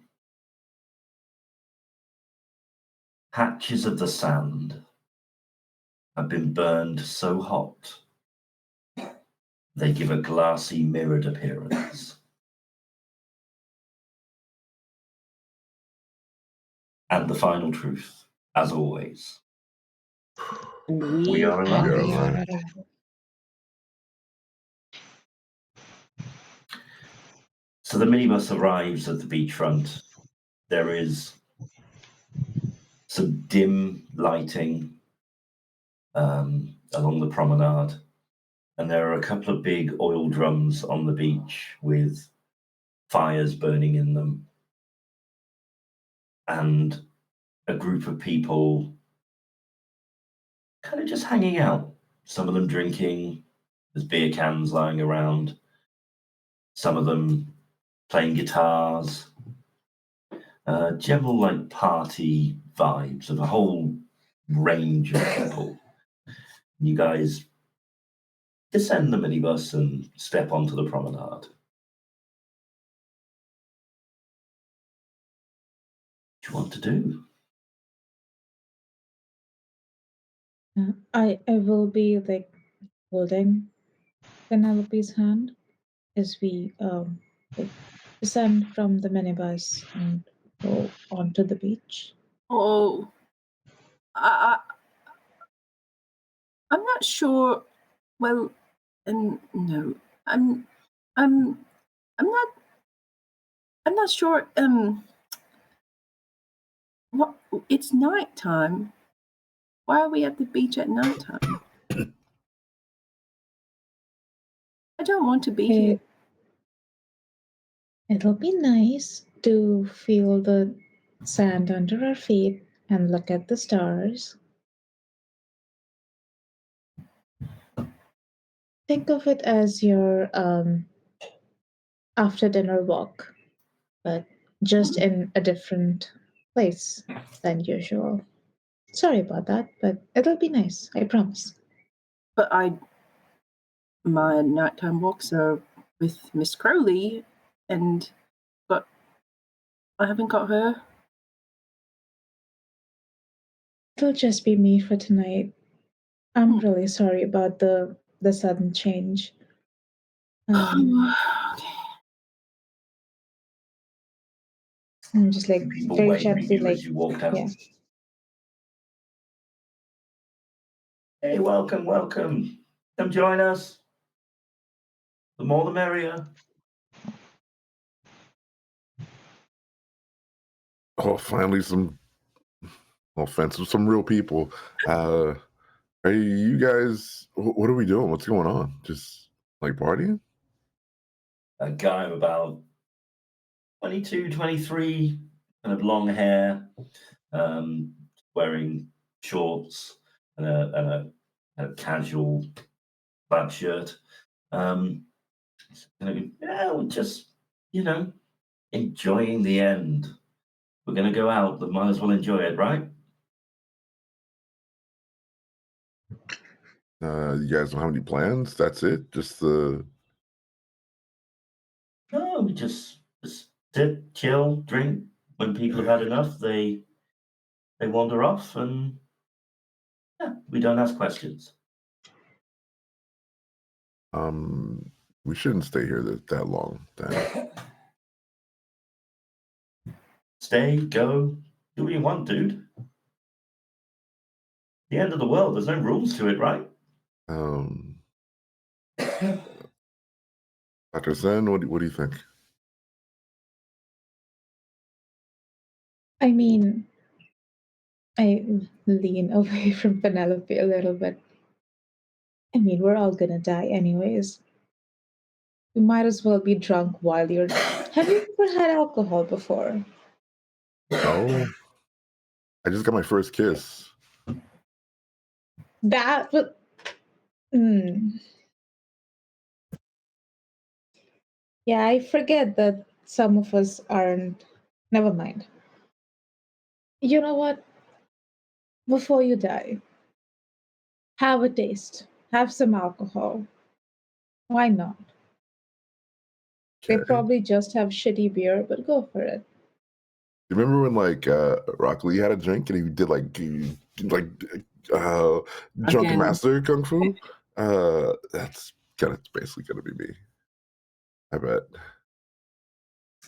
Patches of the sand have been burned so hot they give a glassy mirrored appearance. And the final truth, as always, And we are And alive. we are alive. alive. So the minibus arrives at the beachfront. There is some dim lighting along the promenade, and there are a couple of big oil drums on the beach with fires burning in them, and a group of people kind of just hanging out. Some of them drinking, there's beer cans lying around, some of them playing guitars, general like party vibes of a whole range of people. You guys descend the minibus and step onto the promenade. What do you want to do? I will be like holding Penelope's hand as we like descend from the minibus and go onto the beach. Oh, I, I'm not sure. Well, no, I'm, I'm, I'm not sure. What? It's nighttime. Why are we at the beach at nighttime? I don't want to be here. It'll be nice to feel the sand under our feet and look at the stars. Think of it as your after dinner walk, but just in a different place than usual. Sorry about that, but it'll be nice, I promise. But my nighttime walks are with Miss Crowley, and I haven't got her. It'll just be me for tonight. I'm really sorry about the sudden change. Okay. I'm just like People very waving gently, you like, as you walk down. yeah. Hey, welcome, welcome. Come join us. The more the merrier. Oh, finally some offensive, some real people. Hey, you guys, what are we doing? What's going on? Just like partying? A guy of about 22, 23, kind of long hair, wearing shorts and a casual plaid shirt. Yeah, we're just, enjoying the end. We're going to go out, but might as well enjoy it, right? You guys don't have any plans? That's it? Just the... No, we just sit, chill, drink. When people have had enough, they wander off, and yeah, we don't ask questions. We shouldn't stay here that long, then. Stay, go, do what you want, dude. The end of the world. There's no rules to it, right? Dr. Zen, what do you think? I mean, I lean away from Penelope a little bit. I mean, we're all gonna die anyways. You might as well be drunk while you're. Have you ever had alcohol before? Oh, I just got my first kiss. That would. Yeah, I forget that some of us aren't. Never mind. You know what? Before you die, have a taste. Have some alcohol. Why not? They Okay. probably just have shitty beer, but go for it. You remember when Rock Lee had a drink and he did Drunken Master Kung Fu? That's basically gonna be me. I bet.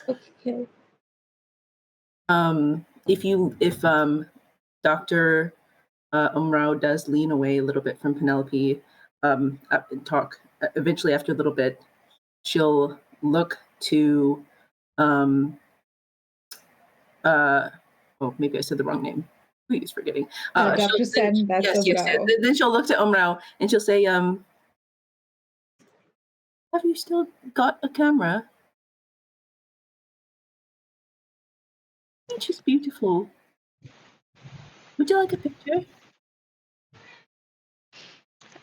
Okay. If Dr. Umrao does lean away a little bit from Penelope, talk eventually after a little bit, she'll look to maybe I said the wrong name. Please forgetting. Dr. Sen, that's yes. Then she'll look to Umrao and she'll say, have you still got a camera? It's just beautiful. Would you like a picture?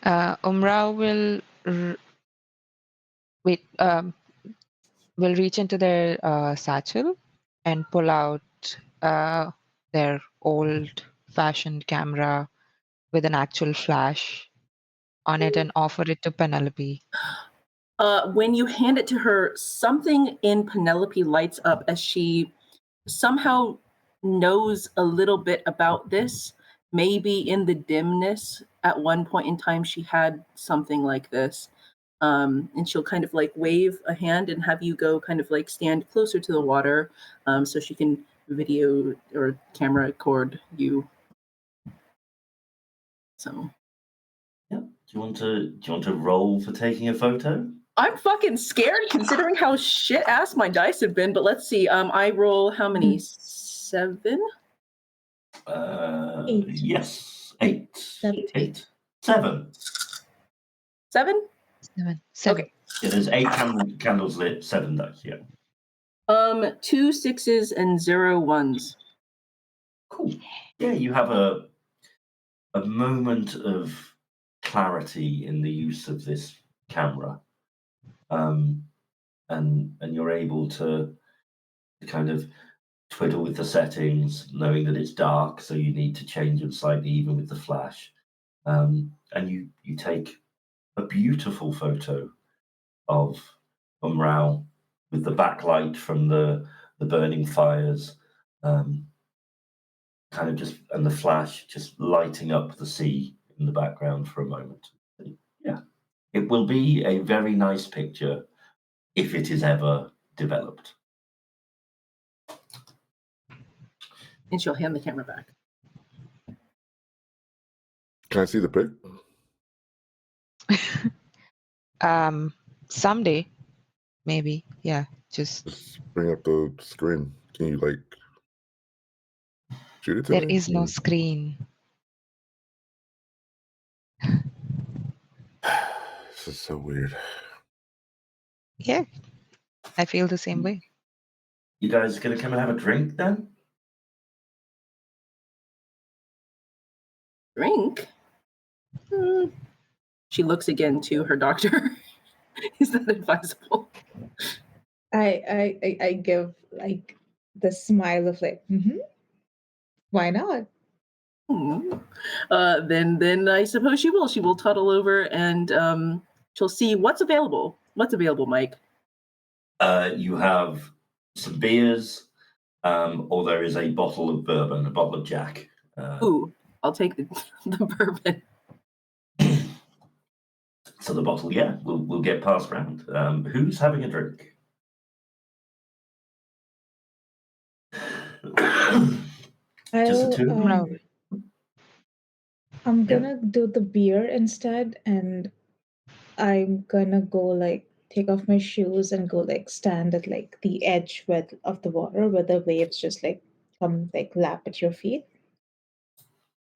Umrao will will reach into their satchel and pull out their old-fashioned camera with an actual flash on it and offer it to Penelope. When you hand it to her, something in Penelope lights up as she somehow knows a little bit about this. Maybe in the dimness, at one point in time, she had something like this. And she'll kind of like wave a hand and have you go kind of like stand closer to the water so she can video or camera record you. So, yeah. Do you want to roll for taking a photo? I'm fucking scared considering how shit ass my dice have been. But let's see. I roll how many? 7? Eight. Yes, 8. Seven. 8. 7. 7? 7. Okay. Yeah, there's 8 candles lit, 7 dice. Yeah. 2 6s and 0 1s. Cool. Yeah, you have a moment of clarity in the use of this camera, and you're able to kind of twiddle with the settings, knowing that it's dark, so you need to change them slightly, even with the flash. And you take a beautiful photo of Umrao with the backlight from the burning fires, kind of just, and the flash just lighting up the sea in the background for a moment. Yeah, it will be a very nice picture if it is ever developed. And she'll hand the camera back. Can I see the pic? Someday, maybe. Yeah, Just bring up the screen. Can you shoot it to there me? is no screen. This is so weird. Yeah, I feel the same way. You guys gonna come and have a drink then? Drink? She looks again to her doctor. Is that advisable? I give like the smile of like, why not? Then I suppose she will. She will toddle over and she'll see what's available. What's available, Mike? You have some beers, or there is a bottle of bourbon, a bottle of Jack. Ooh, I'll take the bourbon. So the bottle, yeah, we'll get passed round. Who's having a drink? Just the two? No. I'm Yeah. gonna do the beer instead, and I'm gonna go like take off my shoes and go like stand at like the edge of the water where the waves just like come like lap at your feet.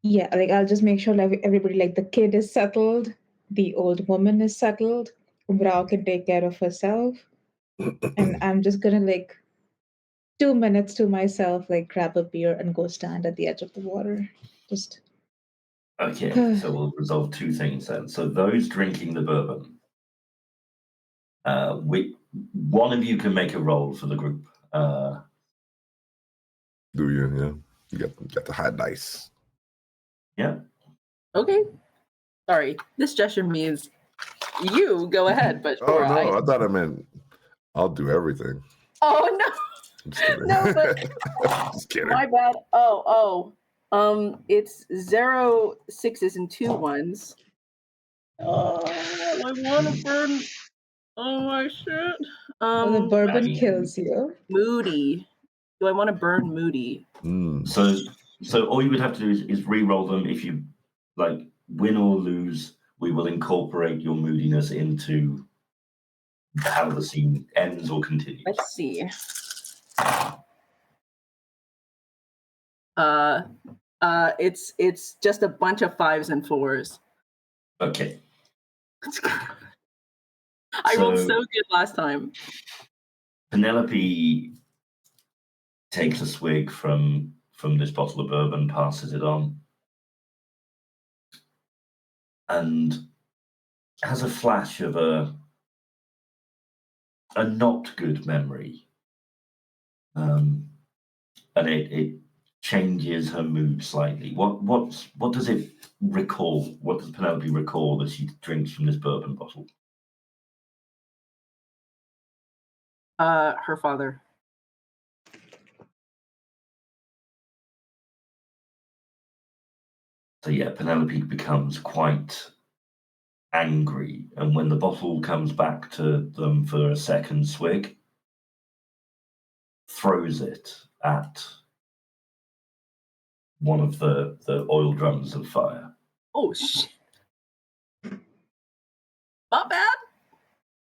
Yeah, like I'll just make sure like everybody, like the kid is settled, the old woman is settled, Umbral can take care of herself, and I'm just gonna like 2 minutes to myself, like grab a beer and go stand at the edge of the water. Just Okay, so we'll resolve two things then. So those drinking the bourbon, one of you can make a roll for the group. Do you? Yeah. You got the high dice. Yeah. Okay. Sorry, this gesture means you go ahead, but Oh sure, no, I thought I meant I'll do everything. Oh no. I'm just kidding. No, but just kidding. my bad. It's 0 6s and 2 1s. Oh, I want to burn. Oh my shit. well, the bourbon Maggie. kills you. Moody. Do I want to burn Moody? So all you would have to do is re-roll them. If you like win or lose, we will incorporate your moodiness into how the scene ends or continues. Let's see. It's just a bunch of 5s and 4s. Okay. I rolled so good last time. Penelope takes a swig from this bottle of bourbon, passes it on, and has a flash of a not good memory. And it changes her mood slightly. What does it recall? What does Penelope recall that she drinks from this bourbon bottle? Her father. So yeah, Penelope becomes quite angry, and when the bottle comes back to them for a second swig, throws it at one of the oil drums of fire. Oh shit! Not bad.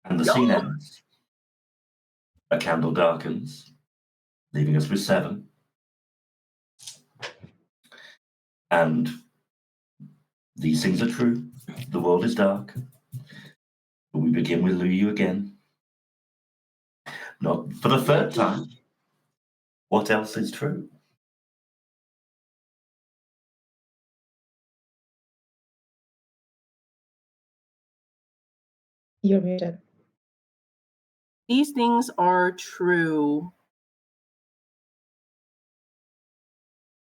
And the scene ends. A candle darkens, leaving us with 7. And these things are true. The world is dark. But we begin with Luyu again. Not for the third time. What else is true? You're muted. These things are true.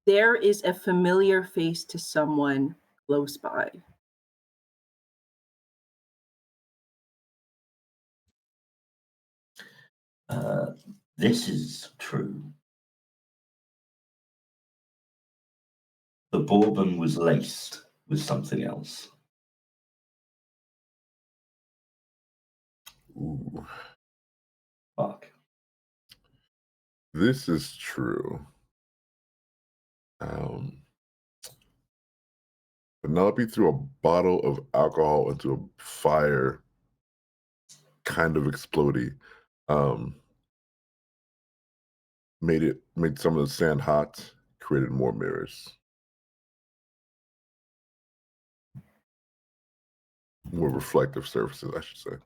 There is a familiar face to someone close by. This is true. The bourbon was laced with something else. Ooh. Fuck. This is true. Penelope threw a bottle of alcohol into a fire, kind of exploding. Made some of the sand hot, created more mirrors. More reflective surfaces, I should say.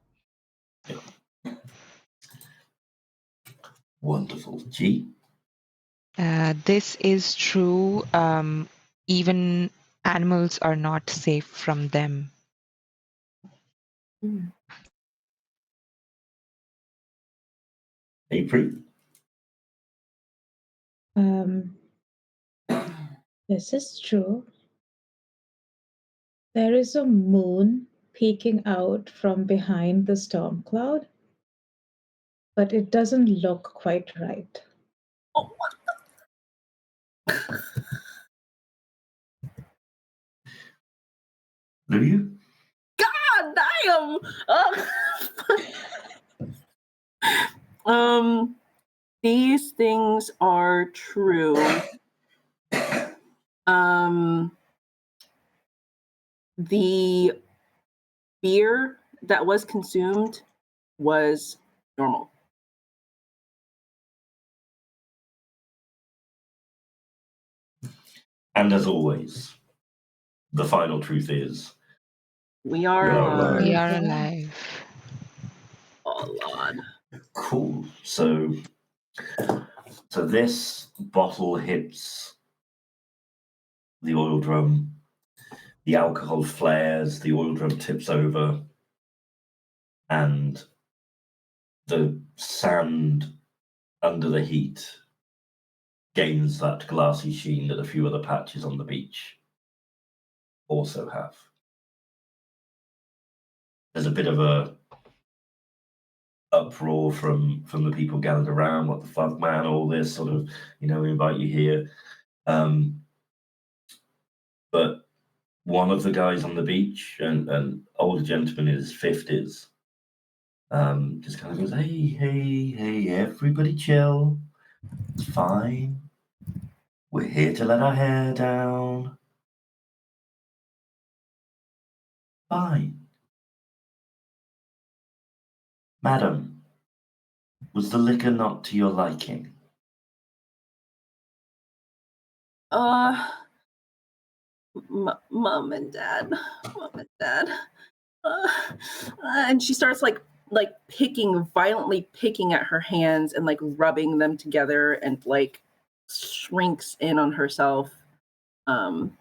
Wonderful. G? This is true. Even animals are not safe from them. April? This is true. There is a moon peeking out from behind the storm cloud, but it doesn't look quite right. Oh, Do you? God damn! These things are true. The beer that was consumed was normal. And as always, the final truth is We are You're alive. We alive. are alive. Oh, Lord. cool. So this bottle hits the oil drum, the alcohol flares, the oil drum tips over, and the sand under the heat gains that glassy sheen that a few other patches on the beach also have. There's a bit of a uproar from the people gathered around. What the fuck, man? All this sort of, we invite you here. But one of the guys on the beach, an older gentleman in his 50s, just kind of goes, hey, everybody chill. It's fine. We're here to let our hair down. Fine. Madam, was the liquor not to your liking? Mom and Dad. And she starts like violently picking at her hands and like rubbing them together and like shrinks in on herself. And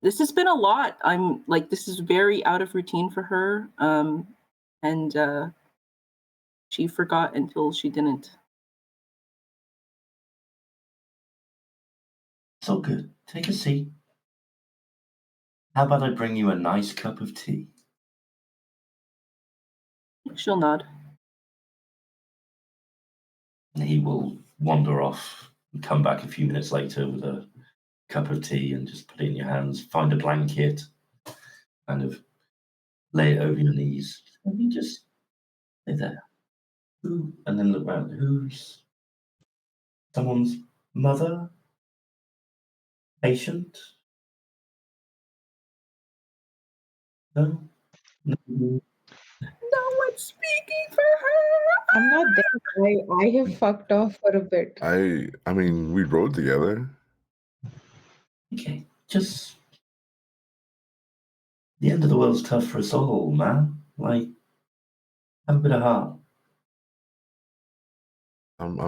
this has been a lot. I'm like, this is very out of routine for her. And she forgot until she didn't. It's all good. Take a seat. How about I bring you a nice cup of tea? She'll nod. And he will wander off and come back a few minutes later with a cup of tea and just put it in your hands, find a blanket, kind of lay it over your knees. And you just lay there. Who? And then look around. Who's someone's mother? Patient? No? No. No one's speaking for her. I'm not there. I have fucked off for a bit. I mean, we rode together. Okay, just the end of the world's tough for us all, man. Like, have a bit of heart.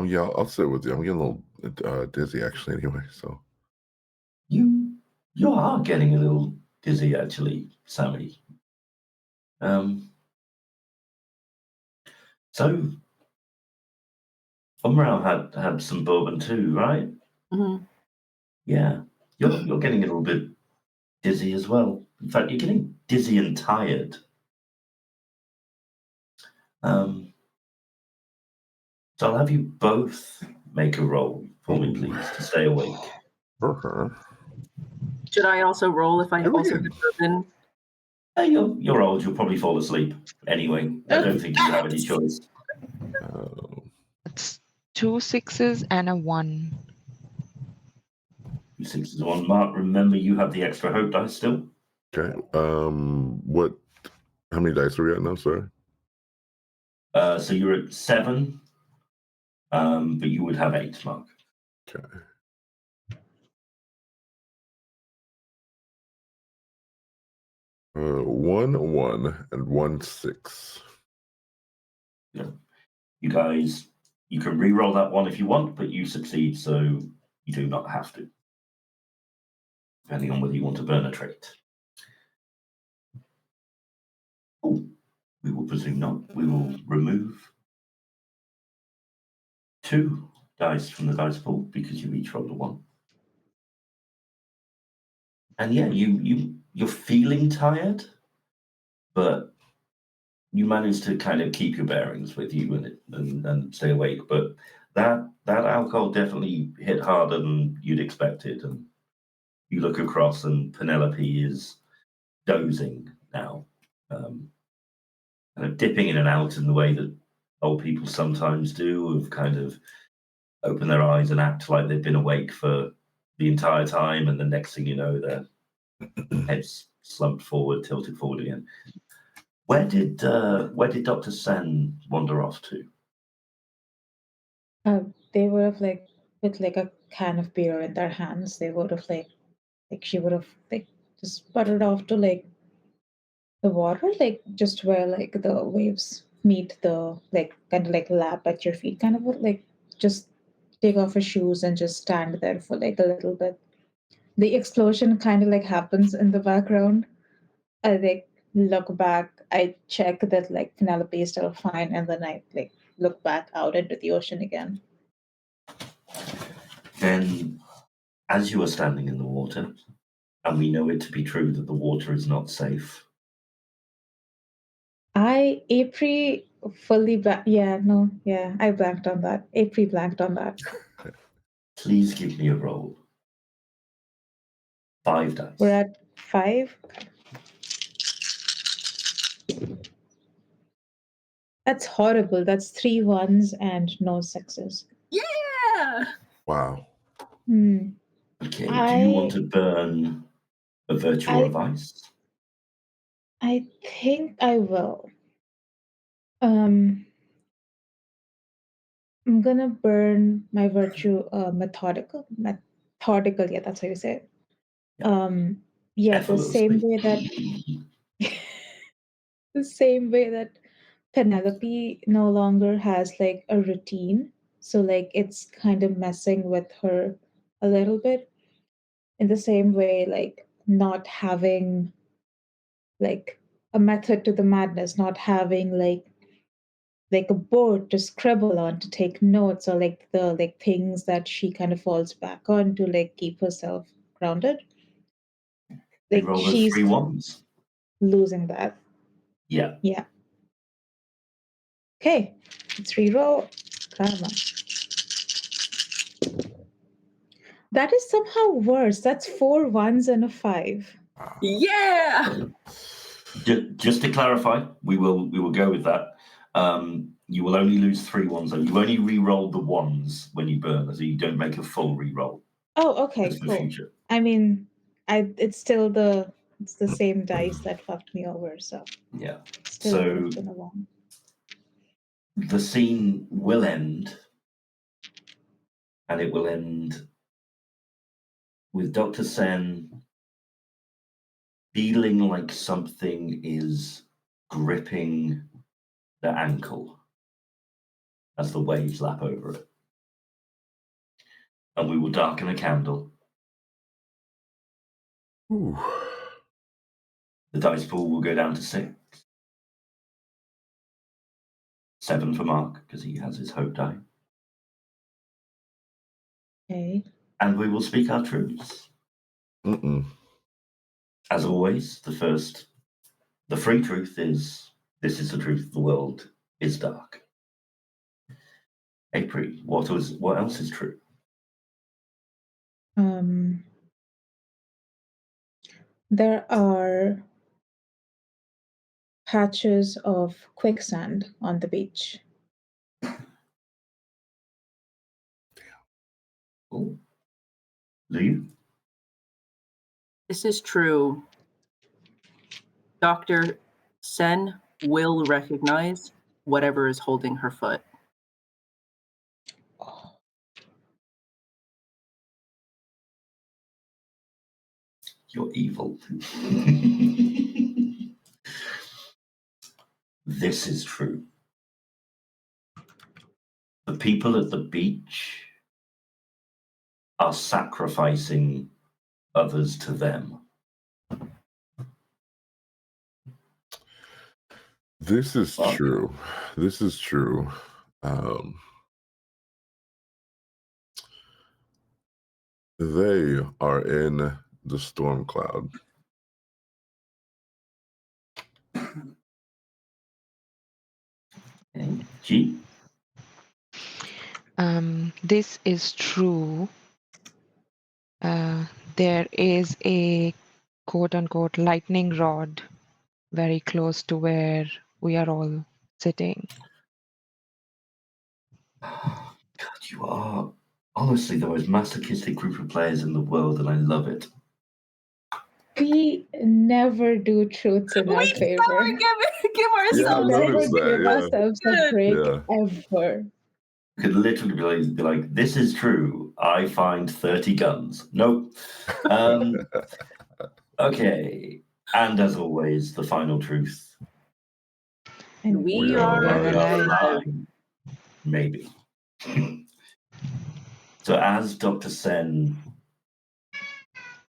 Yeah, I'll sit with you. I'm getting a little dizzy actually anyway, so. You are getting a little dizzy actually, Sammy. So Umrao had some bourbon too, right? Mm-hmm. Yeah. You're getting a little bit dizzy as well. In fact, you're getting dizzy and tired. So I'll have you both make a roll for me, please, to stay awake. Should I also roll if I Here we also go. get bourbon? You're old, you'll probably fall asleep anyway. I don't think you have any choice. It's 2 6s and a 1. 6 is 1. Mark, remember you have the extra hope dice still? Okay. How many dice are we at now, sorry? So you're at 7, but you would have 8, Mark. Okay. One, and 1 6. Yeah. You guys, you can re-roll that one if you want, but you succeed, so you do not have to. Depending on whether you want to burn a trait. Oh, we will presume not. We will remove 2 dice from the dice pool because you each rolled a 1. And yeah, you're feeling tired, but you manage to kind of keep your bearings with you and stay awake. But that alcohol definitely hit harder than you'd expected. And you look across, and Penelope is dozing now, kind of dipping in and out in the way that old people sometimes do, of kind of open their eyes and act like they've been awake for the entire time, and the next thing you know, their heads slumped forward, tilted forward again. Where did Dr. Sen wander off to? They would have like with like a can of beer in their hands. They would have like she would have like just sputtered off to like the water, like just where like the waves meet the like kind of like lap at your feet, kind of like just take off her shoes and just stand there for like a little bit. The explosion kind of like happens in the background. I like look back, I check that like Penelope is still fine, and then I like look back out into the ocean again. Then, as you are standing in the water, and we know it to be true that the water is not safe. April fully I blanked on that. April blanked on that. Please give me a roll. 5 dice. We're at 5. That's horrible. That's 3 ones and no 6s. Yeah. Wow. Okay, do you want to burn a virtue of ice? I think I will. I'm gonna burn my virtue methodical. Yeah, that's how you say it. The same way that Penelope no longer has like a routine. So like it's kind of messing with her a little bit. In the same way, like not having like a method to the madness, not having like a board to scribble on, to take notes, or like the like things that she kind of falls back on to like keep herself grounded. Like roll those she's 3 ones. losing that. Yeah. Yeah. Okay, let's reroll. Come on. That is somehow worse. That's 4 ones and a 5. Yeah. Just to clarify, we will go with that. You will only lose 3 ones, and you only re-roll the ones when you burn, so you don't make a full re-roll. Oh, okay, Just for cool. future. I mean, it's still the same dice that fucked me over, so Yeah. still So would have been a 1. the scene will end, and it will end with Dr. Sen feeling like something is gripping the ankle as the waves lap over it. And we will darken a candle. Ooh. The dice pool will go down to 6. 7 for Mark, because he has his hope die. Okay. And we will speak our truths. As always, the free truth is, this is the truth, the world is dark. April, what else is true? There are patches of quicksand on the beach. Oh. Lee? This is true. Dr. Sen will recognize whatever is holding her foot. You're evil. This is true. The people at the beach are sacrificing others to them. This is true. This is true. They are in the storm cloud. Okay. G. This is true. There is a quote unquote lightning rod very close to where we are all sitting. God, you are honestly the most masochistic group of players in the world, and I love it. We never do truths in our We favor. never give Yeah, I ourselves Never noticed that, give yeah. ourselves a break Yeah. ever. Could literally be like, this is true. I find 30 guns. Nope. Okay. And as always, the final truth. And We are are We are alive. alive. Maybe. So as Dr. Sen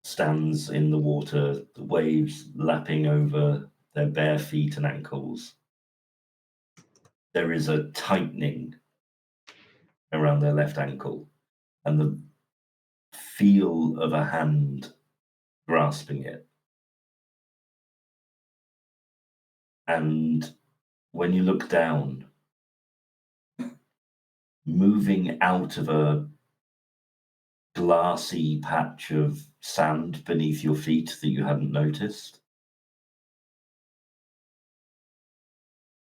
stands in the water, the waves lapping over their bare feet and ankles, there is a tightening around their left ankle, and the feel of a hand grasping it. And when you look down, moving out of a glassy patch of sand beneath your feet that you hadn't noticed,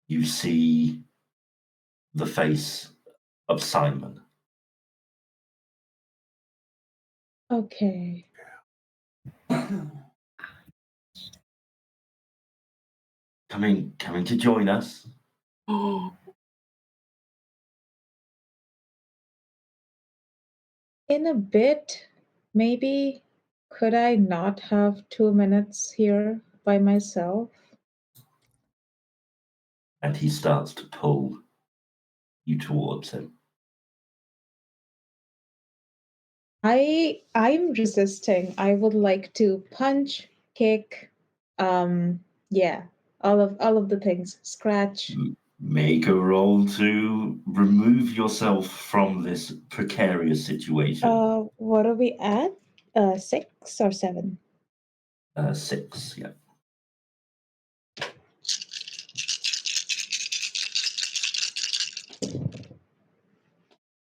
you see the face of Simon. okay. Coming to join us. In a bit, maybe could I not have 2 minutes here by myself? And he starts to pull you towards him. I'm resisting. I would like to punch, kick, yeah, all of the things. Scratch. Make a roll to remove yourself from this precarious situation. What are we at? 6 or 7? 6, yeah.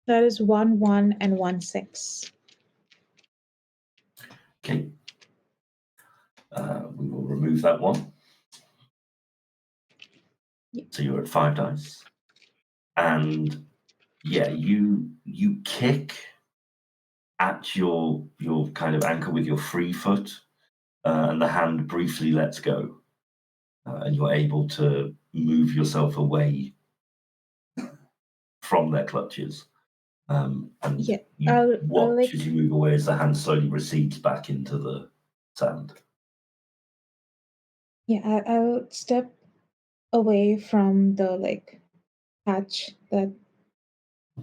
That is 1 1 and 1 6. Okay. We will remove that one. Yep. So you're at 5 dice. And yeah, you kick at your kind of ankle with your free foot, and the hand briefly lets go. And you're able to move yourself away from their clutches. And Yeah, you I'll watch like as you move away as the hand slowly recedes back into the sand. yeah, I'll step away from the like patch that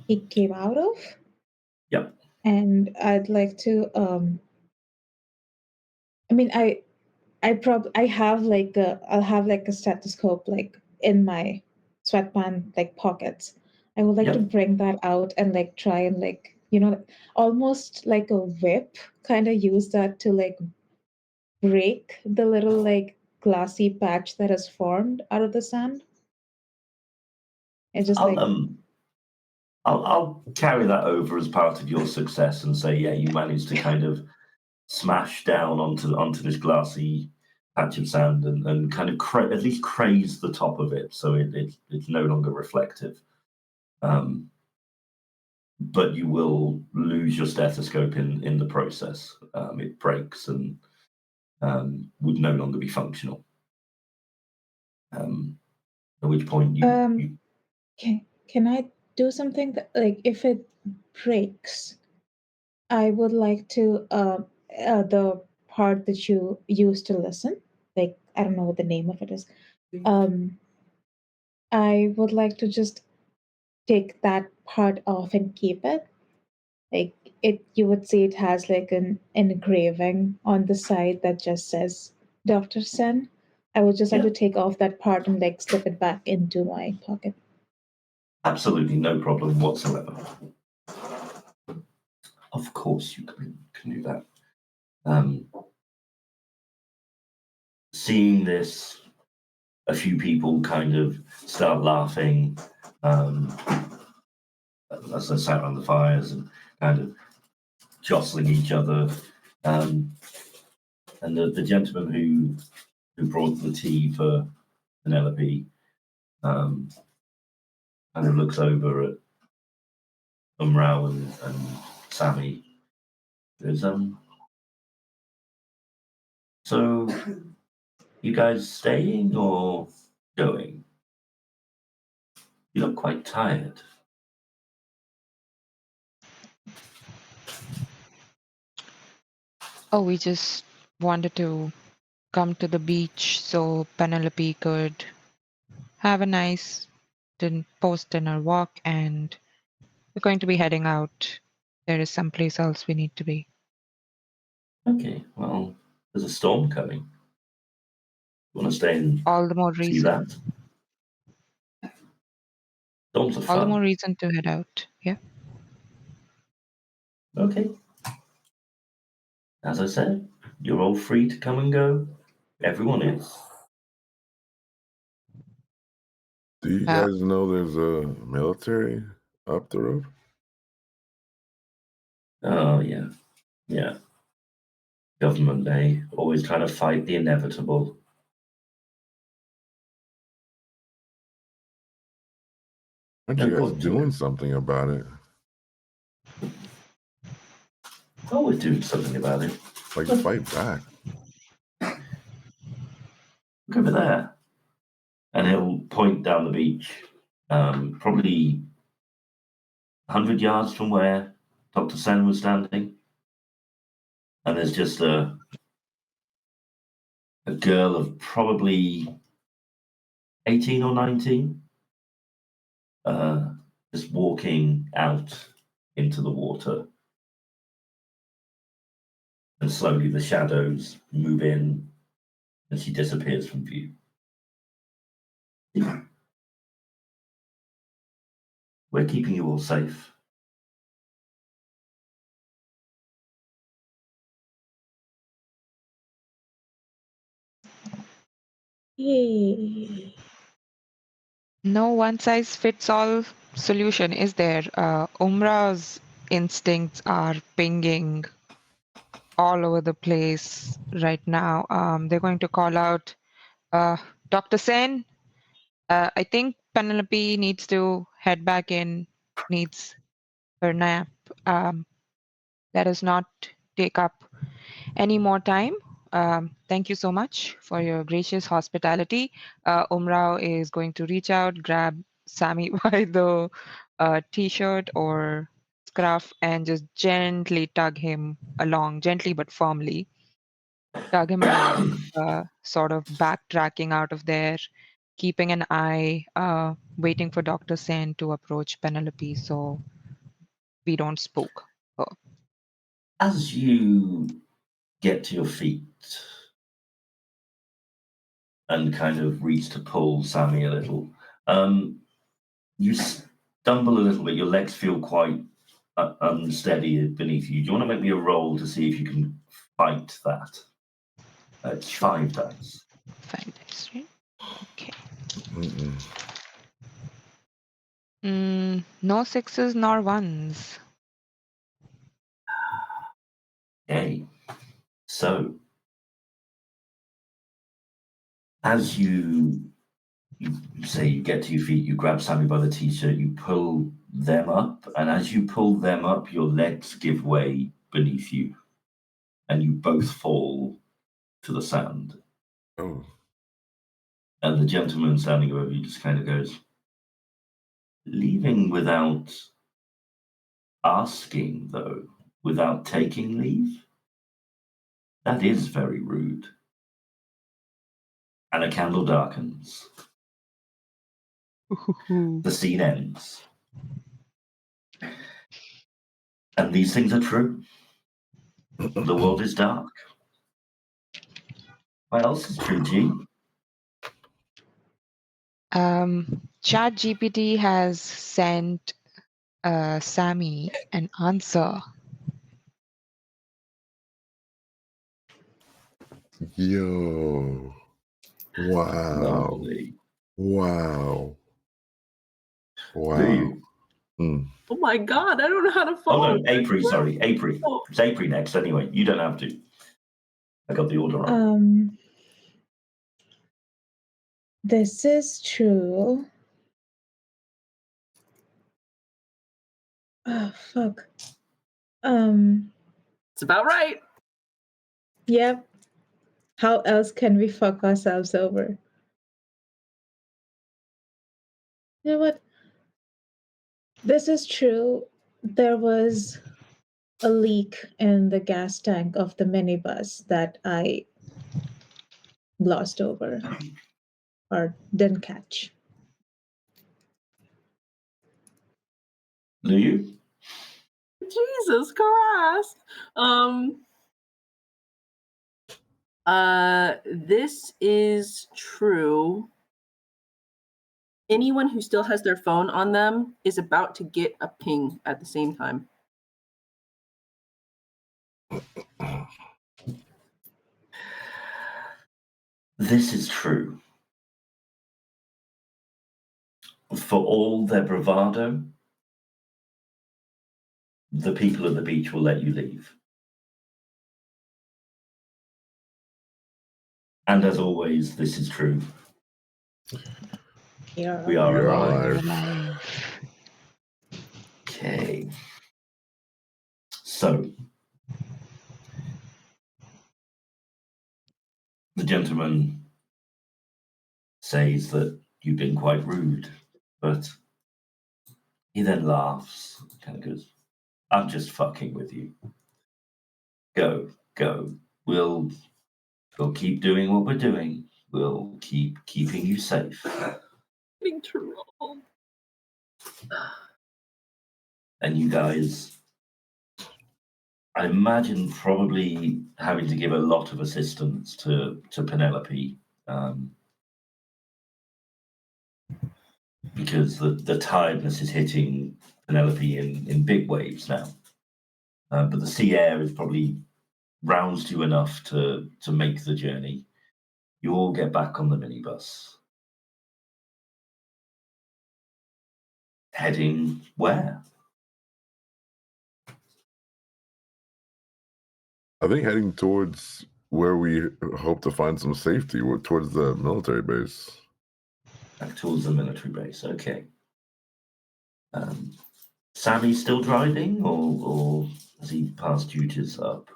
he came out of. Yep. And I'd like to I mean I have like I'll have like a stethoscope like in my sweatband like pockets. I would like to Yep. bring that out and like try and like almost like a whip, kind of use that to like break the little like glassy patch that has formed out of the sand. It's just like I'll carry that over as part of your success and say, yeah, you managed to kind of smash down onto this glassy patch of sand and kind of at least craze the top of it, so it's no longer reflective. But you will lose your stethoscope in the process. It breaks and would no longer be functional. At which point you can I do something that like if it breaks, I would like to the part that you use to listen, like I don't know what the name of it is. I would like to just take that part off and keep it. Like you would see it has like an engraving on the side that just says Dr. Sen. I would just like to take off that part and like slip it back into my pocket. absolutely no problem whatsoever. Of course you can do that. Seeing this, a few people kind of start laughing as they sat around the fires and kind of jostling each other. And the gentleman who brought the tea for Penelope kind of looks over at Umrao and Sammy. Goes, so you guys staying or going? You look quite tired. Oh, we just wanted to come to the beach so Penelope could have a nice post-dinner walk, and we're going to be heading out. There is someplace else we need to be. Okay, well, there's a storm coming. You want to stay and All the more see reason. that? Storms are All the more fun. reason to head out. Yeah. Okay. As I said, you're all free to come and go. Everyone is. Do you Uh, guys know there's a military up the road? Oh, yeah. Yeah. Government, they always trying to fight the inevitable. Aren't No you guys point to doing it. something about it? Always doing something about it. Like fight back. Look over there. And he'll point down the beach, probably 100 yards from where Dr. Sen was standing. And there's just a girl of probably 18 or 19, just walking out into the water. And slowly the shadows move in and she disappears from view. We're keeping you all safe. Yay. no one-size-fits-all solution, is there? Umra's instincts are pinging all over the place right now. They're going to call out, Dr. Sen, I think Penelope needs to head back in, needs her nap. Let us not take up any more time. Thank you so much for your gracious hospitality. Umrao is going to reach out, grab Sammy by the t-shirt or scarf, and just gently tug him along, gently but firmly, tug him along, sort of backtracking out of there, keeping an eye, waiting for Dr. Sen to approach Penelope so we don't spook her. As you get to your feet and kind of reach to pull Sammy a little, you stumble a little bit. Your legs feel quite unsteady beneath you. Do you want to make me a roll to see if you can fight that? It's Sure. 5 dice. 5 dice, right? Okay. Mm-mm. No sixes nor ones. Okay. So, as you say you get to your feet, you grab Sammy by the t-shirt, you pull them up, and as you pull them up, your legs give way beneath you, and you both fall to the sand. Oh, And the gentleman standing over you just kind of goes, leaving without asking, though, without taking leave? That is very rude. And a candle darkens. The scene ends. And these things are true. The world is dark. What else is true, G? ChatGPT has sent Sammy an answer. Yo. Wow. Lovely. Wow. Wow. Lou. Oh my god, I don't know how to Oh follow. no, April, sorry. April. It's April next anyway. You don't have to. I got the order wrong. This is true. Oh fuck. It's about right. Yep. How else can we fuck ourselves over? You know what? This is true. There was a leak in the gas tank of the minibus that I glossed over or didn't catch. Lou? Jesus Christ. This is true. Anyone who still has their phone on them is about to get a ping at the same time. This is true. For all their bravado, the people at the beach will let you leave. And as always, this is true. Yeah. We are You're alive. alive. Okay. So, the gentleman says that you've been quite rude, but he then laughs, kind of goes, I'm just fucking with you. Go. We'll keep doing what we're doing. We'll keep keeping you safe. Getting trolled. And you guys, I imagine, probably having to give a lot of assistance to Penelope, because the tiredness is hitting Penelope in big waves now. But the sea air has probably roused you enough to make the journey. You all get back on the minibus. Heading where? I think heading towards where we hope to find some safety, towards the military base. Back towards the military base. Okay. Sammy's still driving, or has he passed duties up?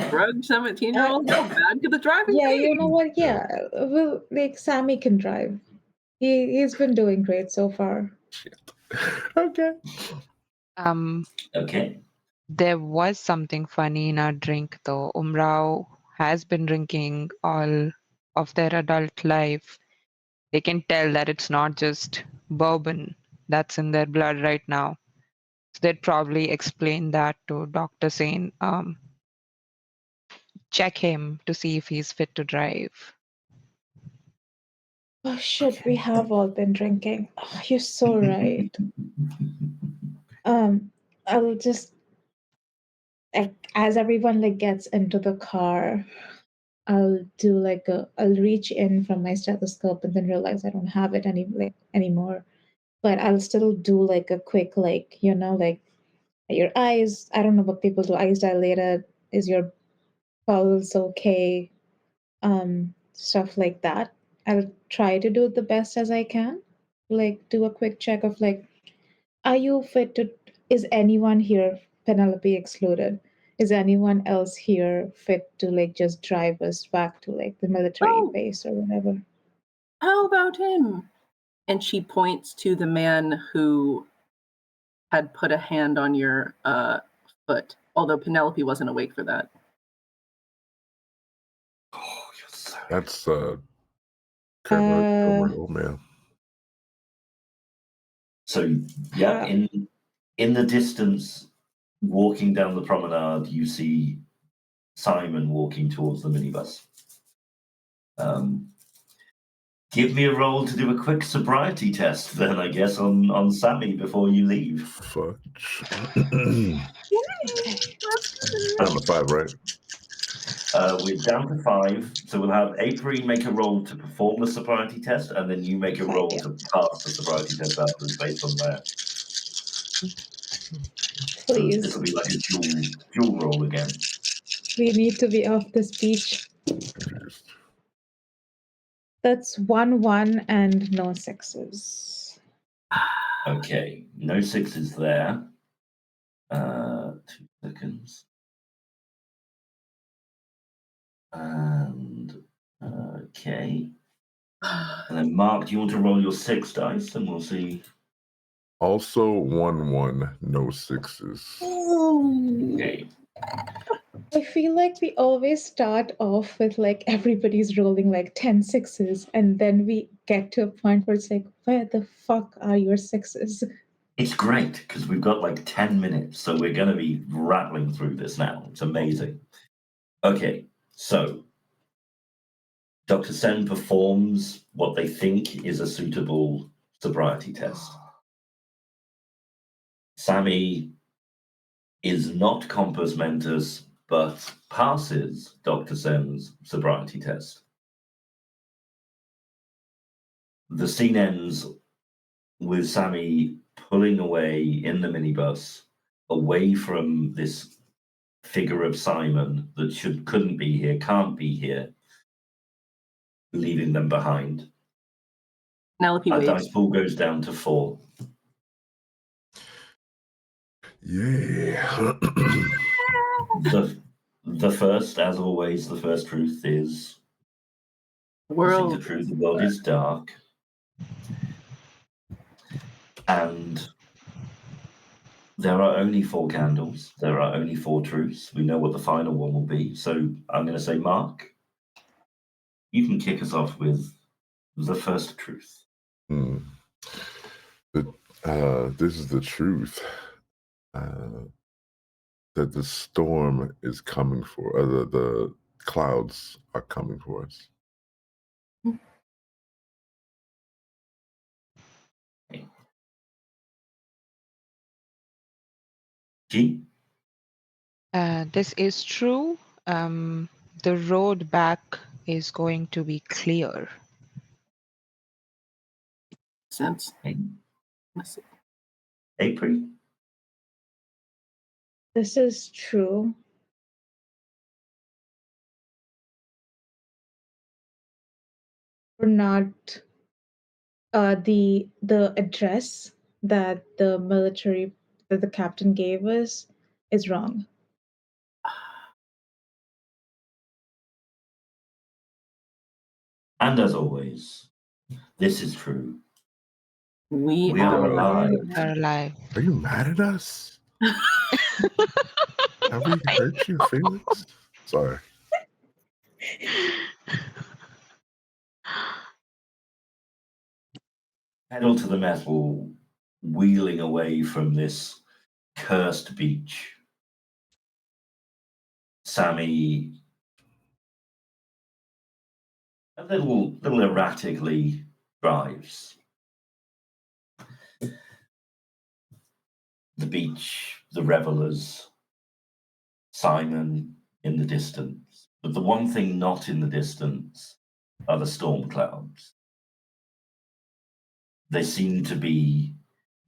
Drug 17-year-old? How bad could the driving Yeah, be? you know what? Yeah, well, like Sammy can drive. He's been doing great so far. Okay. Okay. There was something funny in our drink, though. Umrao has been drinking all of their adult life. They can tell that it's not just bourbon that's in their blood right now. So they'd probably explain that to Dr. Sane. Check him to see if he's fit to drive. Oh shit, we have all been drinking. Oh, you're so right. I'll just like as everyone like gets into the car, I'll reach in from my stethoscope and then realize I don't have it anymore. But I'll still do like a quick like your eyes. I don't know what people do. Eyes dilated. Is your pulse okay? Stuff like that. I'll try to do the best as I can. Like do a quick check of like, are you fit to? Is anyone here, Penelope excluded? Is anyone else here fit to like just drive us back to like the military Oh. base or whatever? How about him? And she points to the man who had put a hand on your foot, although Penelope wasn't awake for that. Oh, you're so. That's Kermit, old man. So yeah, in the distance, walking down the promenade, you see Simon walking towards the minibus. Give me a roll to do a quick sobriety test, then I guess on Sammy before you leave. Fudge. Okay. I'm a 5, right? We're down to 5, so we'll have April make a roll to perform the sobriety test, and then you make a roll to pass the sobriety test afterwards based on that. So Please. this will be like a dual roll again. We need to be off this beach. Confused. That's 1-1 and no 6s. Okay, no 6s there. 2 seconds. And okay. And then Mark, do you want to roll your 6 dice and we'll see? Also 1-1, no 6s. Okay. I feel like we always start off with like everybody's rolling like 10 6s, and then we get to a point where it's like, where the fuck are your 6s? It's great because we've got like 10 minutes, so we're going to be rattling through this now. It's amazing. Okay, so Dr. Sen performs what they think is a suitable sobriety test. Sammy is not compos mentis, but passes Dr. Sen's sobriety test. The scene ends with Sammy pulling away in the minibus, away from this figure of Simon that couldn't be here, can't be here, leaving them behind. Penelope Our waves. dice pool goes down to 4. Yeah. The first, as always, the first truth is World. the truth. The world is dark, and there are only 4 candles. There are only 4 truths. We know what the final one will be. So I'm going to say, Mark, you can kick us off with the first truth. This is the truth. That the storm is coming for the clouds are coming for us. G? This is true. The road back is going to be clear. Sense. April? This is true. We're not the address that the captain gave us is wrong. And as always, this is true. We are are alive. Are alive. Are you mad at us? Have we hurt your feelings? Sorry. Pedal to the metal, wheeling away from this cursed beach. Sammy, a little erratically, drives. The beach, the revelers, Simon in the distance. But the one thing not in the distance are the storm clouds. They seem to be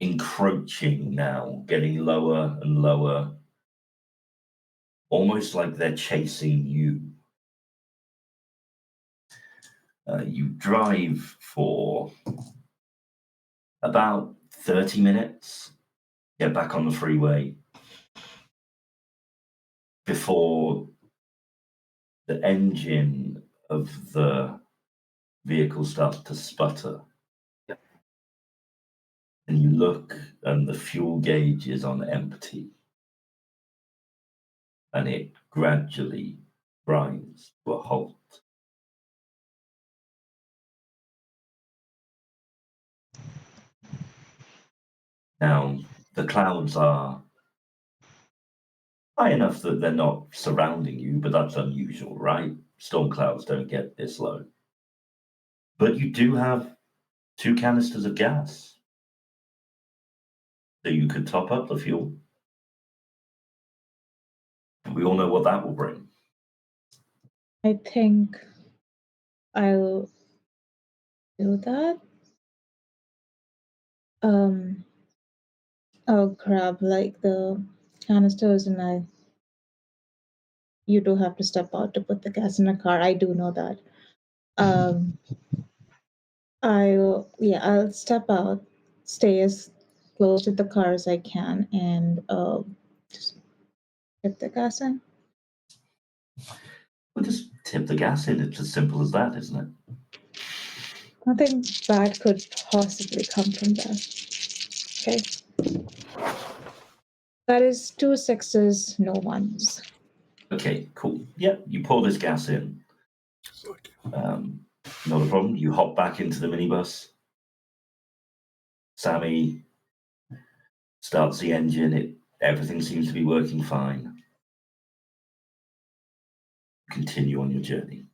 encroaching now, getting lower and lower, almost like they're chasing you. You drive for about 30 minutes, get back on the freeway before the engine of the vehicle starts to sputter. Yep. And you look, and the fuel gauge is on empty. And it gradually grinds to a halt. Now, the clouds are high enough that they're not surrounding you, but that's unusual, right? Storm clouds don't get this low. But you do have 2 canisters of gas. So you could top up the fuel. We all know what that will bring. I think I'll do that. I'll grab like the canisters and you do have to step out to put the gas in the car. I do know that. I'll step out, stay as close to the car as I can, and just get the gas in. Well, just tip the gas in. It's as simple as that, isn't it? Nothing bad could possibly come from that. Okay. That is 2 6s, no 1s. Okay, cool. Yep, you pour this gas in. Not a problem. You hop back into the minibus. Sammy starts the engine. Everything seems to be working fine. Continue on your journey,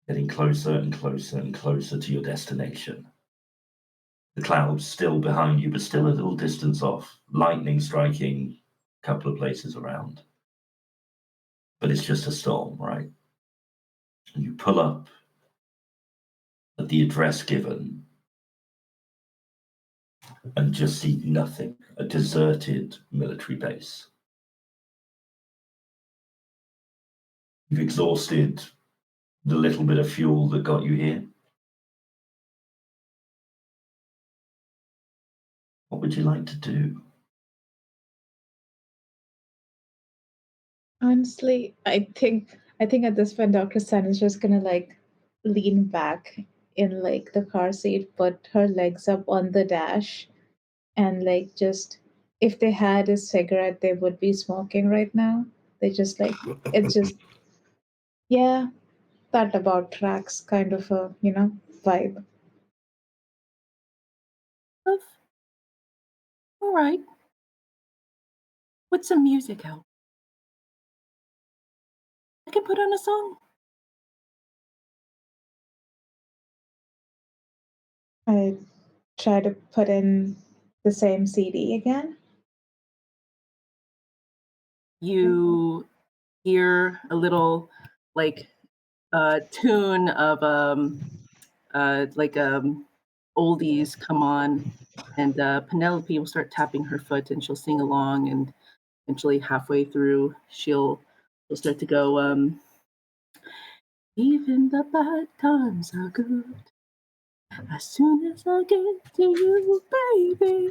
getting closer and closer and closer to your destination. The clouds still behind you, but still a little distance off. Lightning striking a couple of places around. But it's just a storm, right? And you pull up at the address given and just see nothing. A deserted military base. You've exhausted the little bit of fuel that got you here. What would you like to do? Honestly, I think at this point Dr. Sun is just gonna like lean back in like the car seat, put her legs up on the dash, and like just if they had a cigarette, they would be smoking right now. They just like it's just yeah, that about tracks kind of a vibe. All right. Put some music out. I can put on a song. I try to put in the same CD again. You hear a little like tune of oldies come on, and Penelope will start tapping her foot and she'll sing along, and eventually halfway through she'll start to go even the bad times are good as soon as I get to you, baby.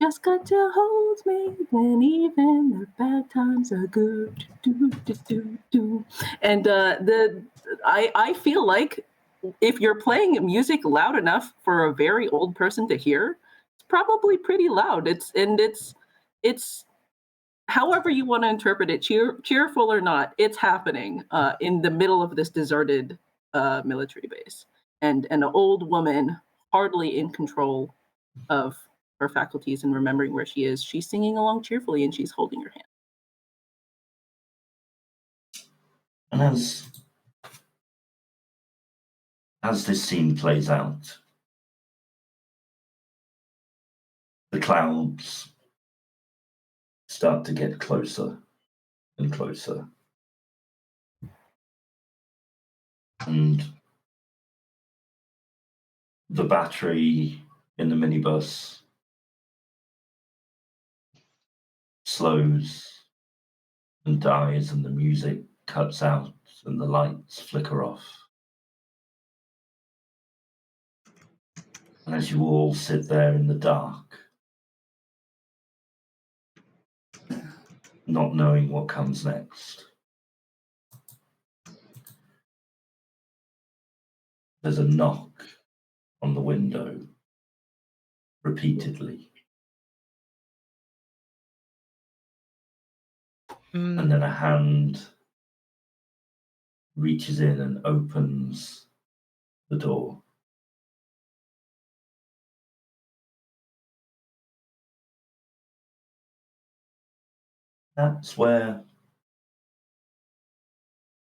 Just got to hold me when even the bad times are good. Do, do, do, do. And I feel like if you're playing music loud enough for a very old person to hear, it's probably pretty loud. It's however you want to interpret it, cheerful or not, it's happening in the middle of this deserted military base, and an old woman, hardly in control of her faculties and remembering where she is, she's singing along cheerfully and she's holding your hand. And as this scene plays out, the clouds start to get closer and closer. And the battery in the minibus slows and dies, and the music cuts out and the lights flicker off. And as you all sit there in the dark, not knowing what comes next, there's a knock on the window repeatedly. And then a hand reaches in and opens the door. That's where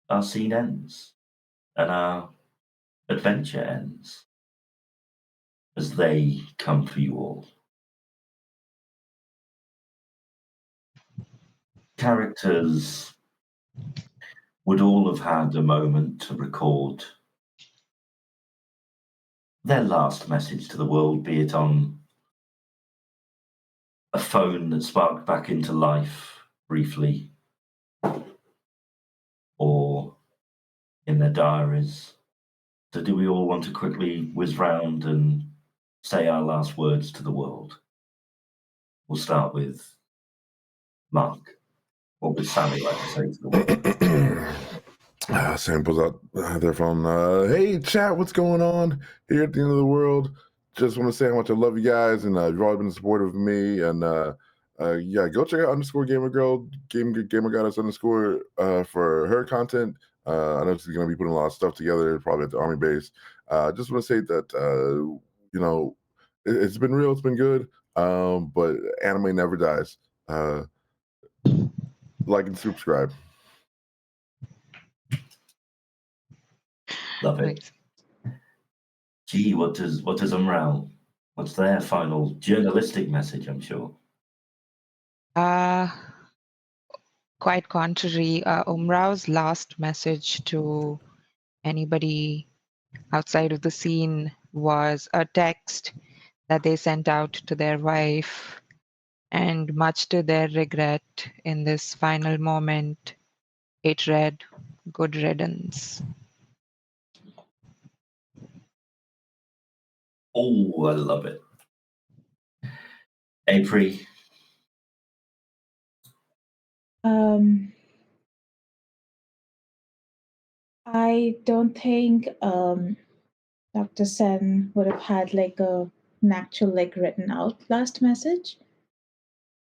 our scene ends and our adventure ends as they come for you all. Characters would all have had a moment to record their last message to the world, be it on a phone that sparked back into life briefly, or in their diaries. So do we all want to quickly whiz round and say our last words to the world? We'll start with Mark. What would Sammy like to say to the world? Sam pulls out their phone. Hey, chat, what's going on here at the end of the world? Just want to say how much I love you guys, and you've always been supportive of me. And yeah, go check out _gamergirl, gamergoddess _ for her content. I know she's going to be putting a lot of stuff together, probably at the Army base. Just want to say that, you know, it's been real, it's been good, but anime never dies. Like and subscribe. Love it. Nice. Gee, what does Umral? What's their final journalistic message? I'm sure. Quite contrary, Umrao's last message to anybody outside of the scene was a text that they sent out to their wife, and much to their regret, in this final moment, it read, "Good riddance." Oh, I love it. April. I don't think Dr. Sen would have had like an actual like written out last message.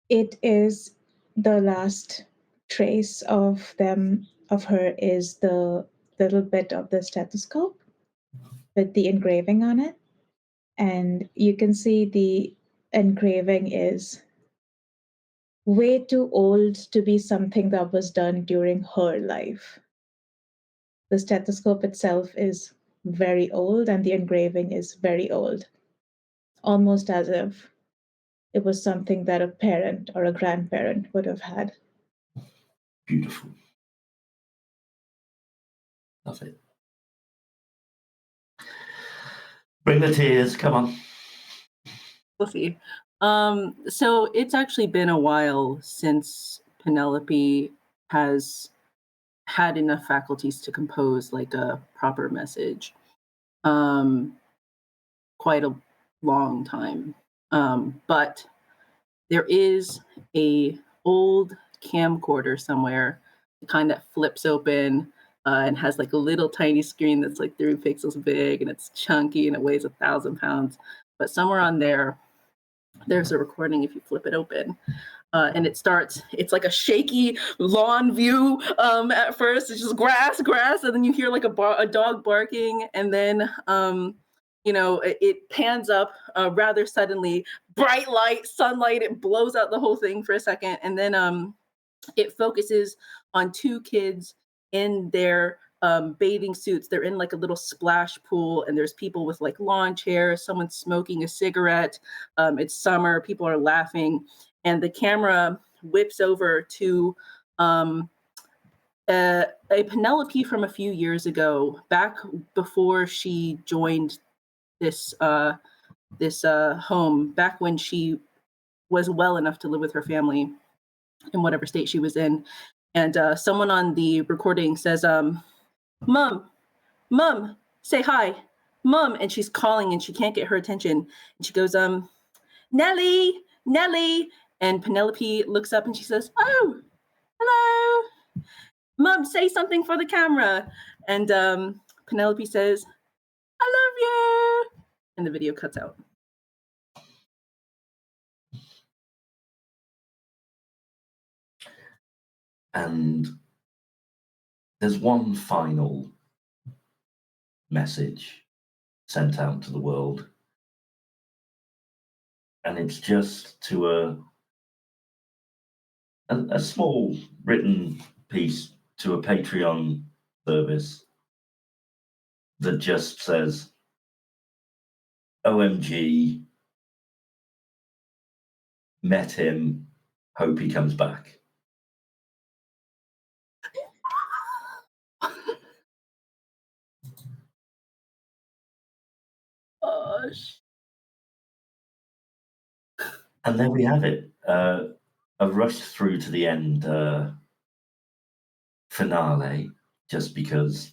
It is the last trace of her is the little bit of the stethoscope with the engraving on it. And you can see the engraving is way too old to be something that was done during her life. The stethoscope itself is very old, and the engraving is very old, almost as if it was something that a parent or a grandparent would have had. Beautiful. Love it. Bring the tears. Come on. Fluffy. So it's actually been a while since Penelope has had enough faculties to compose like a proper message. Quite a long time. But there is a old camcorder somewhere, kind that flips open and has like a little tiny screen that's like 3 pixels big, and it's chunky and it weighs 1,000 pounds. But somewhere on there's a recording if you flip it open. And it starts, it's like a shaky lawn view at first. It's just grass, and then you hear like a dog barking, and then it pans up rather suddenly, bright light, sunlight, it blows out the whole thing for a second, and then it focuses on 2 kids in their bathing suits. They're in like a little splash pool, and there's people with like lawn chairs, someone's smoking a cigarette. It's summer, people are laughing, and the camera whips over to a Penelope from a few years ago, back before she joined this home, back when she was well enough to live with her family in whatever state she was in. And someone on the recording says, Mom, say hi, Mom. And she's calling and she can't get her attention. And she goes, Nellie. And Penelope looks up and she says, oh, hello. Mom, say something for the camera. And Penelope says, I love you. And the video cuts out. And there's one final message sent out to the world. And it's just to a small written piece to a Patreon service that just says, OMG, met him, hope he comes back. gosh. And there we have it. A rush through to the end finale, just because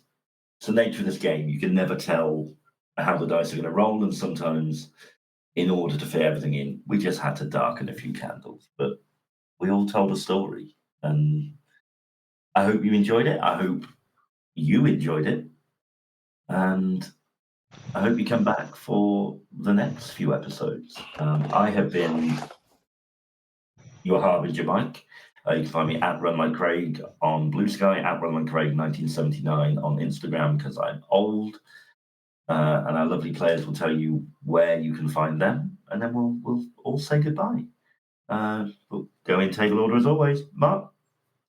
it's the nature of this game. You can never tell how the dice are going to roll, and sometimes, in order to fit everything in, we just had to darken a few candles. But we all told a story, and I hope you enjoyed it. I hope you enjoyed it, and I hope you come back for the next few episodes. I have been your Harbinger Mike. You can find me at Run Like Craig on Blue Sky, at Run Like Craig 1979 on Instagram because I'm old. And our lovely players will tell you where you can find them, and then we'll all say goodbye. We'll go in table order as always. Mark?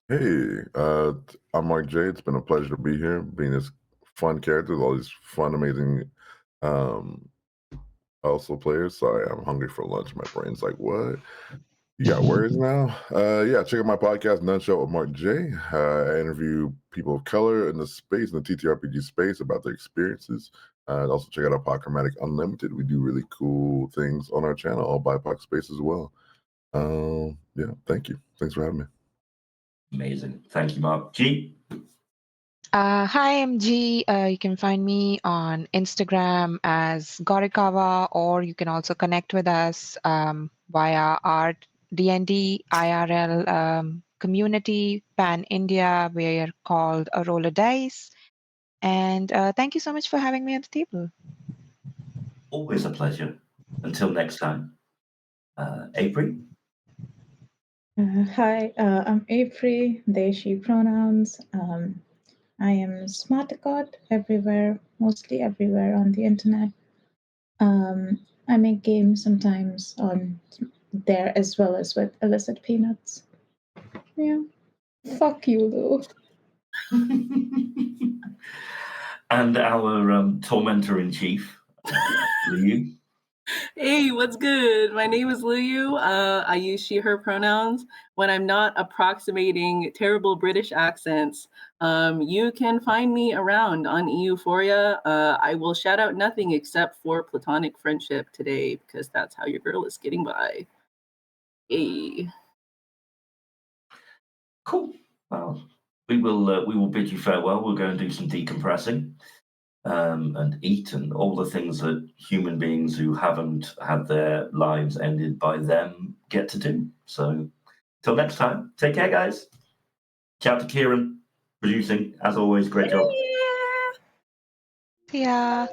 Hey, I'm Mark J. It's been a pleasure to be here, being this fun character, all these fun, amazing also players. Sorry, I'm hungry for lunch. My brain's like, what? You got words now? Yeah, check out my podcast, None Show with Mark J. I interview people of color in the space, in the TTRPG space, about their experiences. And also check out our Pochromatic Unlimited. We do really cool things on our channel, all BIPOC space as well. Yeah, thank you. Thanks for having me. Amazing. Thank you, Mark. G? Hi, I'm G. You can find me on Instagram as Gorikawa, or you can also connect with us via our D&D IRL community, Pan India. We're called A Roll of Dice. And thank you so much for having me on the table. Always a pleasure. Until next time. April? Hi, I'm April, they, she pronouns. I am Smarticot everywhere, mostly everywhere on the internet. I make games sometimes on there as well as with illicit peanuts. Yeah. Fuck you, though. And our tormentor in chief, Liu. Hey, what's good? My name is Liu. I use she, her pronouns when I'm not approximating terrible British accents. You can find me around on Euphoria. I will shout out nothing except for platonic friendship today because that's how your girl is getting by. Hey. Cool. Well, we will bid you farewell. We'll go and do some decompressing. And eat and all the things that human beings who haven't had their lives ended by them get to do. So, till next time, take care, guys. Shout out to Kieran, producing, as always, great job. Yeah.